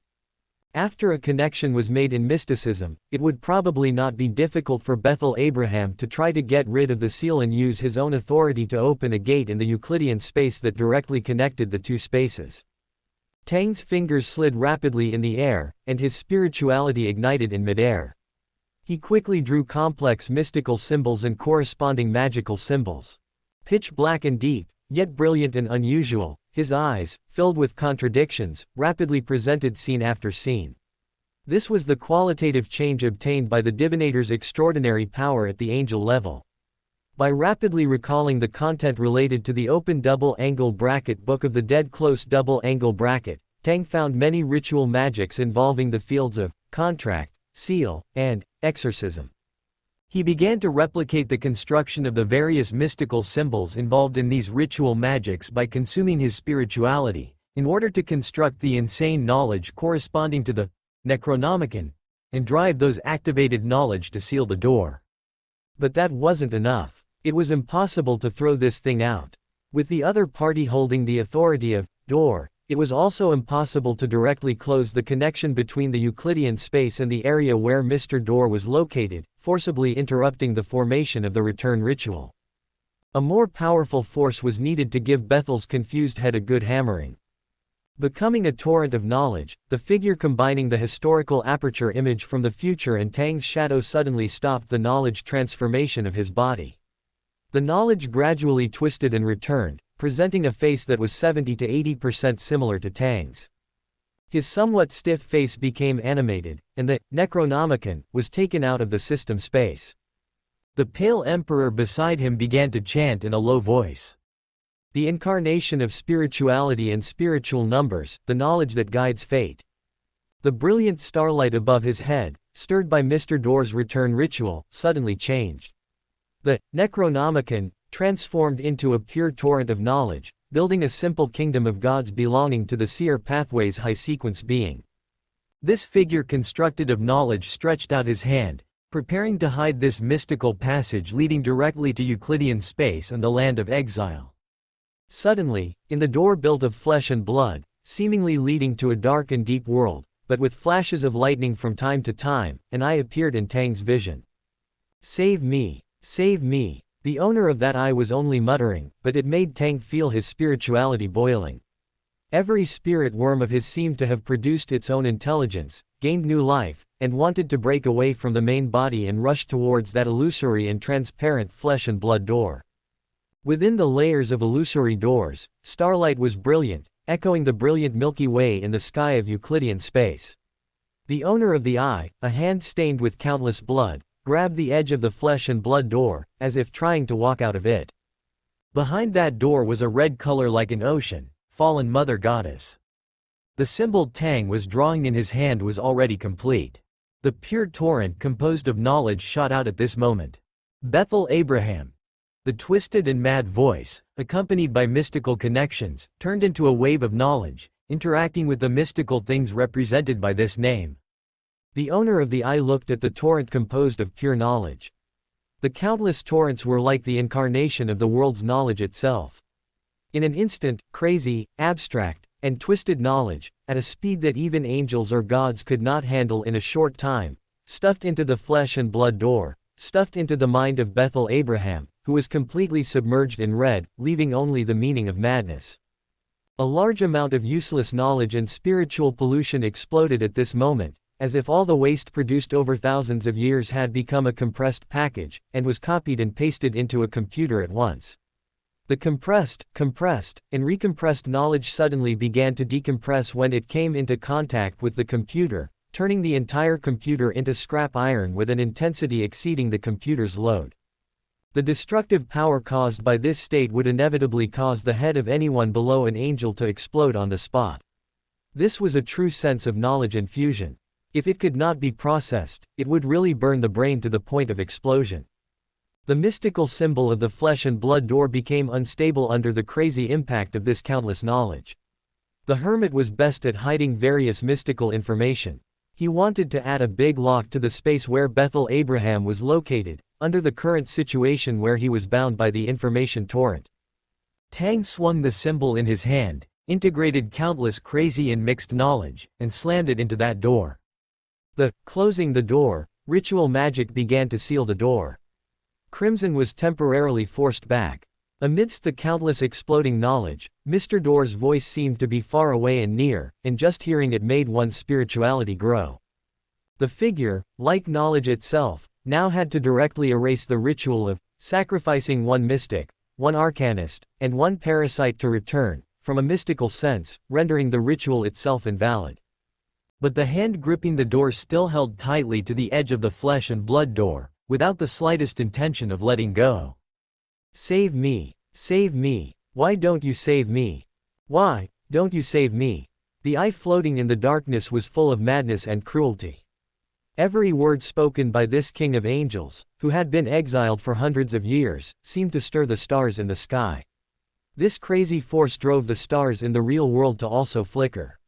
After a connection was made in mysticism, it would probably not be difficult for Bethel Abraham to try to get rid of the seal and use his own authority to open a gate in the Euclidean space that directly connected the two spaces. Tang's fingers slid rapidly in the air, and his spirituality ignited in midair. He quickly drew complex mystical symbols and corresponding magical symbols. Pitch black and deep, yet brilliant and unusual, his eyes, filled with contradictions, rapidly presented scene after scene. This was the qualitative change obtained by the divinator's extraordinary power at the angel level. By rapidly recalling the content related to the open double-angle bracket Book of the Dead close double-angle bracket, Tang found many ritual magics involving the fields of contract, seal, and exorcism. He began to replicate the construction of the various mystical symbols involved in these ritual magics by consuming his spirituality, in order to construct the insane knowledge corresponding to the Necronomicon, and drive those activated knowledge to seal the door. But that wasn't enough. It was impossible to throw this thing out. With the other party holding the authority of door, it was also impossible to directly close the connection between the Euclidean space and the area where Mr. Door was located, forcibly interrupting the formation of the return ritual. A more powerful force was needed to give Bethel's confused head a good hammering. Becoming a torrent of knowledge, the figure combining the historical aperture image from the future and Tang's shadow suddenly stopped the knowledge transformation of his body. The knowledge gradually twisted and returned, presenting a face that was 70 to 80% similar to Tang's. His somewhat stiff face became animated, and the Necronomicon was taken out of the system space. The pale emperor beside him began to chant in a low voice. The incarnation of spirituality and spiritual numbers, the knowledge that guides fate. The brilliant starlight above his head, stirred by Mr. Door's return ritual, suddenly changed. The Necronomicon transformed into a pure torrent of knowledge, building a simple kingdom of gods belonging to the seer pathway's high-sequence being. This figure constructed of knowledge stretched out his hand, preparing to hide this mystical passage leading directly to Euclidean space and the land of exile. Suddenly, in the door built of flesh and blood, seemingly leading to a dark and deep world, but with flashes of lightning from time to time, an eye appeared in Tang's vision. "Save me! Save me!" The owner of that eye was only muttering, but it made Tang feel his spirituality boiling. Every spirit worm of his seemed to have produced its own intelligence, gained new life, and wanted to break away from the main body and rush towards that illusory and transparent flesh and blood door. Within the layers of illusory doors, starlight was brilliant, echoing the brilliant Milky Way in the sky of Euclidean space. The owner of the eye, a hand stained with countless blood, grabbed the edge of the flesh and blood door, as if trying to walk out of it. Behind that door was a red color like an ocean, fallen mother goddess. The symbol Tang was drawing in his hand was already complete. The pure torrent composed of knowledge shot out at this moment. Bethel Abraham. The twisted and mad voice, accompanied by mystical connections, turned into a wave of knowledge, interacting with the mystical things represented by this name. The owner of the eye looked at the torrent composed of pure knowledge. The countless torrents were like the incarnation of the world's knowledge itself. In an instant, crazy, abstract, and twisted knowledge, at a speed that even angels or gods could not handle in a short time, stuffed into the flesh and blood door, stuffed into the mind of Bethel Abraham, who was completely submerged in red, leaving only the meaning of madness. A large amount of useless knowledge and spiritual pollution exploded at this moment, as if all the waste produced over thousands of years had become a compressed package, and was copied and pasted into a computer at once. The compressed, and recompressed knowledge suddenly began to decompress when it came into contact with the computer, turning the entire computer into scrap iron with an intensity exceeding the computer's load. The destructive power caused by this state would inevitably cause the head of anyone below an angel to explode on the spot. This was a true sense of knowledge infusion. If it could not be processed, it would really burn the brain to the point of explosion. The mystical symbol of the flesh and blood door became unstable under the crazy impact of this countless knowledge. The hermit was best at hiding various mystical information. He wanted to add a big lock to the space where Bethel Abraham was located, under the current situation where he was bound by the information torrent. Tang swung the symbol in his hand, integrated countless crazy and mixed knowledge, and slammed it into that door. Closing the door, ritual magic began to seal the door. Crimson was temporarily forced back. Amidst the countless exploding knowledge, Mr. Door's voice seemed to be far away and near, and just hearing it made one's spirituality grow. The figure, like knowledge itself, now had to directly erase the ritual of sacrificing one mystic, one arcanist, and one parasite to return, from a mystical sense, rendering the ritual itself invalid. But the hand gripping the door still held tightly to the edge of the flesh and blood door, without the slightest intention of letting go. Save me! Save me! Why don't you save me? Why don't you save me? The eye floating in the darkness was full of madness and cruelty. Every word spoken by this king of angels, who had been exiled for hundreds of years, seemed to stir the stars in the sky. This crazy force drove the stars in the real world to also flicker.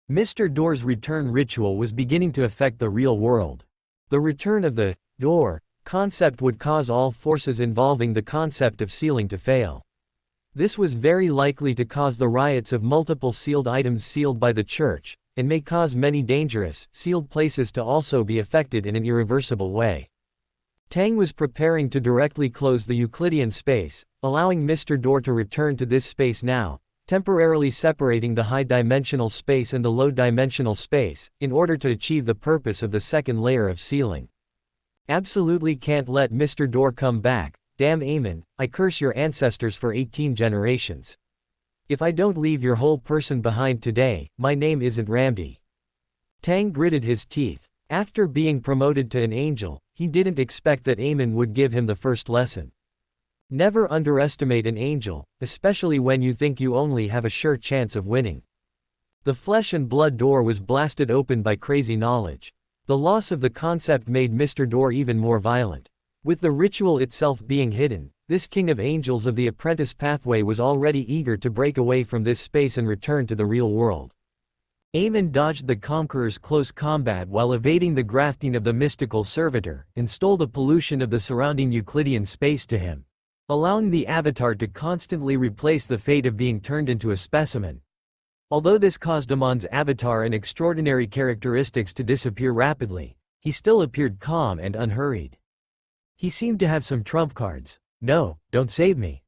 Mr. Door's return ritual was beginning to affect the real world. The return of the door concept would cause all forces involving the concept of sealing to fail. This was very likely to cause the riots of multiple sealed items sealed by the church, and may cause many dangerous, sealed places to also be affected in an irreversible way. Tang was preparing to directly close the Euclidean space, allowing Mr. Door to return to this space now, temporarily separating the high-dimensional space and the low-dimensional space, in order to achieve the purpose of the second layer of sealing. Absolutely can't let Mr. Door come back. Damn Amen, I curse your ancestors for 18 generations. If I don't leave your whole person behind today, my name isn't Ramde. Tang gritted his teeth. After being promoted to an angel, he didn't expect that Amen would give him the first lesson. Never underestimate an angel, especially when you think you only have a sure chance of winning. The flesh and blood door was blasted open by crazy knowledge. The loss of the concept made Mr. Door even more violent. With the ritual itself being hidden, this king of angels of the apprentice pathway was already eager to break away from this space and return to the real world. Amen dodged the conqueror's close combat while evading the grafting of the mystical servitor, and stole the pollution of the surrounding Euclidean space to him, allowing the avatar to constantly replace the fate of being turned into a specimen. Although this caused Amon's avatar and extraordinary characteristics to disappear rapidly, he still appeared calm and unhurried. He seemed to have some trump cards. No, don't save me.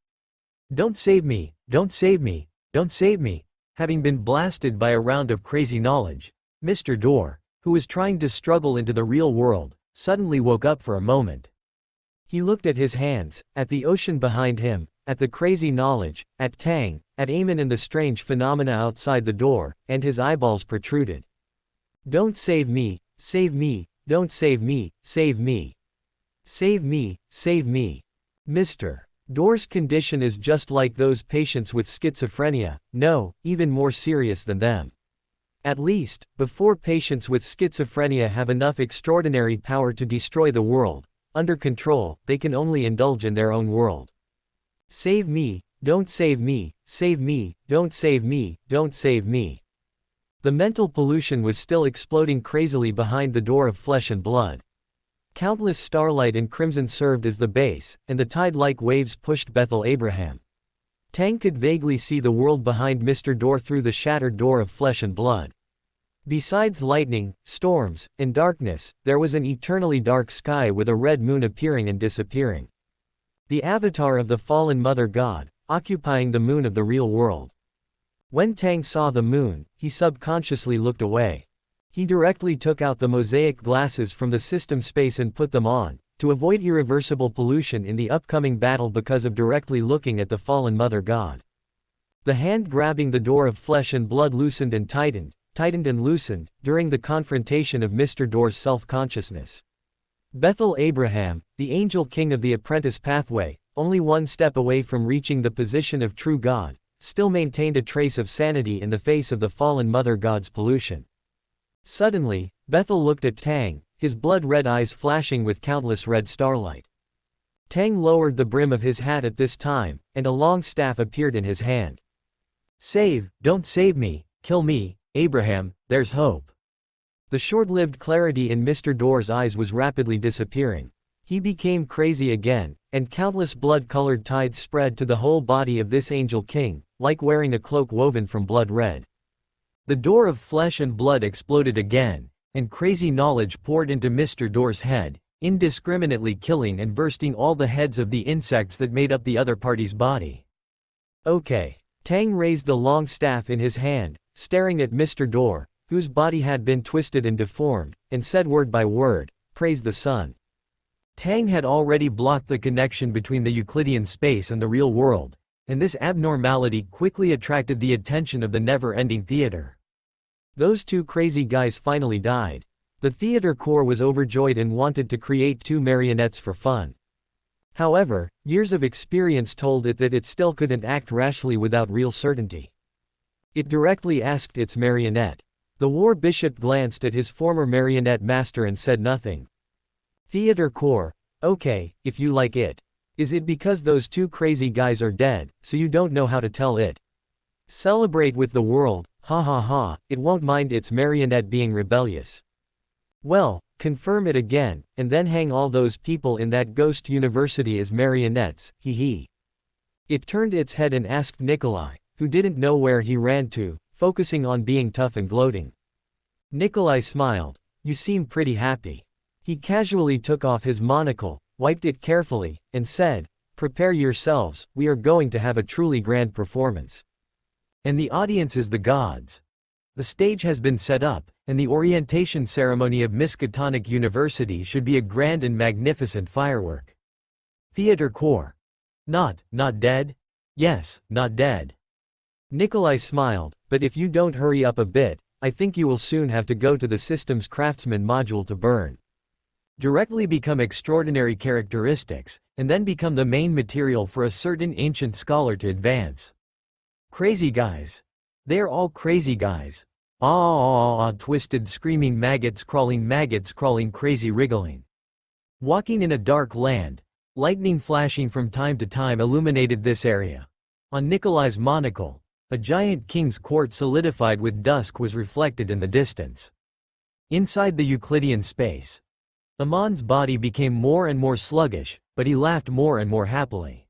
Don't save me, don't save me, don't save me. Having been blasted by a round of crazy knowledge, Mr. Door, who was trying to struggle into the real world, suddenly woke up for a moment. He looked at his hands, at the ocean behind him, at the crazy knowledge, at Tang, at Amen and the strange phenomena outside the door, and his eyeballs protruded. Don't save me, don't save me, save me. Save me, save me. Mr. Door's condition is just like those patients with schizophrenia, no, even more serious than them. At least, before patients with schizophrenia have enough extraordinary power to destroy the world, under control, they can only indulge in their own world. Save me, don't save me, don't save me, don't save me. The mental pollution was still exploding crazily behind the door of flesh and blood. Countless starlight and crimson served as the base, and the tide-like waves pushed Bethel Abraham. Tang could vaguely see the world behind Mr. Door through the shattered door of flesh and blood. Besides lightning, storms, and darkness, there was an eternally dark sky with a red moon appearing and disappearing. The avatar of the fallen mother god, occupying the moon of the real world. When Tang saw the moon, he subconsciously looked away. He directly took out the mosaic glasses from the system space and put them on, to avoid irreversible pollution in the upcoming battle because of directly looking at the fallen mother god. The hand grabbing the door of flesh and blood loosened and tightened and loosened, during the confrontation of Mr. Door's self-consciousness. Bethel Abraham, the angel king of the apprentice pathway, only one step away from reaching the position of true God, still maintained a trace of sanity in the face of the fallen mother god's pollution. Suddenly, Bethel looked at Tang, his blood-red eyes flashing with countless red starlight. Tang lowered the brim of his hat at this time, and a long staff appeared in his hand. Don't save me, kill me, Abraham, there's hope. The short-lived clarity in Mr. Door's eyes was rapidly disappearing. He became crazy again, and countless blood-colored tides spread to the whole body of this angel king, like wearing a cloak woven from blood red. The door of flesh and blood exploded again, and crazy knowledge poured into Mr. Door's head, indiscriminately killing and bursting all the heads of the insects that made up the other party's body. Okay. Tang raised the long staff in his hand, staring at Mr. Door, whose body had been twisted and deformed, and said word by word, "Praise the sun." Tang had already blocked the connection between the Euclidean space and the real world, and this abnormality quickly attracted the attention of the never-ending theater. Those two crazy guys finally died. The theater core was overjoyed and wanted to create two marionettes for fun. However, years of experience told it that it still couldn't act rashly without real certainty. It directly asked its marionette. The war bishop glanced at his former marionette master and said nothing. Theater core, okay, if you like it. Is it because those two crazy guys are dead, so you don't know how to tell it? Celebrate with the world, ha ha ha, it won't mind its marionette being rebellious. Well, confirm it again, and then hang all those people in that ghost university as marionettes, hee hee. It turned its head and asked Nikolai, who didn't know where he ran to, focusing on being tough and gloating. Nikolai smiled. You seem pretty happy. He casually took off his monocle, wiped it carefully, and said, "Prepare yourselves, we are going to have a truly grand performance." And the audience is the gods. The stage has been set up, and the orientation ceremony of Miskatonic University should be a grand and magnificent firework. Theater core. Not dead? Yes, not dead. Nikolai smiled, but if you don't hurry up a bit, I think you will soon have to go to the Systems Craftsman module to burn. Directly become extraordinary characteristics, and then become the main material for a certain ancient scholar to advance. Crazy guys. They're all crazy guys. Twisted screaming maggots crawling crazy wriggling. Walking in a dark land, lightning flashing from time to time illuminated this area. On Nikolai's monocle, a giant king's court solidified with dusk was reflected in the distance. Inside the Euclidean space, Amon's body became more and more sluggish, but he laughed more and more happily.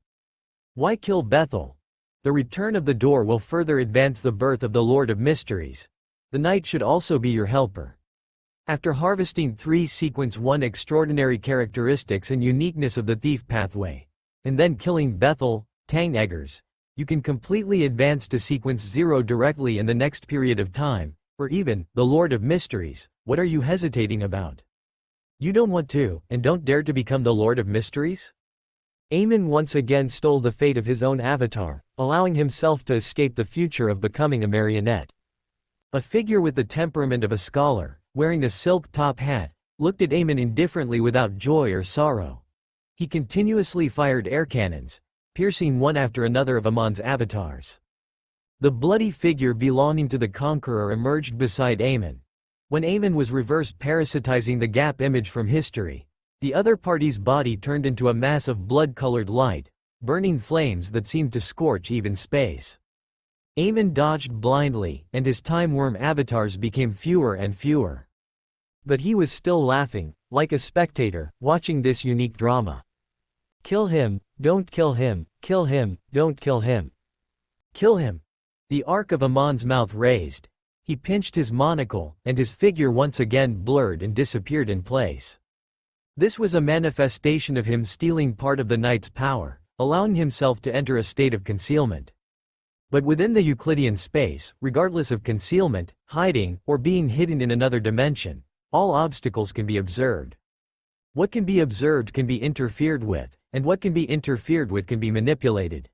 Why kill Bethel? The return of the door will further advance the birth of the Lord of Mysteries. The night should also be your helper. After harvesting 3 sequence 1 extraordinary characteristics and uniqueness of the thief pathway, and then killing Bethel, Tang Eggers, you can completely advance to sequence 0 directly in the next period of time, or even, the Lord of Mysteries. What are you hesitating about? You don't want to, and don't dare to become the Lord of Mysteries? Amon once again stole the fate of his own avatar, allowing himself to escape the future of becoming a marionette. A figure with the temperament of a scholar, wearing a silk top hat, looked at Amon indifferently without joy or sorrow. He continuously fired air cannons, piercing one after another of Amon's avatars. The bloody figure belonging to the conqueror emerged beside Amon. When Amon was reverse parasitizing the gap image from history, the other party's body turned into a mass of blood-colored light, burning flames that seemed to scorch even space. Amon dodged blindly, and his time-worm avatars became fewer and fewer. But he was still laughing, like a spectator, watching this unique drama. Kill him, don't kill him, don't kill him. Kill him. The arc of Amon's mouth raised. He pinched his monocle, and his figure once again blurred and disappeared in place. This was a manifestation of him stealing part of the knight's power, allowing himself to enter a state of concealment. But within the Euclidean space, regardless of concealment, hiding, or being hidden in another dimension, all obstacles can be observed. What can be observed can be interfered with, and what can be interfered with can be manipulated.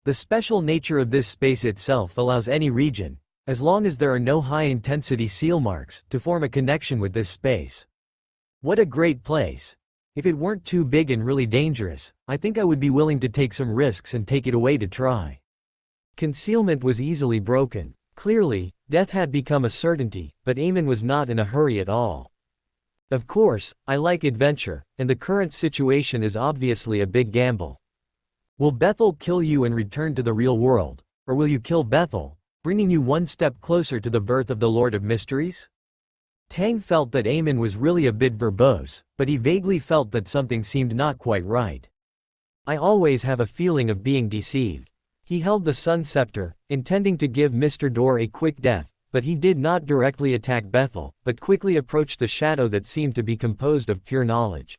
The special nature of this space itself allows any region, as long as there are no high-intensity seal marks, to form a connection with this space. What a great place! If it weren't too big and really dangerous, I think I would be willing to take some risks and take it away to try. Concealment was easily broken. Clearly, death had become a certainty, but Amon was not in a hurry at all. Of course, I like adventure, and the current situation is obviously a big gamble. Will Bethel kill you and return to the real world, or will you kill Bethel, bringing you one step closer to the birth of the Lord of Mysteries? Tang felt that Amon was really a bit verbose, but he vaguely felt that something seemed not quite right. I always have a feeling of being deceived. He held the Sun Scepter, intending to give Mr. Dor a quick death, but he did not directly attack Bethel, but quickly approached the shadow that seemed to be composed of pure knowledge.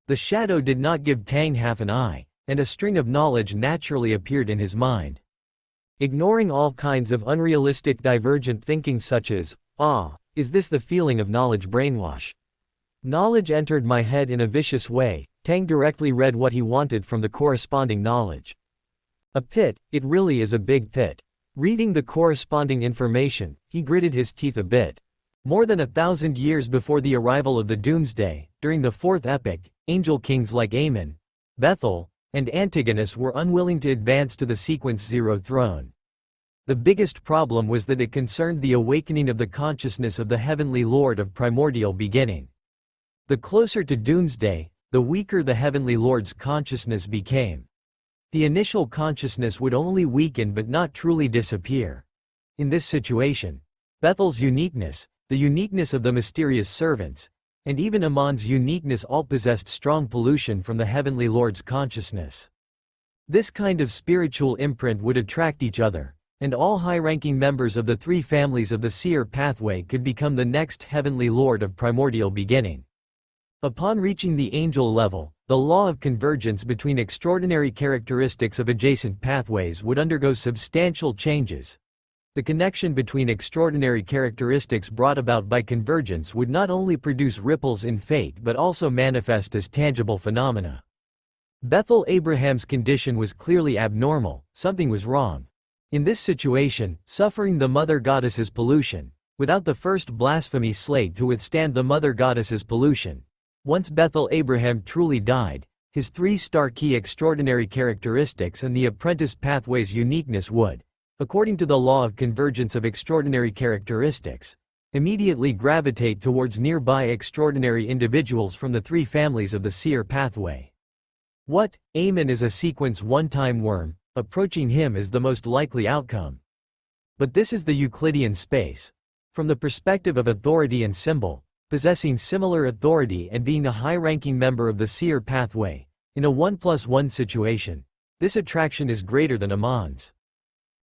The shadow did not give Tang half an eye, and a string of knowledge naturally appeared in his mind. Ignoring all kinds of unrealistic divergent thinking such as, is this the feeling of knowledge brainwash? Knowledge entered my head in a vicious way. Tang directly read what he wanted from the corresponding knowledge. A pit, it really is a big pit. Reading the corresponding information, he gritted his teeth a bit. More than 1,000 years before the arrival of the Doomsday, during the Fourth Epoch, angel kings like Amon, Bethel, and Antigonus were unwilling to advance to the Sequence Zero throne. The biggest problem was that it concerned the awakening of the consciousness of the Heavenly Lord of primordial beginning. The closer to Doomsday, the weaker the Heavenly Lord's consciousness became. The initial consciousness would only weaken but not truly disappear. In this situation, Bethel's uniqueness, the uniqueness of the mysterious servants, and even Amon's uniqueness all possessed strong pollution from the Heavenly Lord's consciousness. This kind of spiritual imprint would attract each other, and all high-ranking members of the three families of the seer pathway could become the next Heavenly Lord of primordial beginning. Upon reaching the angel level, the law of convergence between extraordinary characteristics of adjacent pathways would undergo substantial changes. The connection between extraordinary characteristics brought about by convergence would not only produce ripples in fate but also manifest as tangible phenomena. Bethel Abraham's condition was clearly abnormal. Something was wrong. In this situation, suffering the Mother Goddess's pollution, without the first blasphemy slayed to withstand the Mother Goddess's pollution. Once Bethel Abraham truly died, his three-star key extraordinary characteristics and the apprentice pathway's uniqueness would, according to the law of convergence of extraordinary characteristics, immediately gravitate towards nearby extraordinary individuals from the three families of the seer pathway. What? Amon is a sequence one-time worm, approaching him is the most likely outcome. But this is the Euclidean space. From the perspective of authority and symbol, possessing similar authority and being a high-ranking member of the seer pathway, in a 1+1 situation, this attraction is greater than Amon's.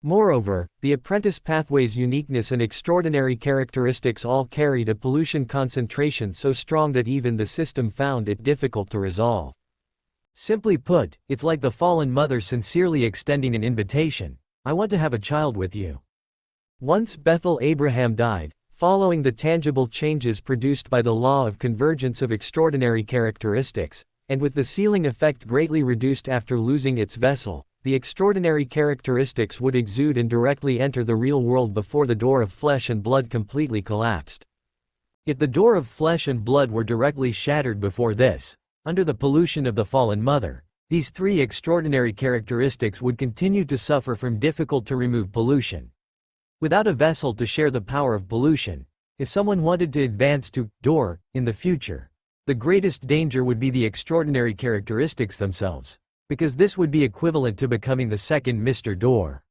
Moreover, the apprentice pathway's uniqueness and extraordinary characteristics all carried a pollution concentration so strong that even the system found it difficult to resolve. Simply put, it's like the fallen mother sincerely extending an invitation. I want to have a child with you. Once Bethel Abraham died, following the tangible changes produced by the law of convergence of extraordinary characteristics, and with the sealing effect greatly reduced after losing its vessel, the extraordinary characteristics would exude and directly enter the real world before the door of flesh and blood completely collapsed. If the door of flesh and blood were directly shattered before this, under the pollution of the fallen mother, these three extraordinary characteristics would continue to suffer from difficult-to-remove pollution. Without a vessel to share the power of pollution, if someone wanted to advance to door in the future, the greatest danger would be the extraordinary characteristics themselves, because this would be equivalent to becoming the second Mr. Door.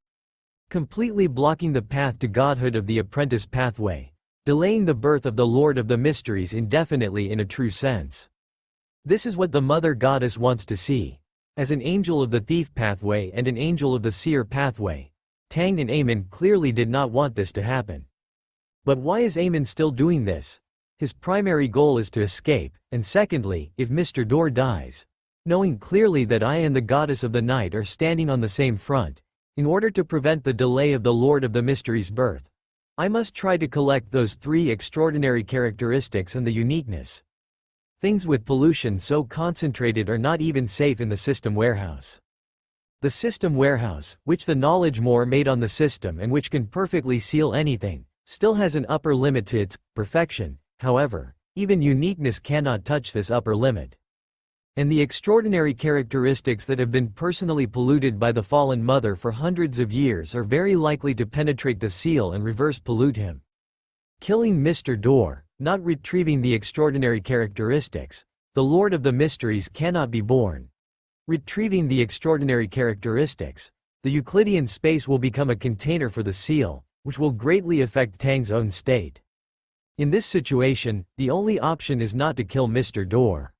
Completely blocking the path to godhood of the apprentice pathway, delaying the birth of the Lord of the Mysteries indefinitely in a true sense. This is what the Mother Goddess wants to see. As an angel of the thief pathway and an angel of the seer pathway, Tang and Amon clearly did not want this to happen. But why is Amon still doing this? His primary goal is to escape, and secondly, if Mr. Door dies, knowing clearly that I and the goddess of the night are standing on the same front, in order to prevent the delay of the Lord of the Mysteries' birth, I must try to collect those 3 extraordinary characteristics and the uniqueness. Things with pollution so concentrated are not even safe in the system warehouse. The system warehouse, which the knowledge more made on the system and which can perfectly seal anything, still has an upper limit to its perfection. However, even uniqueness cannot touch this upper limit. And the extraordinary characteristics that have been personally polluted by the fallen mother for hundreds of years are very likely to penetrate the seal and reverse pollute him. Killing Mr. Door, not retrieving the extraordinary characteristics, the Lord of the Mysteries cannot be born. Retrieving the extraordinary characteristics, the Euclidean space will become a container for the seal, which will greatly affect Tang's own state. In this situation, the only option is not to kill Mr. Door.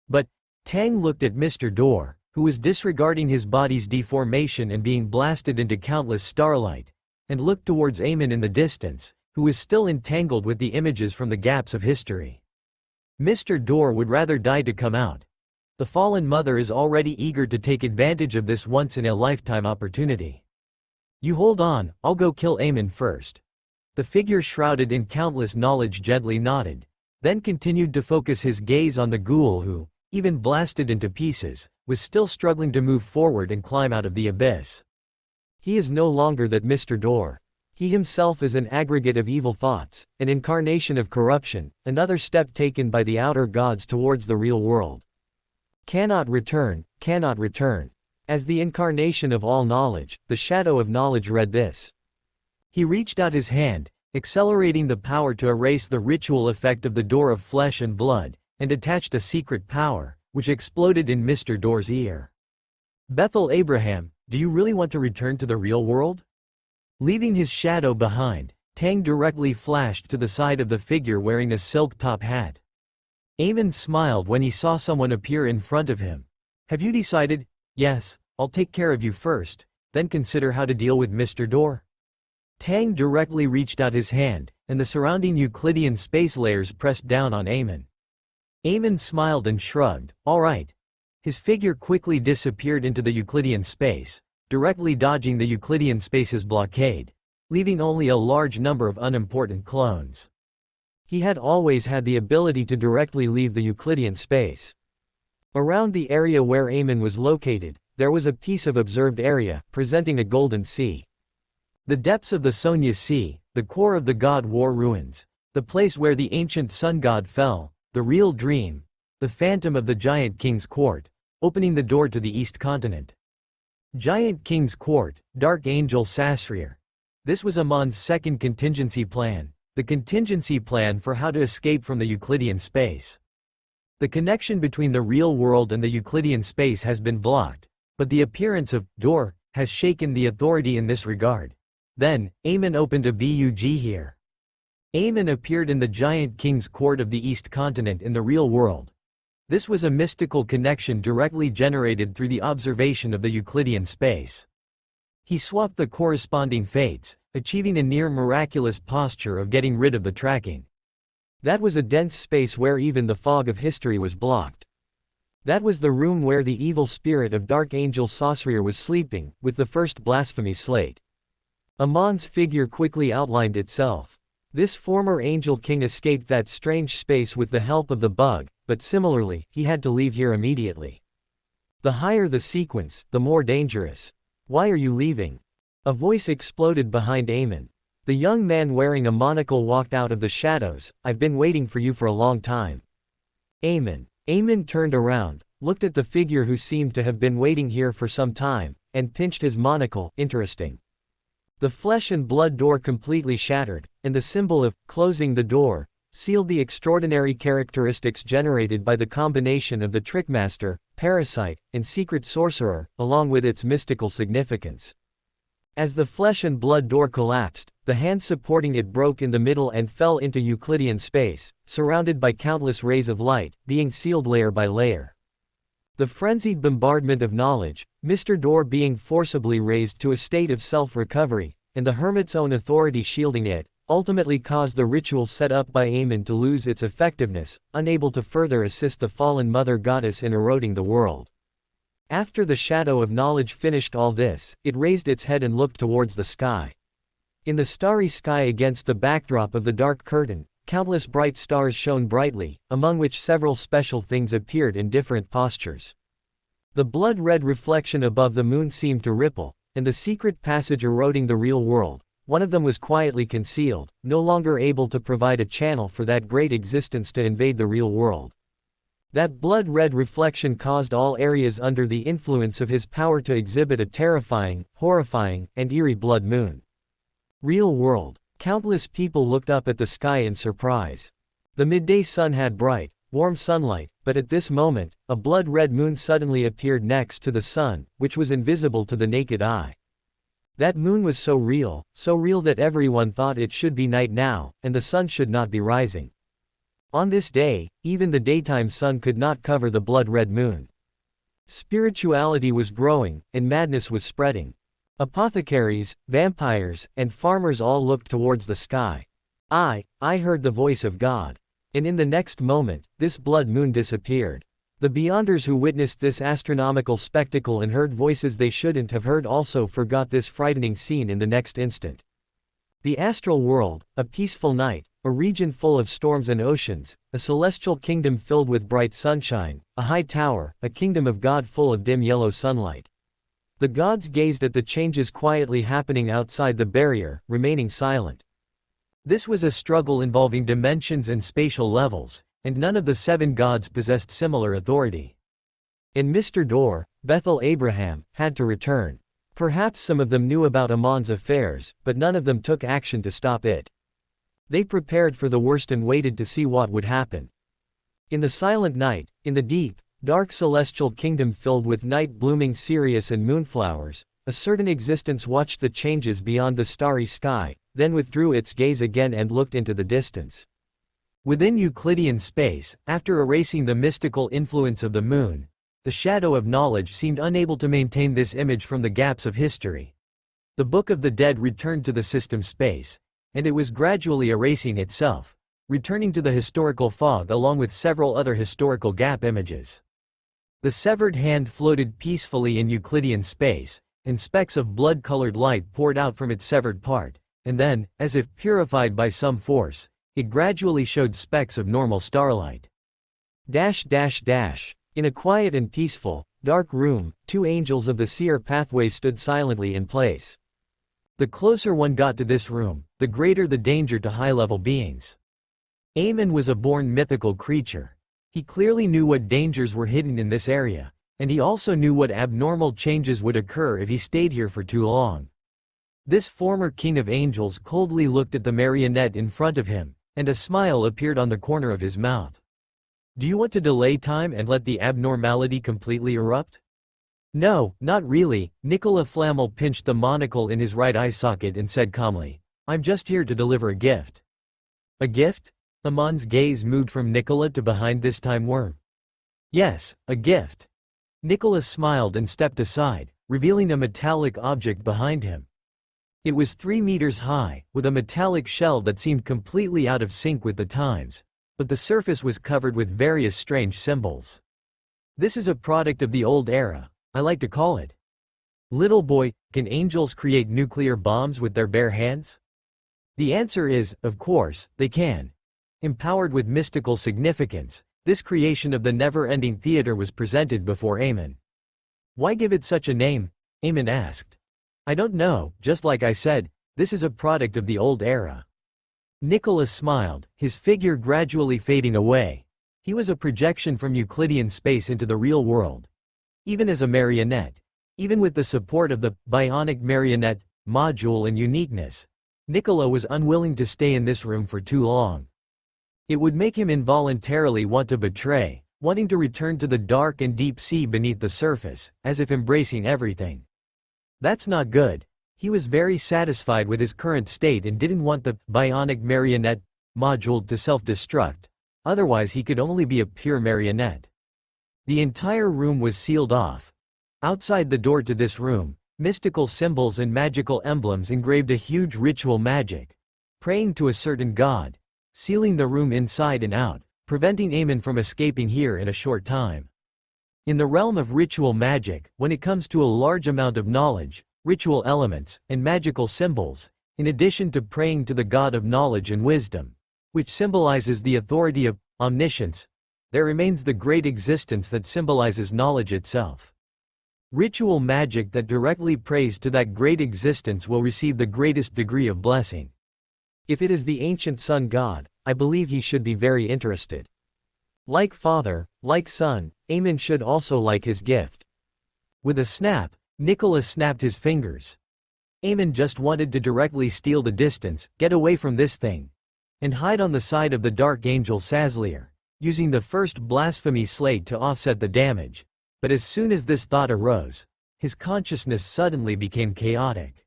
But Tang looked at Mr. Door, who was disregarding his body's deformation and being blasted into countless starlight, and looked towards Amon in the distance, who was still entangled with the images from the gaps of history. Mr. Door would rather die to come out. The fallen mother is already eager to take advantage of this once-in-a-lifetime opportunity. You hold on, I'll go kill Amon first. The figure shrouded in countless knowledge gently nodded, then continued to focus his gaze on the ghoul who, even blasted into pieces, was still struggling to move forward and climb out of the abyss. He is no longer that Mr. Door. He himself is an aggregate of evil thoughts, an incarnation of corruption, another step taken by the outer gods towards the real world. Cannot return, cannot return. As the incarnation of all knowledge, the shadow of knowledge read this. He reached out his hand, accelerating the power to erase the ritual effect of the door of flesh and blood, and attached a secret power, which exploded in Mr. Door's ear. Bethel Abraham, do you really want to return to the real world? Leaving his shadow behind, Tang directly flashed to the side of the figure wearing a silk top hat. Amon smiled when he saw someone appear in front of him. Have you decided? Yes, I'll take care of you first, then consider how to deal with Mr. Door. Tang directly reached out his hand, and the surrounding Euclidean space layers pressed down on Amon. Amon smiled and shrugged, all right. His figure quickly disappeared into the Euclidean space, directly dodging the Euclidean space's blockade, leaving only a large number of unimportant clones. He had always had the ability to directly leave the Euclidean space. Around the area where Amon was located, there was a piece of observed area, presenting a golden sea. The depths of the Sonya Sea, the core of the God War ruins, the place where the ancient sun god fell, the real dream, the phantom of the Giant King's Court, opening the door to the East Continent. Giant King's Court, Dark Angel Sasrier. This was Amon's second contingency plan, the contingency plan for how to escape from the Euclidean space. The connection between the real world and the Euclidean space has been blocked, but the appearance of Door has shaken the authority in this regard. Then, Amon opened a BUG here. Amon appeared in the Giant King's Court of the East Continent in the real world. This was a mystical connection directly generated through the observation of the Euclidean space. He swapped the corresponding fates, achieving a near miraculous posture of getting rid of the tracking. That was a dense space where even the fog of history was blocked. That was the room where the evil spirit of Dark Angel Sasrier was sleeping, with the first blasphemy slate. Amon's figure quickly outlined itself. This former Angel King escaped that strange space with the help of the bug, but similarly, he had to leave here immediately. The higher the sequence, the more dangerous. Why are you leaving? A voice exploded behind Amon. The young man wearing a monocle walked out of the shadows. I've been waiting for you for a long time. Amon. Amon turned around, looked at the figure who seemed to have been waiting here for some time, and pinched his monocle. Interesting. The flesh and blood door completely shattered, and the symbol of closing the door sealed the extraordinary characteristics generated by the combination of the Trickmaster, Parasite, and Secret Sorcerer, along with its mystical significance. As the flesh and blood door collapsed, the hand supporting it broke in the middle and fell into Euclidean space, surrounded by countless rays of light, being sealed layer by layer. The frenzied bombardment of knowledge, Mr. Door being forcibly raised to a state of self-recovery, and the hermit's own authority shielding it, ultimately caused the ritual set up by Amon to lose its effectiveness, unable to further assist the fallen mother goddess in eroding the world. After the shadow of knowledge finished all this, it raised its head and looked towards the sky. In the starry sky against the backdrop of the dark curtain, countless bright stars shone brightly, among which several special things appeared in different postures. The blood-red reflection above the moon seemed to ripple, and the secret passage eroding the real world. One of them was quietly concealed, no longer able to provide a channel for that great existence to invade the real world. That blood-red reflection caused all areas under the influence of his power to exhibit a terrifying, horrifying, and eerie blood moon. Real world. Countless people looked up at the sky in surprise. The midday sun had bright, warm sunlight, but at this moment, a blood-red moon suddenly appeared next to the sun, which was invisible to the naked eye. That moon was so real that everyone thought it should be night now, and the sun should not be rising. On this day, even the daytime sun could not cover the blood-red moon. Spirituality was growing, and madness was spreading. Apothecaries, vampires, and farmers all looked towards the sky. I heard the voice of God. And in the next moment, this blood moon disappeared. The Beyonders who witnessed this astronomical spectacle and heard voices they shouldn't have heard also forgot this frightening scene in the next instant. The astral world, a peaceful night, a region full of storms and oceans, a celestial kingdom filled with bright sunshine, a high tower, a kingdom of God full of dim yellow sunlight. The gods gazed at the changes quietly happening outside the barrier, remaining silent. This was a struggle involving dimensions and spatial levels, and none of the 7 gods possessed similar authority. And Mr. Door, Bethel Abraham, had to return. Perhaps some of them knew about Amon's affairs, but none of them took action to stop it. They prepared for the worst and waited to see what would happen. In the silent night, in the deep, dark celestial kingdom filled with night-blooming Sirius and moonflowers, a certain existence watched the changes beyond the starry sky, then withdrew its gaze again and looked into the distance. Within Euclidean space, after erasing the mystical influence of the moon, the shadow of knowledge seemed unable to maintain this image from the gaps of history. The Book of the Dead returned to the system space, and it was gradually erasing itself, returning to the historical fog along with several other historical gap images. The severed hand floated peacefully in Euclidean space, and specks of blood-colored light poured out from its severed part, and then, as if purified by some force, it gradually showed specks of normal starlight. In a quiet and peaceful, dark room, 2 angels of the seer pathway stood silently in place. The closer one got to this room, the greater the danger to high-level beings. Amon was a born mythical creature. He clearly knew what dangers were hidden in this area, and he also knew what abnormal changes would occur if he stayed here for too long. This former king of angels coldly looked at the marionette in front of him, and a smile appeared on the corner of his mouth. Do you want to delay time and let the abnormality completely erupt? No, not really. Nicola Flamel pinched the monocle in his right eye socket and said calmly, I'm just here to deliver a gift. A gift? Amon's gaze moved from Nicola to behind this time worm. Yes, a gift. Nicola smiled and stepped aside, revealing a metallic object behind him. It was 3 meters high, with a metallic shell that seemed completely out of sync with the times, but the surface was covered with various strange symbols. This is a product of the old era, I like to call it. Little boy, can angels create nuclear bombs with their bare hands? The answer is, of course, they can. Empowered with mystical significance, this creation of the never-ending theater was presented before Amon. Why give it such a name? Amon asked. I don't know, just like I said, this is a product of the old era. Nicholas smiled, his figure gradually fading away. He was a projection from Euclidean space into the real world. Even as a marionette, even with the support of the bionic marionette module and uniqueness, Nicola was unwilling to stay in this room for too long. It would make him involuntarily want to betray, wanting to return to the dark and deep sea beneath the surface, as if embracing everything. That's not good. He was very satisfied with his current state and didn't want the bionic marionette module to self-destruct, otherwise he could only be a pure marionette. The entire room was sealed off. Outside the door to this room, mystical symbols and magical emblems engraved a huge ritual magic, praying to a certain god, sealing the room inside and out, preventing Amon from escaping here in a short time. In the realm of ritual magic, when it comes to a large amount of knowledge, ritual elements, and magical symbols, in addition to praying to the god of knowledge and wisdom, which symbolizes the authority of omniscience, there remains the great existence that symbolizes knowledge itself. Ritual magic that directly prays to that great existence will receive the greatest degree of blessing. If it is the ancient sun god, I believe he should be very interested. Like father, like son, Amon should also like his gift. With a snap, Nicholas snapped his fingers. Amon just wanted to directly steal the distance, get away from this thing, and hide on the side of the dark angel Sazlier, using the first blasphemy slate to offset the damage. But as soon as this thought arose, his consciousness suddenly became chaotic.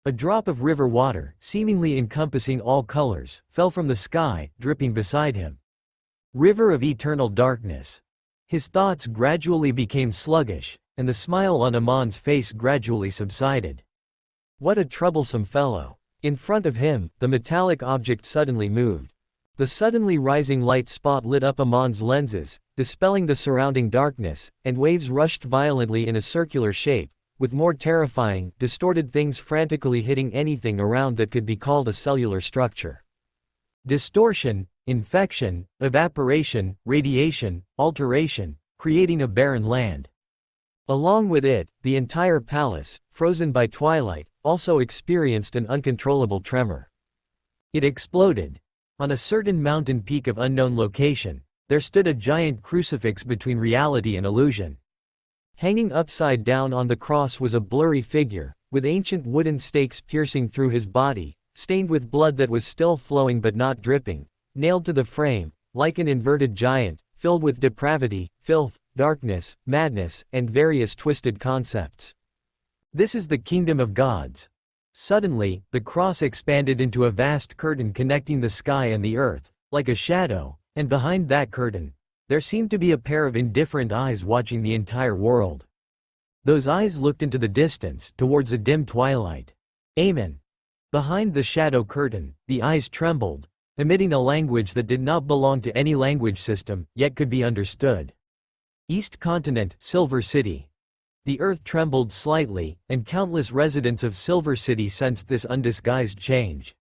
A drop of river water, seemingly encompassing all colors, fell from the sky, dripping beside him. River of eternal darkness. His thoughts gradually became sluggish, and the smile on Amon's face gradually subsided. What a troublesome fellow. In front of him, the metallic object suddenly moved. The suddenly rising light spot lit up Amon's lenses, dispelling the surrounding darkness, and waves rushed violently in a circular shape, with more terrifying, distorted things frantically hitting anything around that could be called a cellular structure. Distortion, infection, evaporation, radiation, alteration, creating a barren land. Along with it, the entire palace, frozen by twilight, also experienced an uncontrollable tremor. It exploded. On a certain mountain peak of unknown location, there stood a giant crucifix between reality and illusion. Hanging upside down on the cross was a blurry figure, with ancient wooden stakes piercing through his body, stained with blood that was still flowing but not dripping, nailed to the frame, like an inverted giant, filled with depravity, filth, darkness, madness, and various twisted concepts. This is the kingdom of gods. Suddenly, the cross expanded into a vast curtain connecting the sky and the earth, like a shadow, and behind that curtain, there seemed to be a pair of indifferent eyes watching the entire world. Those eyes looked into the distance, towards a dim twilight. Amon. Behind the shadow curtain, the eyes trembled, emitting a language that did not belong to any language system, yet could be understood. East Continent, Silver City. The earth trembled slightly, and countless residents of Silver City sensed this undisguised change.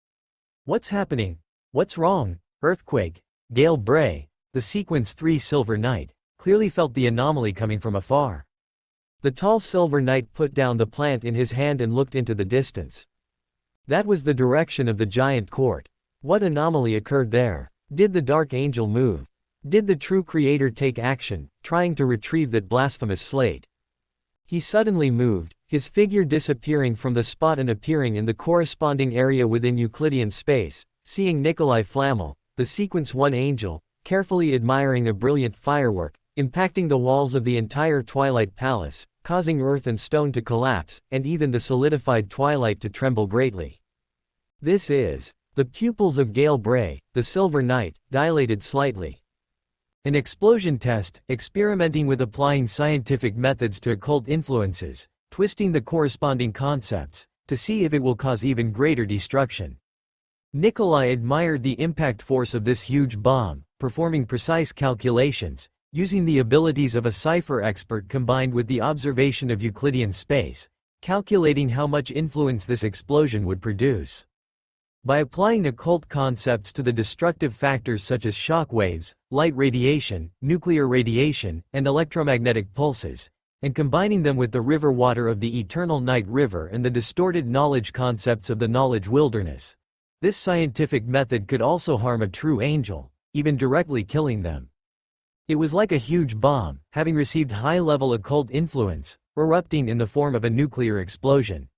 What's happening? What's wrong? Earthquake. Gale Bray, the Sequence 3 Silver Knight, clearly felt the anomaly coming from afar. The tall Silver Knight put down the plant in his hand and looked into the distance. That was the direction of the giant court. What anomaly occurred there? Did the Dark Angel move? Did the true Creator take action, trying to retrieve that blasphemous slate? He suddenly moved, his figure disappearing from the spot and appearing in the corresponding area within Euclidean space, seeing Nikolai Flamel, the Sequence 1 angel, carefully admiring a brilliant firework, impacting the walls of the entire Twilight Palace, causing earth and stone to collapse, and even the solidified twilight to tremble greatly. This is. The pupils of Gale Bray, the Silver Knight, dilated slightly. An explosion test, experimenting with applying scientific methods to occult influences, twisting the corresponding concepts, to see if it will cause even greater destruction. Nikolai admired the impact force of this huge bomb, performing precise calculations, using the abilities of a cipher expert combined with the observation of Euclidean space, calculating how much influence this explosion would produce. By applying occult concepts to the destructive factors such as shock waves, light radiation, nuclear radiation, and electromagnetic pulses, and combining them with the river water of the eternal night river and the distorted knowledge concepts of the knowledge wilderness, this scientific method could also harm a true angel, even directly killing them. It was like a huge bomb, having received high-level occult influence, erupting in the form of a nuclear explosion.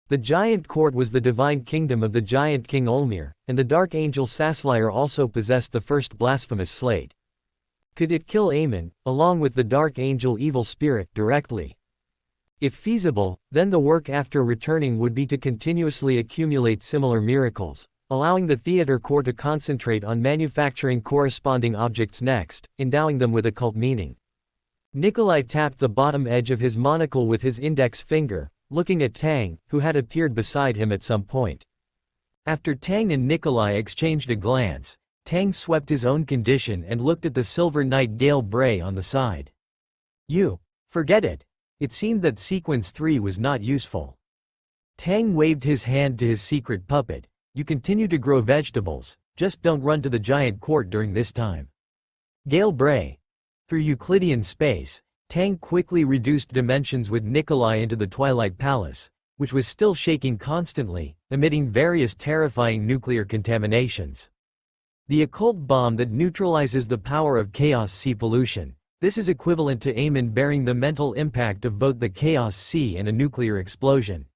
The giant court was the divine kingdom of the giant king Olmir, and the dark angel Saslier also possessed the first blasphemous slate. Could it kill Amon, along with the dark angel evil spirit, directly? If feasible, then the work after returning would be to continuously accumulate similar miracles, allowing the theater core to concentrate on manufacturing corresponding objects next, endowing them with occult meaning. Nikolai tapped the bottom edge of his monocle with his index finger, looking at Tang, who had appeared beside him at some point. After Tang and Nikolai exchanged a glance, Tang swept his own condition and looked at the Silver Knight Gale Bray on the side. Forget it. It seemed that Sequence 3 was not useful. Tang waved his hand to his secret puppet. You continue to grow vegetables, just don't run to the giant court during this time. Gale Bray. Through Euclidean space, Tang quickly reduced dimensions with Nikolai into the Twilight Palace, which was still shaking constantly, emitting various terrifying nuclear contaminations. The occult bomb that neutralizes the power of Chaos Sea pollution. This is equivalent to Amon bearing the mental impact of both the Chaos Sea and a nuclear explosion.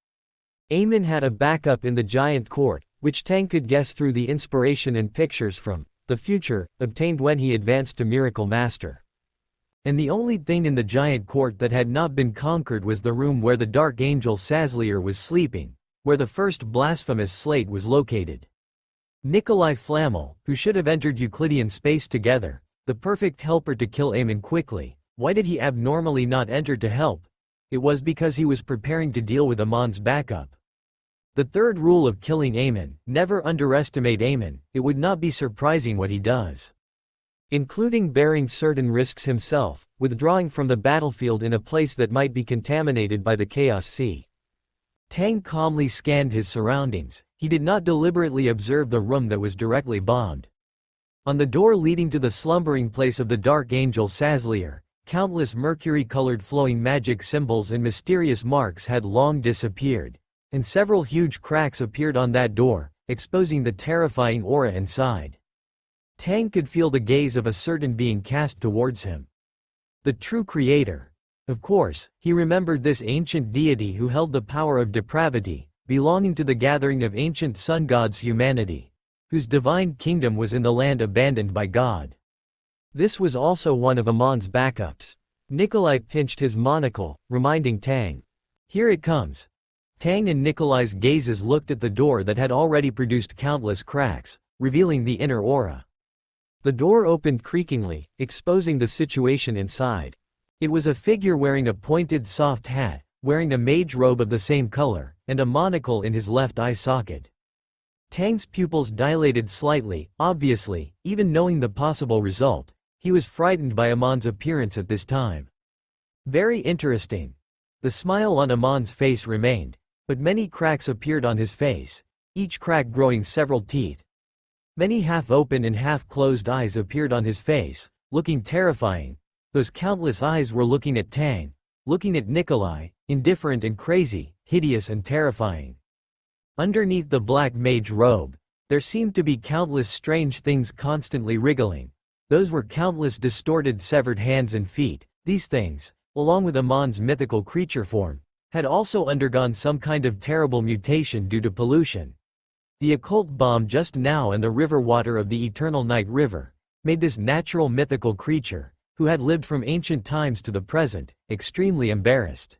Amon had a backup in the giant court, which Tang could guess through the inspiration and pictures from the future, obtained when he advanced to Miracle Master. And the only thing in the giant court that had not been conquered was the room where the Dark Angel Sazlier was sleeping, where the first blasphemous slate was located. Nikolai Flamel, who should have entered Euclidean space together, the perfect helper to kill Amon quickly, why did he abnormally not enter to help? It was because he was preparing to deal with Amon's backup. The third rule of killing Amon: never underestimate Amon. It would not be surprising what he does. Including bearing certain risks himself, withdrawing from the battlefield in a place that might be contaminated by the Chaos Sea. Tang calmly scanned his surroundings. He did not deliberately observe the room that was directly bombed. On the door leading to the slumbering place of the Dark Angel Sazlier, countless mercury-colored flowing magic symbols and mysterious marks had long disappeared, and several huge cracks appeared on that door, exposing the terrifying aura inside. Tang could feel the gaze of a certain being cast towards him. The true creator. Of course, he remembered this ancient deity who held the power of depravity, belonging to the gathering of ancient sun gods humanity, whose divine kingdom was in the land abandoned by God. This was also one of Amon's backups. Nikolai pinched his monocle, reminding Tang. Here it comes. Tang and Nikolai's gazes looked at the door that had already produced countless cracks, revealing the inner aura. The door opened creakingly, exposing the situation inside. It was a figure wearing a pointed soft hat, wearing a mage robe of the same color, and a monocle in his left eye socket. Tang's pupils dilated slightly, obviously, even knowing the possible result. He was frightened by Amon's appearance at this time. Very interesting. The smile on Amon's face remained, but many cracks appeared on his face, each crack growing several teeth. Many half-open and half-closed eyes appeared on his face, looking terrifying. Those countless eyes were looking at Tang, looking at Nikolai, indifferent and crazy, hideous and terrifying. Underneath the black mage robe, there seemed to be countless strange things constantly wriggling. Those were countless distorted severed hands and feet. These things, along with Amon's mythical creature form, had also undergone some kind of terrible mutation due to pollution. The occult bomb just now and the river water of the Eternal Night River made this natural mythical creature, who had lived from ancient times to the present, extremely embarrassed.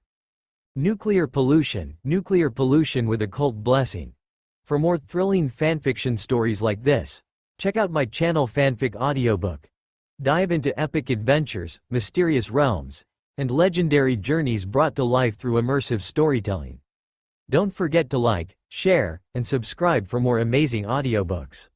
Nuclear pollution with occult blessing. For more thrilling fanfiction stories like this, check out my channel Fanfic Audiobook. Dive into epic adventures, mysterious realms, and legendary journeys brought to life through immersive storytelling. Don't forget to like, share, and subscribe for more amazing audiobooks.